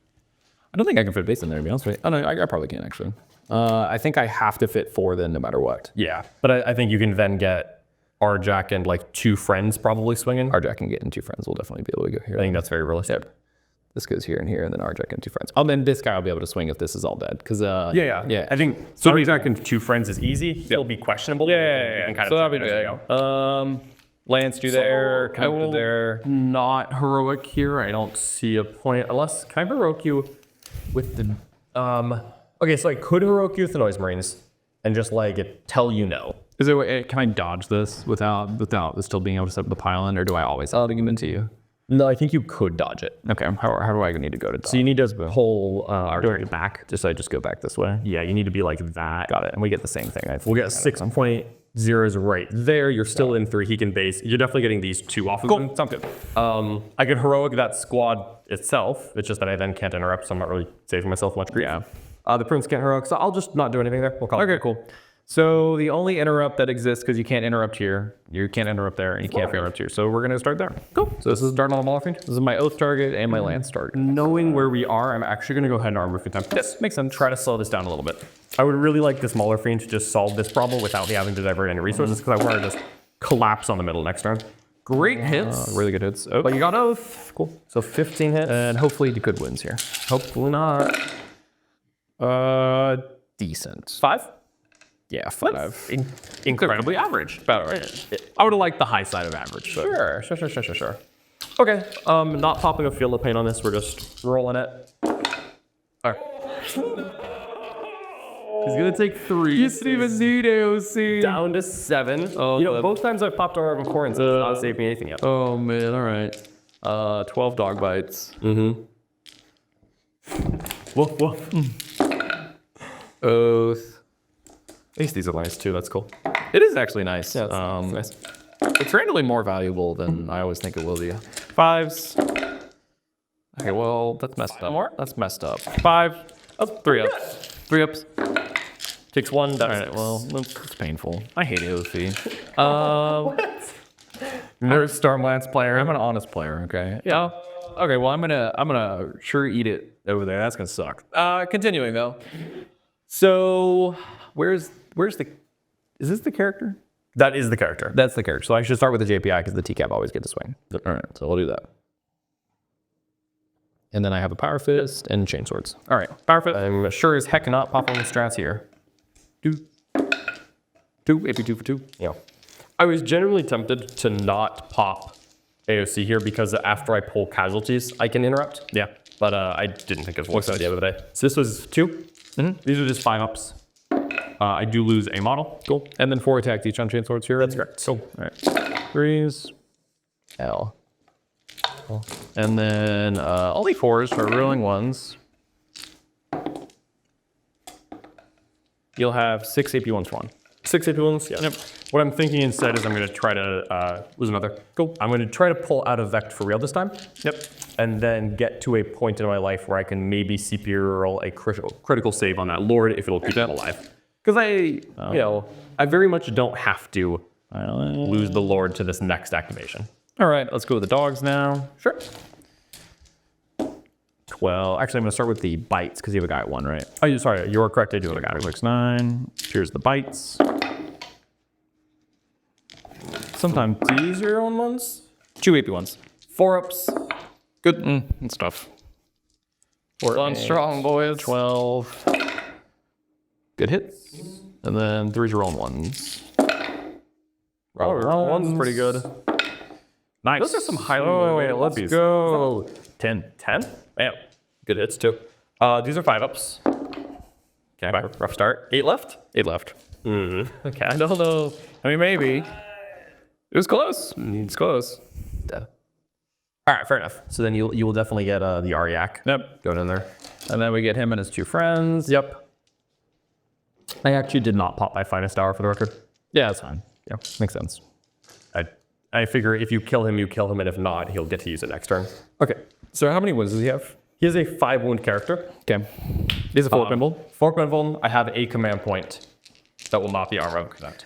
I don't think I can fit base in there, to be honest with you. Oh, no, I probably can, actually. I think I have to fit 4 then, no matter what. Yeah, but I think you can then get Arjac and like 2 friends probably swinging. Arjac can get in 2 friends. We'll definitely be able to go here. I think that's very realistic. Yep. This goes here and here, and then Arjac and 2 friends. Oh, then this guy will be able to swing if this is all dead. Because Yeah. I think Arjac and 2 friends is easy. It'll be questionable. Yeah. You can kind So of that'll be good. Lance do there, I come will to there. not heroic here. I don't see a point unless can I heroic you with the okay, so I could heroic you with the Noise Marines and just like tell you no. Is there can I dodge this without still being able to set up the pylon, or do I always adding him into you? No, I think you could dodge it. Okay, how do I need to go to dodge? So you need to pull Arjac back. Just I just go back this way. Yeah, you need to be like that. Got it. And we get the same thing. We'll get 6.0s right there. You're still in 3. He can base. You're definitely getting these 2 off of him. Sounds good. I could heroic that squad itself. It's just that I then can't interrupt, so I'm not really saving myself much grief. Yeah. The prince can't heroic, so I'll just not do anything there. We'll call Okay, it. cool. So the only interrupt that exists, because you can't interrupt here, you can't interrupt there, and you can't interrupt here. So we're going to start there. Cool. So this is starting on the Maulerfiend. This is my oath target and my lance target. Knowing where we are, I'm actually going to go ahead and armor for time. Yes, makes sense. Try to slow this down a little bit. I would really like this Maulerfiend to just solve this problem without me having to divert any resources, because I want to just collapse on the middle next turn. Great hits. Really good hits. Oh, But you got oath. Cool. So 15 hits. and hopefully good wins here. Hopefully not. Decent. 5? Yeah, 5. Incredibly average. About right. I would have liked the high side of average. But. Sure. Okay, not popping a Field of Pain on this. We're just rolling it. All right. He's gonna take 3. You didn't even need AOC. Down to 7. Oh, you know, the- both times I've popped Aura of Abhorrence, it's not saved me anything yet. Oh man, all right. 12 dog bites. Woof, woof. Oath. At least these are nice too. That's cool. It is actually nice. Yeah, it's nice. It's randomly more valuable than I always think it will be. 5s. Okay, well, that's messed up. more? That's messed up. 5. Oh, 3 ups. 3 ups. Takes 1. That's All right, well, it's painful. I hate AOC. Nerd Stormlance player. I'm an honest player, okay? Yeah. Okay, well, I'm gonna sure eat it over there. That's gonna suck. Continuing though. So, where's the? Is this the character? That is the character. That's the character. So I should start with the JPI because the TCAP always get to swing. All right, so we'll do that. And then I have a Power Fist and Chain Swords. All right, Power Fist. I'm sure as heck not popping the strats here. 2, AP 2 for 2. Yeah. I was genuinely tempted to not pop AOC here because after I pull casualties, I can interrupt. Yeah. But I didn't think it was the worst idea of the day. So this was 2. These are just 5 ups. I do lose a model. Cool. And then 4 attacks each on Chain Swords here. That's correct. Cool. All right. 3s. L. And then only 4s for rolling 1s. You'll have 6 AP 1s for 1. 6 AP ones, yeah. Yep. What I'm thinking instead is I'm going to try to lose another. Cool. I'm going to try to pull out of Vect for real this time. Yep. And then get to a point in my life where I can maybe CP roll a critical save on that Lord if it'll keep that alive. Because I very much don't have to lose the Lord to this next activation. All right, let's go with the dogs now. Sure. 12. Actually, I'm going to start with the bites because you have a guy at 1, right? Oh, sorry, you are correct. I do have a guy. 6, 9. Here's the bites. Sometimes These are your own ones? 2 AP 1s. 4 ups. Good. That's tough. 4 On strong, boys. 12. Good hits. And then 3's your own 1s. Oh, one's pretty good. Nice. Those are some highly wait, let's motivated go. 10. 10? Man, good hits too. These are 5 ups. Okay, rough start. 8 left? 8 left. Okay. I don't know. I mean, maybe. It was close. It's close. All right, fair enough. So then you will definitely get the Arjac. Yep. Going in there. And then we get him and his 2 friends. Yep. I actually did not pop my finest hour for the record. Yeah, that's fine. Yeah, makes sense. I figure if you kill him, and if not, he'll get to use it next turn. Okay. So how many wounds does he have? He is a 5 wound character. Okay. He's a 4 pinball. 4 pinball. I have a command point that will not be armor of connect.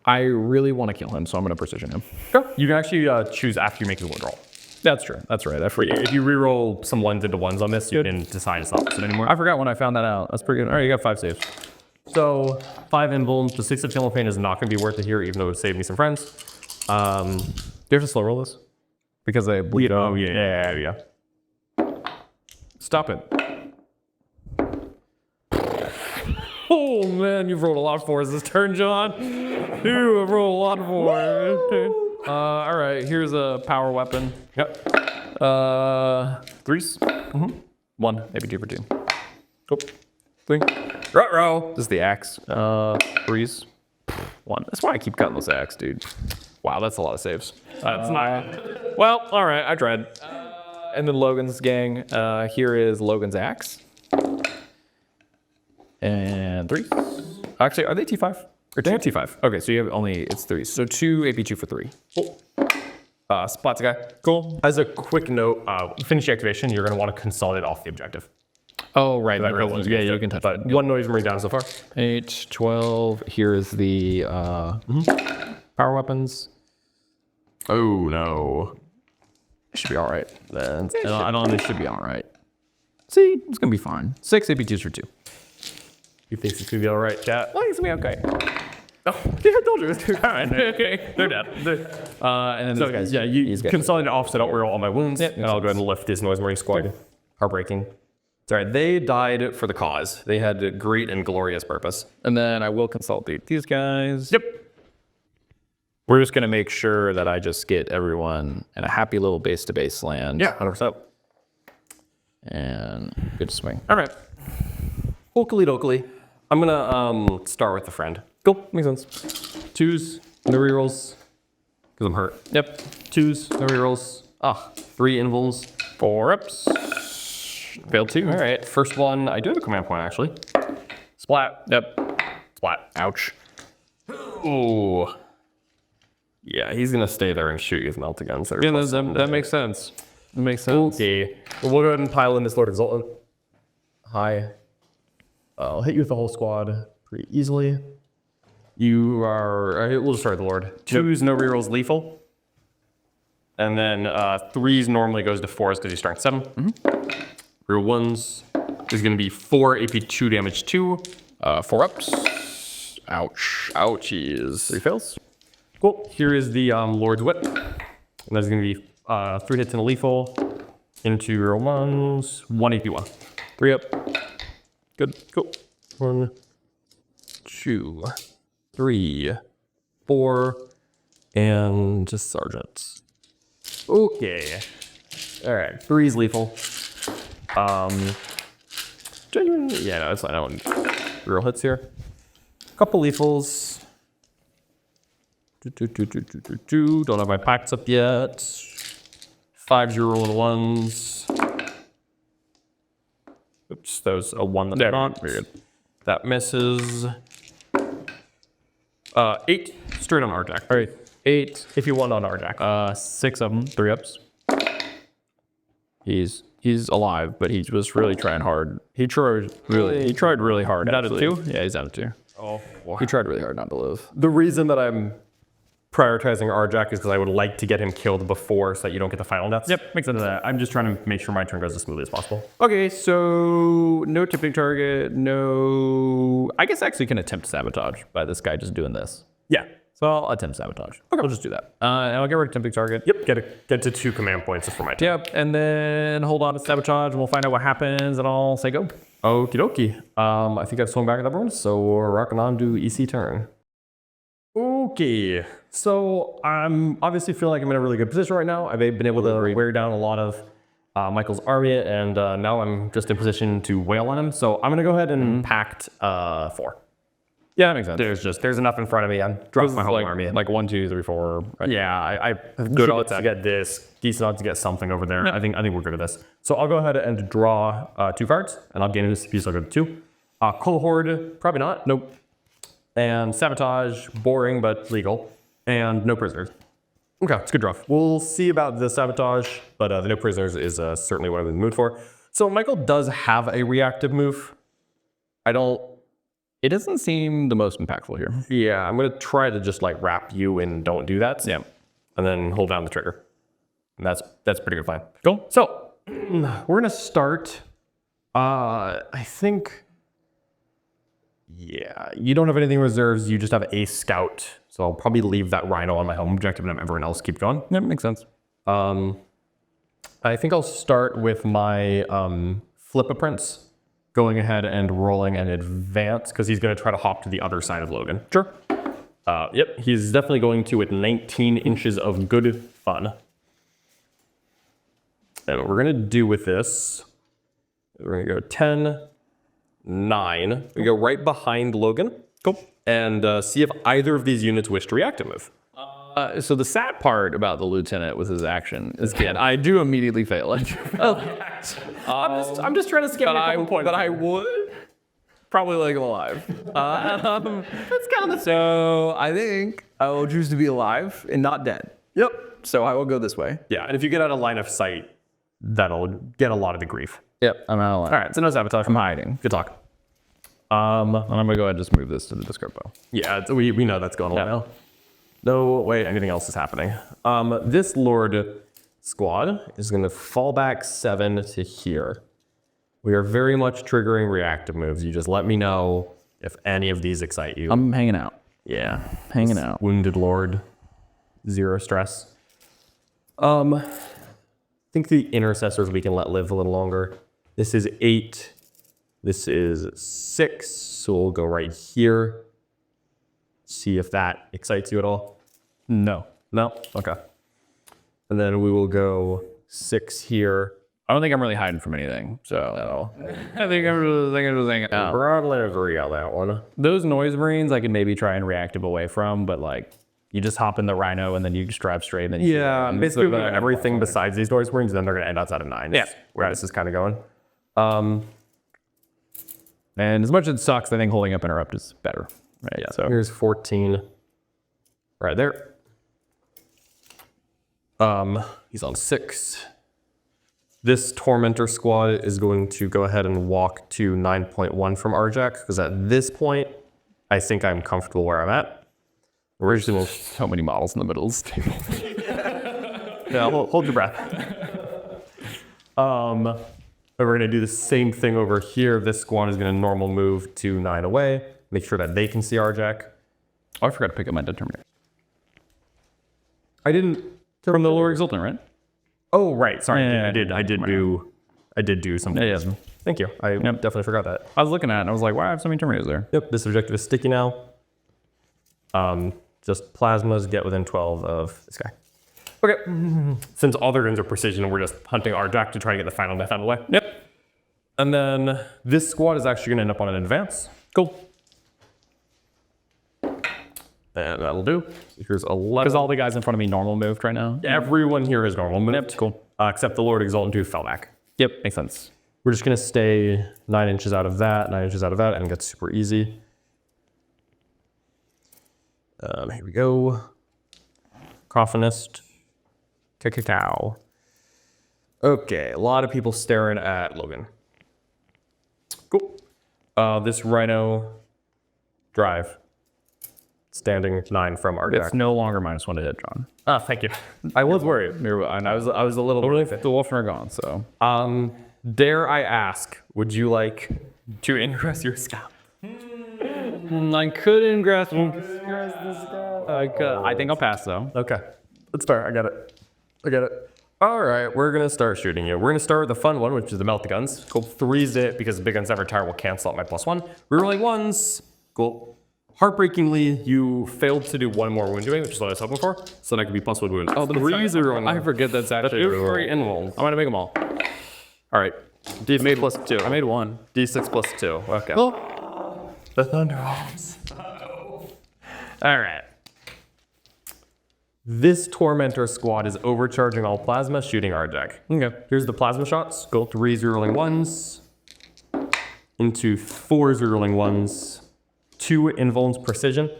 I really want to kill him, so I'm going to precision him. Go. You can actually choose after you make his wound roll. That's true. That's right. I forget. If you reroll some 1s into 1s on this, you can decide it's not opposite anymore. I forgot when I found that out. That's pretty good. All right, you got 5 saves. So 5 invulns. The 6 of Tailwind is not going to be worth it here, even though it saved me some friends. Do you have to slow roll this? Because they bleed. Oh yeah. Stop it. Oh man, you've rolled a lot of 4s this turn, John. You have rolled a lot of 4s. All right, here's a power weapon. Yep. 3s. 1, maybe 2 for 2. Oh, 3. Ruh-roh. This is the axe. 3s. 1. That's why I keep cutting those axe, dude. Wow, that's a lot of saves. That's not. Well, all right, I tried. And then Logan's gang. Here is Logan's axe. And 3. Actually, are they T5? Or They have T5. Okay, so you have only, it's 3. So 2 AP2 for 3. Splats a guy. Cool. As a quick note, finish the activation, you're going to want to consolidate off the objective. Oh, right. That really Yeah, you can touch But it. 1 noise marine down so far. 8, 12. Here is the power weapons. Oh no. It should be all right. I don't It should be all right. See, it's going to be fine. 6 AP2s for 2. You think it's going to be all right, chat? Well, it's going to be okay. Oh, yeah, I told you. All right. Okay. They're dead. And then So guys, yeah, you he's got consolidate off so I don't reroll all my wounds. Yep. And I'll go ahead and lift this noise marine squad. Heartbreaking. It's all right. They died for the cause. They had a great and glorious purpose. And then I will consolidate these guys. Yep. We're just going to make sure that I just get everyone in a happy little base-to-base land. Yeah, 100%. And good swing. All right. Oakley dokley. I'm gonna start with the friend. Cool, makes sense. 2s, no rerolls, because I'm hurt. Yep. 2s, no rerolls. 3 invuls. 4 ups. Failed 2. All right, first one, I do have a command point actually. Splat. Yep. Splat. Ouch. Ooh. Yeah, he's gonna stay there and shoot you with melt guns. Yeah, that makes sense. That makes sense. Okay, well, we'll go ahead and pile in this Lord Exultant. Hi. I'll hit you with the whole squad pretty easily. You are, we'll just start with the Lord. 2s, no rerolls, lethal. And then 3s normally goes to 4s because he's starting 7. Reroll 1s is going to be 4 AP2 damage 2. 4 ups. Ouch. Ouchies. 3 fails. Cool. Here is the Lord's Whip. And that's going to be 3 hits and a lethal. Into reroll 1s. 1 AP1. 3 up. Good. Cool. 1, 2, 3, 4, and just Sergeant. Okay. All right. 3's lethal. Genuine. Yeah, no, it's fine. I don't real hits here. Couple lethals. Don't have my packs up yet. 5s rolling 1s. Oops, that was a 1 that not. Weird. That misses. 8 straight on Arjac. All right. 8 if you want on Arjac. 6 of them. 3 ups. He's alive, but he was really trying hard. He tried really hard. Down to actually. 2? Yeah, he's down to 2. Oh, boy. He tried really hard not to live. The reason that I'm prioritizing Arjac is because I would like to get him killed before so that you don't get the final deaths. Yep, makes sense. I'm just trying to make sure my turn goes as smoothly as possible. Okay, so no tipping target, no... I guess I actually can attempt sabotage by this guy just doing this. Yeah. So I'll attempt sabotage. Okay. I'll just do that. And I'll get rid of tipping target. Yep. Get to 2 command points for my turn. Yep, and then hold on to sabotage, and we'll find out what happens, and I'll say go. Okie dokie. I think I've swung back at that one, so we're rocking on to EC turn. Okay, so I'm obviously feeling like I'm in a really good position right now. I've been able to wear down a lot of Michael's army, and now I'm just in position to wail on him. So I'm gonna go ahead and pact 4. Yeah, that makes sense. There's enough in front of me. I'm dropping my whole army in. Like 1, 2, 3, 4. Right? Yeah, I have good odds to get this, decent odds to get something over there. I think we're good at this. So I'll go ahead and draw 2 cards, and I'll gain this piece. I'll go to 2. Cohort, probably not. Nope. And sabotage, boring but legal, and no prisoners. Okay, it's a good draw. We'll see about the sabotage, but the no prisoners is certainly what I'm in the mood for. So Michael does have a reactive move. It doesn't seem the most impactful here. Yeah, I'm gonna try to just like wrap you and don't do that. Yeah. And then hold down the trigger. And that's pretty good plan. Cool. So we're gonna start. I think. Yeah, you don't have anything reserves. You just have a scout. So I'll probably leave that Rhino on my home objective and have everyone else keep going. Yeah, makes sense. I think I'll start with my Flip-a-Prince going ahead and rolling an advance because he's going to try to hop to the other side of Logan. Sure. Yep, he's definitely going to with 19 inches of good fun. And what we're going to do with this, we're going to go 10, 9. We go right behind Logan. Cool. And see if either of these units wish to react to move. So the sad part about the lieutenant with his action is that I do immediately fail it. I'm just trying to skip a couple points. But I would probably like him alive. That's kind of So I think I will choose to be alive and not dead. Yep. So I will go this way. Yeah, and if you get out of line of sight, that'll get a lot of the grief. Yep, I'm out of line. All right, so no sabotage. I'm hiding. Good talk. And I'm gonna go ahead and just move this to the discrepo. Yeah, we know that's going on now. No, wait, anything else is happening. This Lord squad is going to fall back 7 to here. We are very much triggering reactive moves. You just let me know if any of these excite you. I'm hanging out. Yeah. Hanging out. Wounded Lord. 0 stress. I think the Intercessors we can let live a little longer. This is 8. This is 6. So we'll go right here. See if that excites you at all. No. No? Okay. And then we will go 6 here. I don't think I'm really hiding from anything. So I think I'm just hanging out. Broadly agree on that one. Those noise marines I can maybe try and reactive away from, but like you just hop in the Rhino and then you just drive straight. And then Yeah, basically everything besides these noise marines, then they're going to end outside of 9. Yeah. Where this is kind of going. And as much as it sucks, I think holding up interrupt is better. Right. Yeah. So Here's 14. Right there. He's on 6. This Tormentor squad is going to go ahead and walk to 9.1 from Arjac, because at this point, I think I'm comfortable where I'm at. We're just gonna so many models in the middle of this table. yeah, hold your breath. But we're gonna do the same thing over here. This squad is gonna normal move to 9 away. Make sure that they can see Arjac. Oh, I forgot to pick up my Terminator. I didn't. From the Lord Exultant, right? Oh, right. Sorry. Yeah, I did do something. Yeah. Thank you. I definitely forgot that. I was looking at it and I was like, why I have so many Terminators there? Yep. This objective is sticky now. Just plasmas get within 12 of this guy. Okay. Since all their guns are precision, we're just hunting Arjac to try to get the final death out of the way. Yep. And then this squad is actually going to end up on an advance. Cool. And that'll do. Here's 11. Because all the guys in front of me normal moved right now. Everyone here is normal moved. Yep, cool. Except the Lord Exultant who fell back. Yep, makes sense. We're just going to stay 9 inches out of that, 9 inches out of that, and get super easy. Here we go. Cakophonist. Cacao. Okay, a lot of people staring at Logan. Cool. This Rhino drive. Standing 9 from Arjac. It's no longer -1 to hit, John. Thank you. I was worried. And I was a little. The Wulfen are gone, so. Dare I ask, would you like to ingress your scout? I could ingress. I think I'll pass though. Okay. Let's start. I got it. All right, we're going to start shooting you. We're going to start with the fun one, which is the melt the guns. Cool. 3's it, because the big guns never tire will cancel out my +1. Rerolling 1s. Cool. Heartbreakingly, you failed to do 1 more wound doing, which is what I was hoping for. So that could be +1 wounds. Oh, the 3's are rolling. I forget that's actually. Every involved. I'm gonna make them all. All right. D6 +2. I made 1. D6 +2. Okay. Oh. The Thunderwolves. All right. This Tormentor squad is overcharging all plasma, shooting Arjac. Okay. Here's the plasma shots. Go 3's rolling 1s. Into 4's rolling 1s. 2 invulns precision.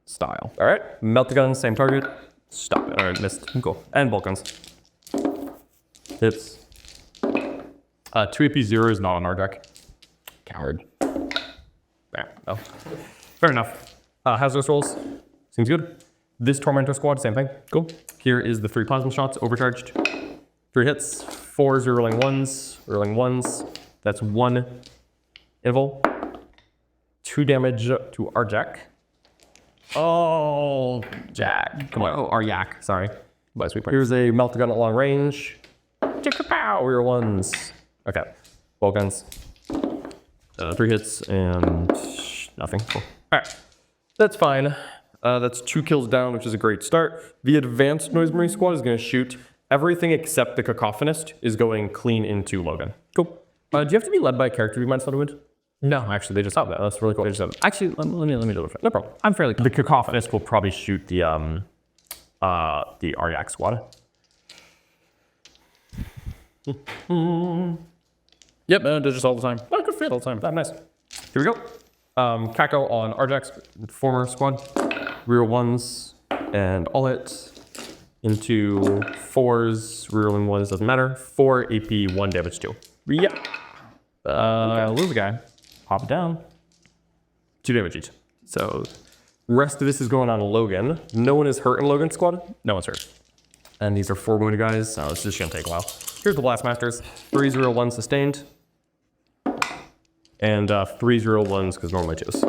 Style. All right. Melt the gun, same target. Stop it. All right, missed. Cool. And bolt guns. Hits. 2 AP 0 is not on Arjac. Coward. There. Oh. Fair enough. Hazardous rolls. Seems good. This Tormentor squad, same thing. Cool. Here is the 3 plasma shots, overcharged. 3 hits, 4 rolling ones. That's 1 invul. 2 damage to Arjac. Oh, Jack. Come on. Oh, Arjac. Sorry. Here's a melt gun at long range. Pow! Rear ones. Okay. Bolt guns. 3 hits and nothing. Cool. All right. That's fine. That's 2 kills down, which is a great start. The advanced Noise Marine squad is going to shoot. Everything except the Cakophonist is going clean into Logan. Cool. Do you have to be led by a character to be mindset wood? No, actually, they just Oh, that's really cool. They just have, actually, let me double check. No problem. I'm fairly The Cacophonist will probably shoot the Arjac squad. Yep, does just all the time. Oh, good fit all the time. Nice. Here we go. Kako on Arjac's former squad. Rear ones and all hits into 4s. Rear ones doesn't matter. 4 AP, 1 damage 2. Yeah. Lose a guy. Pop it down. 2 damage each. So rest of this is going on Logan. No one is hurt in Logan's squad. No one's hurt. And these are 4 wounded guys, so it's just gonna take a while. Here's the Blastmasters. 3-0-1 sustained. And 3-0-1s because normally 2s.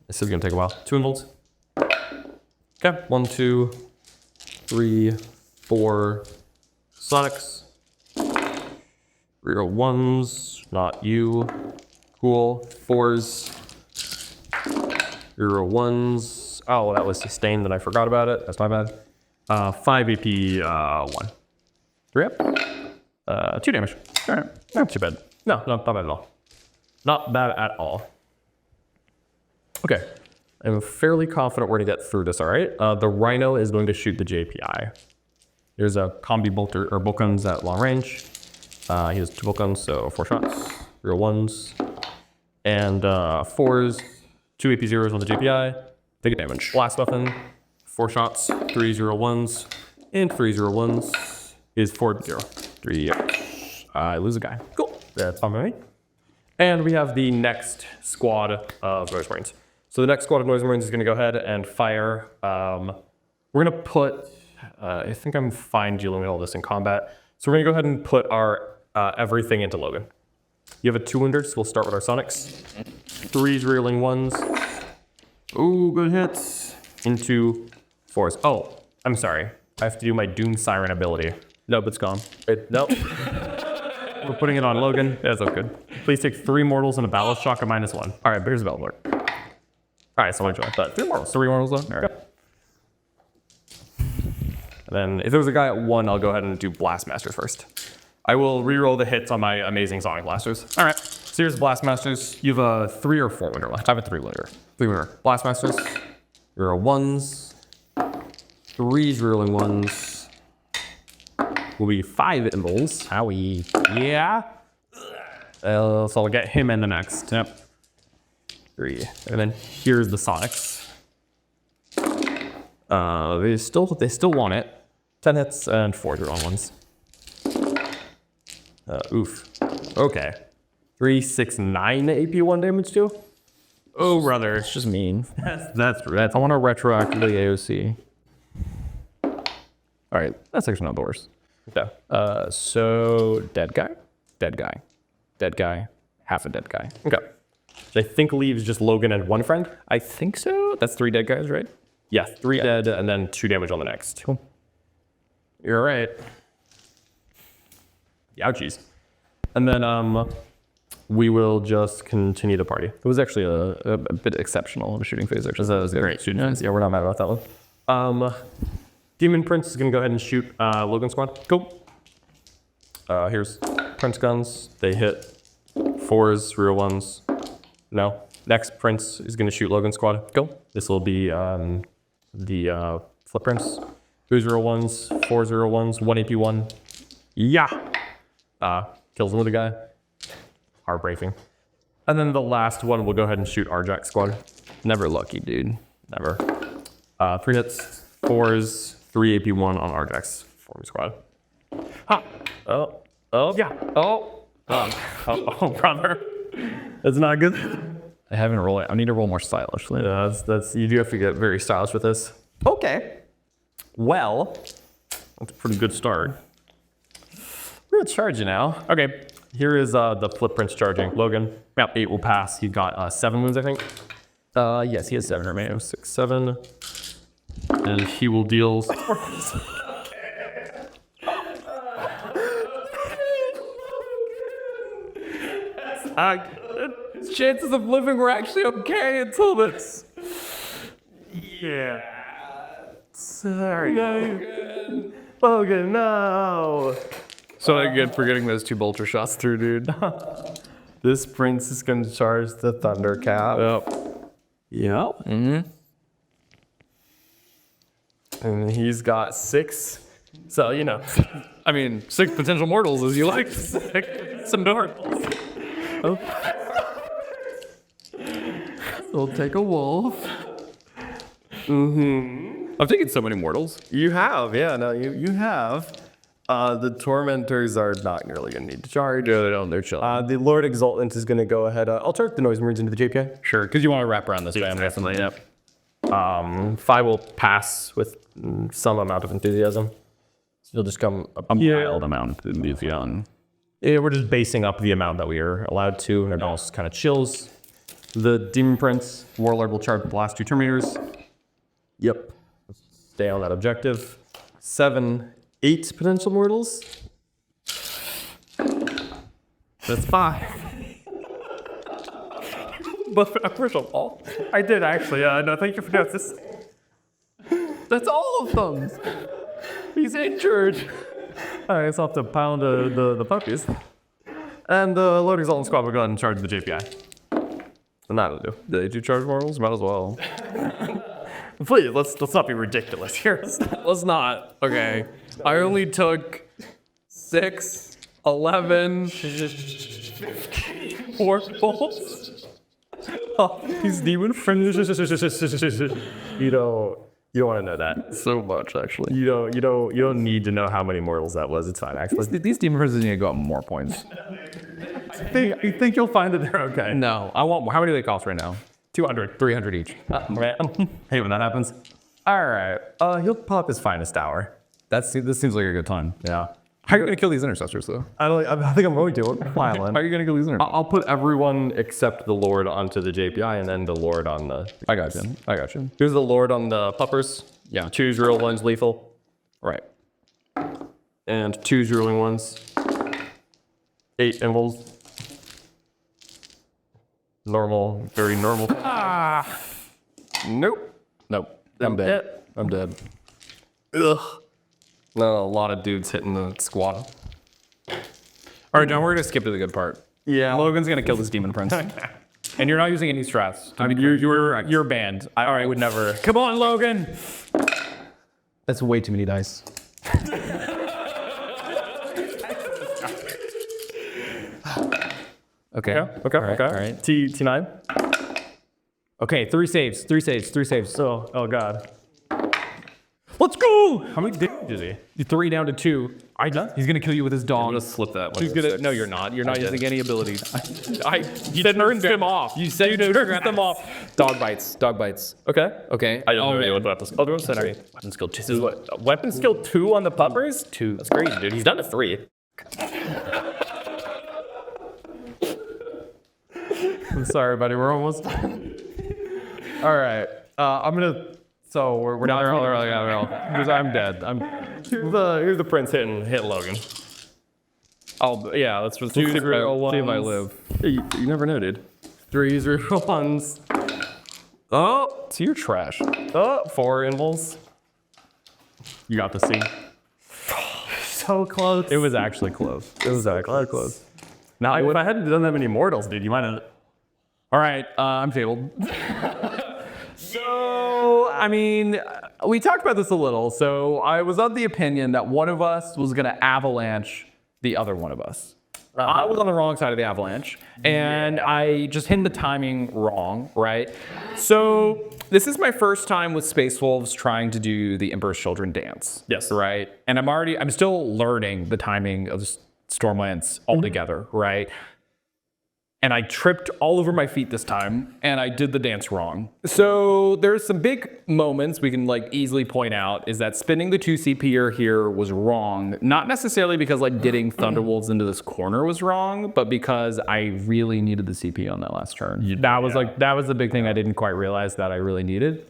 This is gonna take a while. 2 involts. Okay, 1, 2, 3, 4 Sonics. 3-0-1s, not you. Cool. 4s. 3-0-1s. Oh, that was sustained and I forgot about it. That's my bad. 5 AP, 1. 3 up. 2 damage. All right. Not too bad. No, not bad at all. Not bad at all. Okay. I'm fairly confident we're gonna get through this, all right? The Rhino is going to shoot the JPI. There's a combi bolter or bolt guns at long range. He has 2 bolt guns, so 4 shots. 3-0-1s. And 4s, 2 AP 0s on the JPI. Take damage. Blast weapon, 4 shots, 3-0-1s, and 3-0-1s is 4-0. 3. I lose a guy. Cool. That's fine by me. And we have the next squad of Noise Marines. So the next squad of Noise Marines is going to go ahead and fire. We're going to put, I think I'm fine dealing with all this in combat. So we're going to go ahead and put our everything into Logan. You have a 2-wounder, so we'll start with our Sonics. 3s reeling 1s. Ooh, good hits. Into 4s. Oh, I'm sorry. I have to do my Doom Siren ability. Nope, it's gone. Nope. We're putting it on Logan. That's all good. Please take 3 mortals and a battle shock of -1. All right, here's the battle board. All right, so much that. 3 mortals. 3 mortals though. All right. Yep. And then if there was a guy at 1, I'll go ahead and do Blastmasters first. I will reroll the hits on my amazing Sonic Blasters. All right. So here's Blastmasters. You have a 3 or 4 winner left. I have a 3-winner. 3-winner. Blastmasters. You're a 1s. 3s rolling 1s. Will be 5 invols. Howie. Yeah. So I'll get him in the next. Yep. 3. And then here's the Sonics. They still want it. 10 hits and 4 wrong ones. Oof. Okay. 3, 6, 9 AP 1 damage too. Oh brother. It's just mean. That's I want to retroactively AOC. All right, that's actually not the worst. yeah. So dead guy, half a dead guy. Okay. Which I think leaves just Logan and 1 friend. I think so. That's 3 dead guys, right? Yeah, 3 dead and then 2 damage on the next. Cool. You're right. Ouchies. And then we will just continue the party. It was actually a bit exceptional of a shooting phase, actually. That was great. Yeah, we're not mad about that one. Daemon Prince is going to go ahead and shoot Logan squad. Cool. Here's Prince guns. They hit 4s, real 1s. No. Next Prince is going to shoot Logan squad. Go. This will be the Flip Prince. 3 0 1s, 4 0 1s, 1 AP 1. Yeah. Kills another guy. Heartbreaking. And then the last one will go ahead and shoot Arjac squad. Never lucky, dude. Never. 3 hits, 4s, 3 AP 1 on Arjac's forming squad. Ha! Oh, yeah. Oh, brother. That's not good. I haven't rolled it. I need to roll more stylishly. Yeah, that's you do have to get very stylish with this. Okay. Well, that's a pretty good start. We're gonna charge you now. Okay. Here is the footprints charging. Logan, about 8 will pass. He got 7 wounds, I think. Yes, he has 7 remaining. 6, 7. And he will deal. Chances of living were actually okay until this. Yeah. Sorry. No. Logan, no. So good for getting those 2 bolter shots through, dude. This prince is going to charge the thunder cap. Yep. Mm-hmm. And he's got 6. So, you know. I mean, 6 potential mortals, as you like to say. Some normals. Oh. We'll take a wolf. Mm-hmm. I've taken so many mortals. You have, yeah. No, you have. The Tormentors are not really going to need to charge. Yeah, they don't. They're chilling. The Lord Exultant is going to go ahead. I'll charge the Noise Marines into the JPI. Sure, because you want to wrap around this family. Definitely, yep. 5 will pass with some amount of enthusiasm. So you'll just come A mild amount of enthusiasm. Yeah, we're just basing up the amount that we are allowed to, and it also kind of chills. The Daemon Prince, Warlord will charge the last 2 Terminators. Yep. Stay on that objective. 7, 8 potential mortals. That's 5. But first of all, I did actually. No, thank you for notice. that's all of them. He's injured. All right, so I'll have to pound the puppies. And the Lord Exultant Squad will go ahead and charge the JPI. And that'll do. They do charge mortals? Might as well. Please, let's not be ridiculous here. Let's not. Okay. I only took 6, 11, 4 bolts. Oh, these demon friends. You don't want to know that. So much, actually. You don't need to know how many mortals that was. It's fine, actually. These Demon Princes need to go up more points. I think you'll find that they're okay. No, I want more. How many do they cost right now? 200. 300 each. Man, hate when that happens. All right. He'll pull up his finest hour. This seems like a good time. Yeah. How are you going to kill these Intercessors, though? I think I'm going to. File in. How are you going to kill these Intercessors? I'll put everyone except the Lord onto the JPI and then the Lord on the... I got you. Here's the Lord on the puppers. Yeah. 2 real ones lethal. Right. And 2 ruling ones. 8 invols. Normal, very normal. Nope. I'm dead. I'm dead. Ugh. No, a lot of dudes hitting the squad. All right, John, we're going to skip to the good part. Yeah. Logan's going to kill this Demon Prince. And you're not using any strats. You're banned. I would never. Come on, Logan. That's way too many dice. Okay. Okay. All right. T9. Okay, 3 saves. Oh God. Let's go! How many damage is he? 3 down to 2. He's going to kill you with his dog. I'm gonna slip that one. He's gonna. No, you're not. You're not using any abilities. You turned them off. You said you turned them off. Dog bites. Okay. Okay. I don't know what weapon skill. Oh, sorry. Weapon skill 2. This is what? Weapon skill 2 on the puppers? 2. That's crazy, dude. He's done a 3. I'm sorry, buddy. We're almost done. All right. I'm gonna. So we're down there. Because I'm dead. Here's the prince hitting Logan. Oh yeah. Let's see Two if I live. You never know, dude. 3 real ones. Oh, So you're trash. 4 invols. You got the C. So close. It was actually close. It was actually close. Now, if I hadn't done that many mortals, dude, you might have. All right. I'm fabled. So, I mean, we talked about this a little. So I was of the opinion that one of us was going to avalanche the other one of us. I was on the wrong side of the avalanche, and I just hit the timing wrong, right? So this is my first time with Space Wolves trying to do the Emperor's Children dance. Yes. Right? And I'm still learning the timing of Stormlance altogether, right? and I tripped all over my feet this time, and I did the dance wrong. So there's some big moments we can like easily point out is that spinning the 2 CP here was wrong. Not necessarily because like getting Thunderwolves into this corner was wrong, but because I really needed the CP on that last turn. That was the big thing I didn't quite realize that I really needed.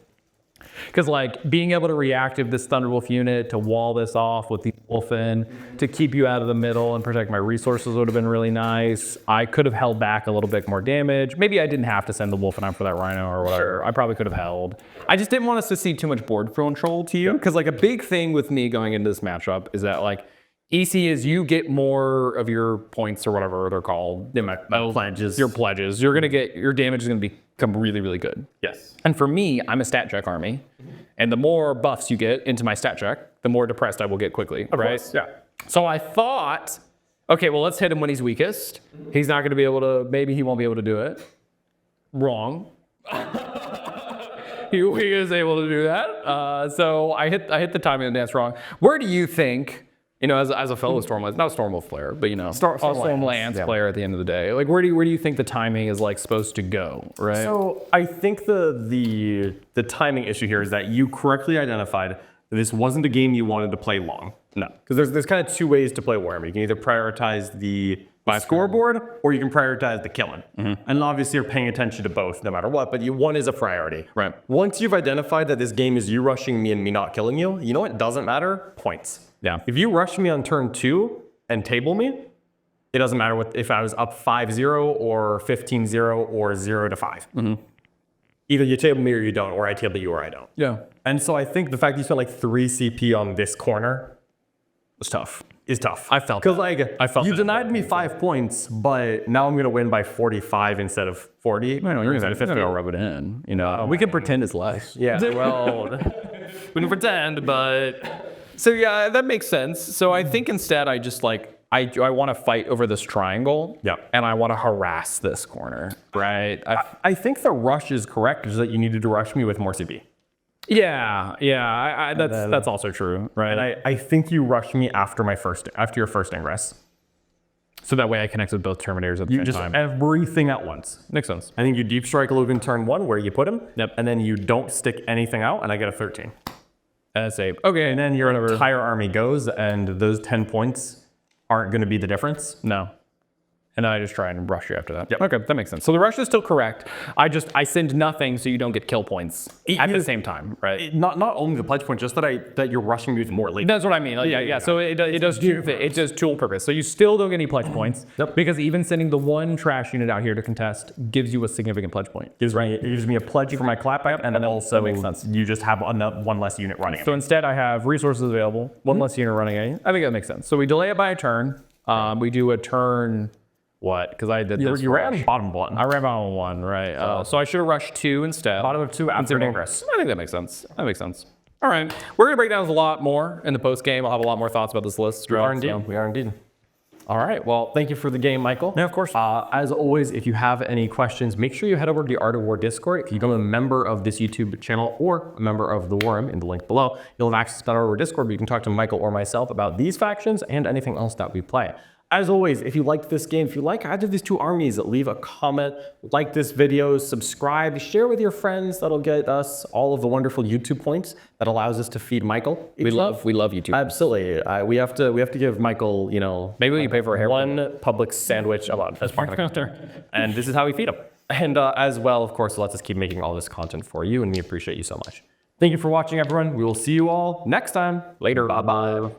Because like being able to reactive this Thunderwolf unit to wall this off with the Wulfen to keep you out of the middle and protect my resources would have been really nice. I could have held back a little bit more damage. Maybe I didn't have to send the Wulfen out for that Rhino or whatever. I probably could have held. I just didn't want us to see too much board control to you. Because like a big thing with me going into this matchup is that like EC is you get more of your points or whatever they're called. Pledges. Your pledges. You're gonna get, your damage is gonna become really, really good. Yes. And for me, I'm a stat check army. And the more buffs you get into my stat check, the more depressed I will get quickly, right? Yeah. So I thought, okay, well, let's hit him when he's weakest. He's not gonna be able to, maybe he won't be able to do it. Wrong. He is able to do that. So I hit the timing of the dance wrong. Where do you think, you know, as a fellow Stormlance, not a Stormwolf player, but you know, Stormlance player at the end of the day, like where do you think the timing is like supposed to go, right? So I think the timing issue here is that you correctly identified that this wasn't a game you wanted to play long. No, because there's kind of two ways to play Warhammer. You can either prioritize the scoreboard or you can prioritize the killing. And obviously you're paying attention to both no matter what, but one is a priority. Right. Once you've identified that this game is you rushing me and me not killing you, you know what doesn't matter? Points. Yeah. If you rush me on turn 2 and table me, it doesn't matter if I was up 5-0 or 15-0 or 0-5. Either you table me or you don't, or I table you or I don't. Yeah. And so I think the fact that you spent like 3 CP on this corner It's tough. is tough. I felt Because that. like, you denied me 5 points, but now I'm going to win by 45 instead of 40. No, you're gonna rub it in. You know, we can pretend it's less. Yeah, well, We can pretend, but so yeah, that makes sense. So I think instead I just like I want to fight over this triangle. Yeah. And I want to harass this corner, right? I think the rush is correct, is that you needed to rush me with more CP. Yeah. That's also true, right? And I think you rushed me after your first ingress. So that way I connect with both Terminators at the You same just time. everything at once. Makes sense. I think you deep strike Logan turn 1 where you put him. Yep. And then you don't stick anything out, and I get a 13. Save. Okay. And then your entire army goes, and those 10 points aren't going to be the difference. No. And then I just try and rush you after that. Yep. Okay, that makes sense. So the rush is still correct. I send nothing so you don't get kill points at the same time, right? Not only the pledge point, just that you're rushing me with more late. That's what I mean. Like, yeah. So it does dual purpose. So you still don't get any pledge points because even sending the one trash unit out here to contest gives you a significant pledge point. It gives me a pledge for my clapback, and then also makes sense. you just have one less unit running. So instead I have resources available, one less unit running at you. I think that makes sense. So we delay it by a turn. We do a turn. What? Because I did this. You ran bottom 1. I ran bottom 1, right? So I should have rushed 2 instead. Bottom of 2 after ingress. I think that makes sense. All right. We're going to break down a lot more in the post game. I'll have a lot more thoughts about this list. We are indeed. All right. Well, thank you for the game, Michael. Yeah, of course. As always, if you have any questions, make sure you head over to the Art of War Discord. If you become a member of this YouTube channel or a member of the Warhammer in the link below, you'll have access to the Art of War Discord where you can talk to Michael or myself about these factions and anything else that we play. As always, if you liked this game, if you like either of these 2 armies, leave a comment, like this video, subscribe, share with your friends. That'll get us all of the wonderful YouTube points that allows us to feed Michael. We love YouTube. Absolutely. We have to give Michael, you know, maybe you pay for a hair. One public sandwich a month as part of it. And this is how we feed him. And as well, of course, lets us keep making all this content for you, and we appreciate you so much. Thank you for watching, everyone. We will see you all next time. Later. Bye-bye.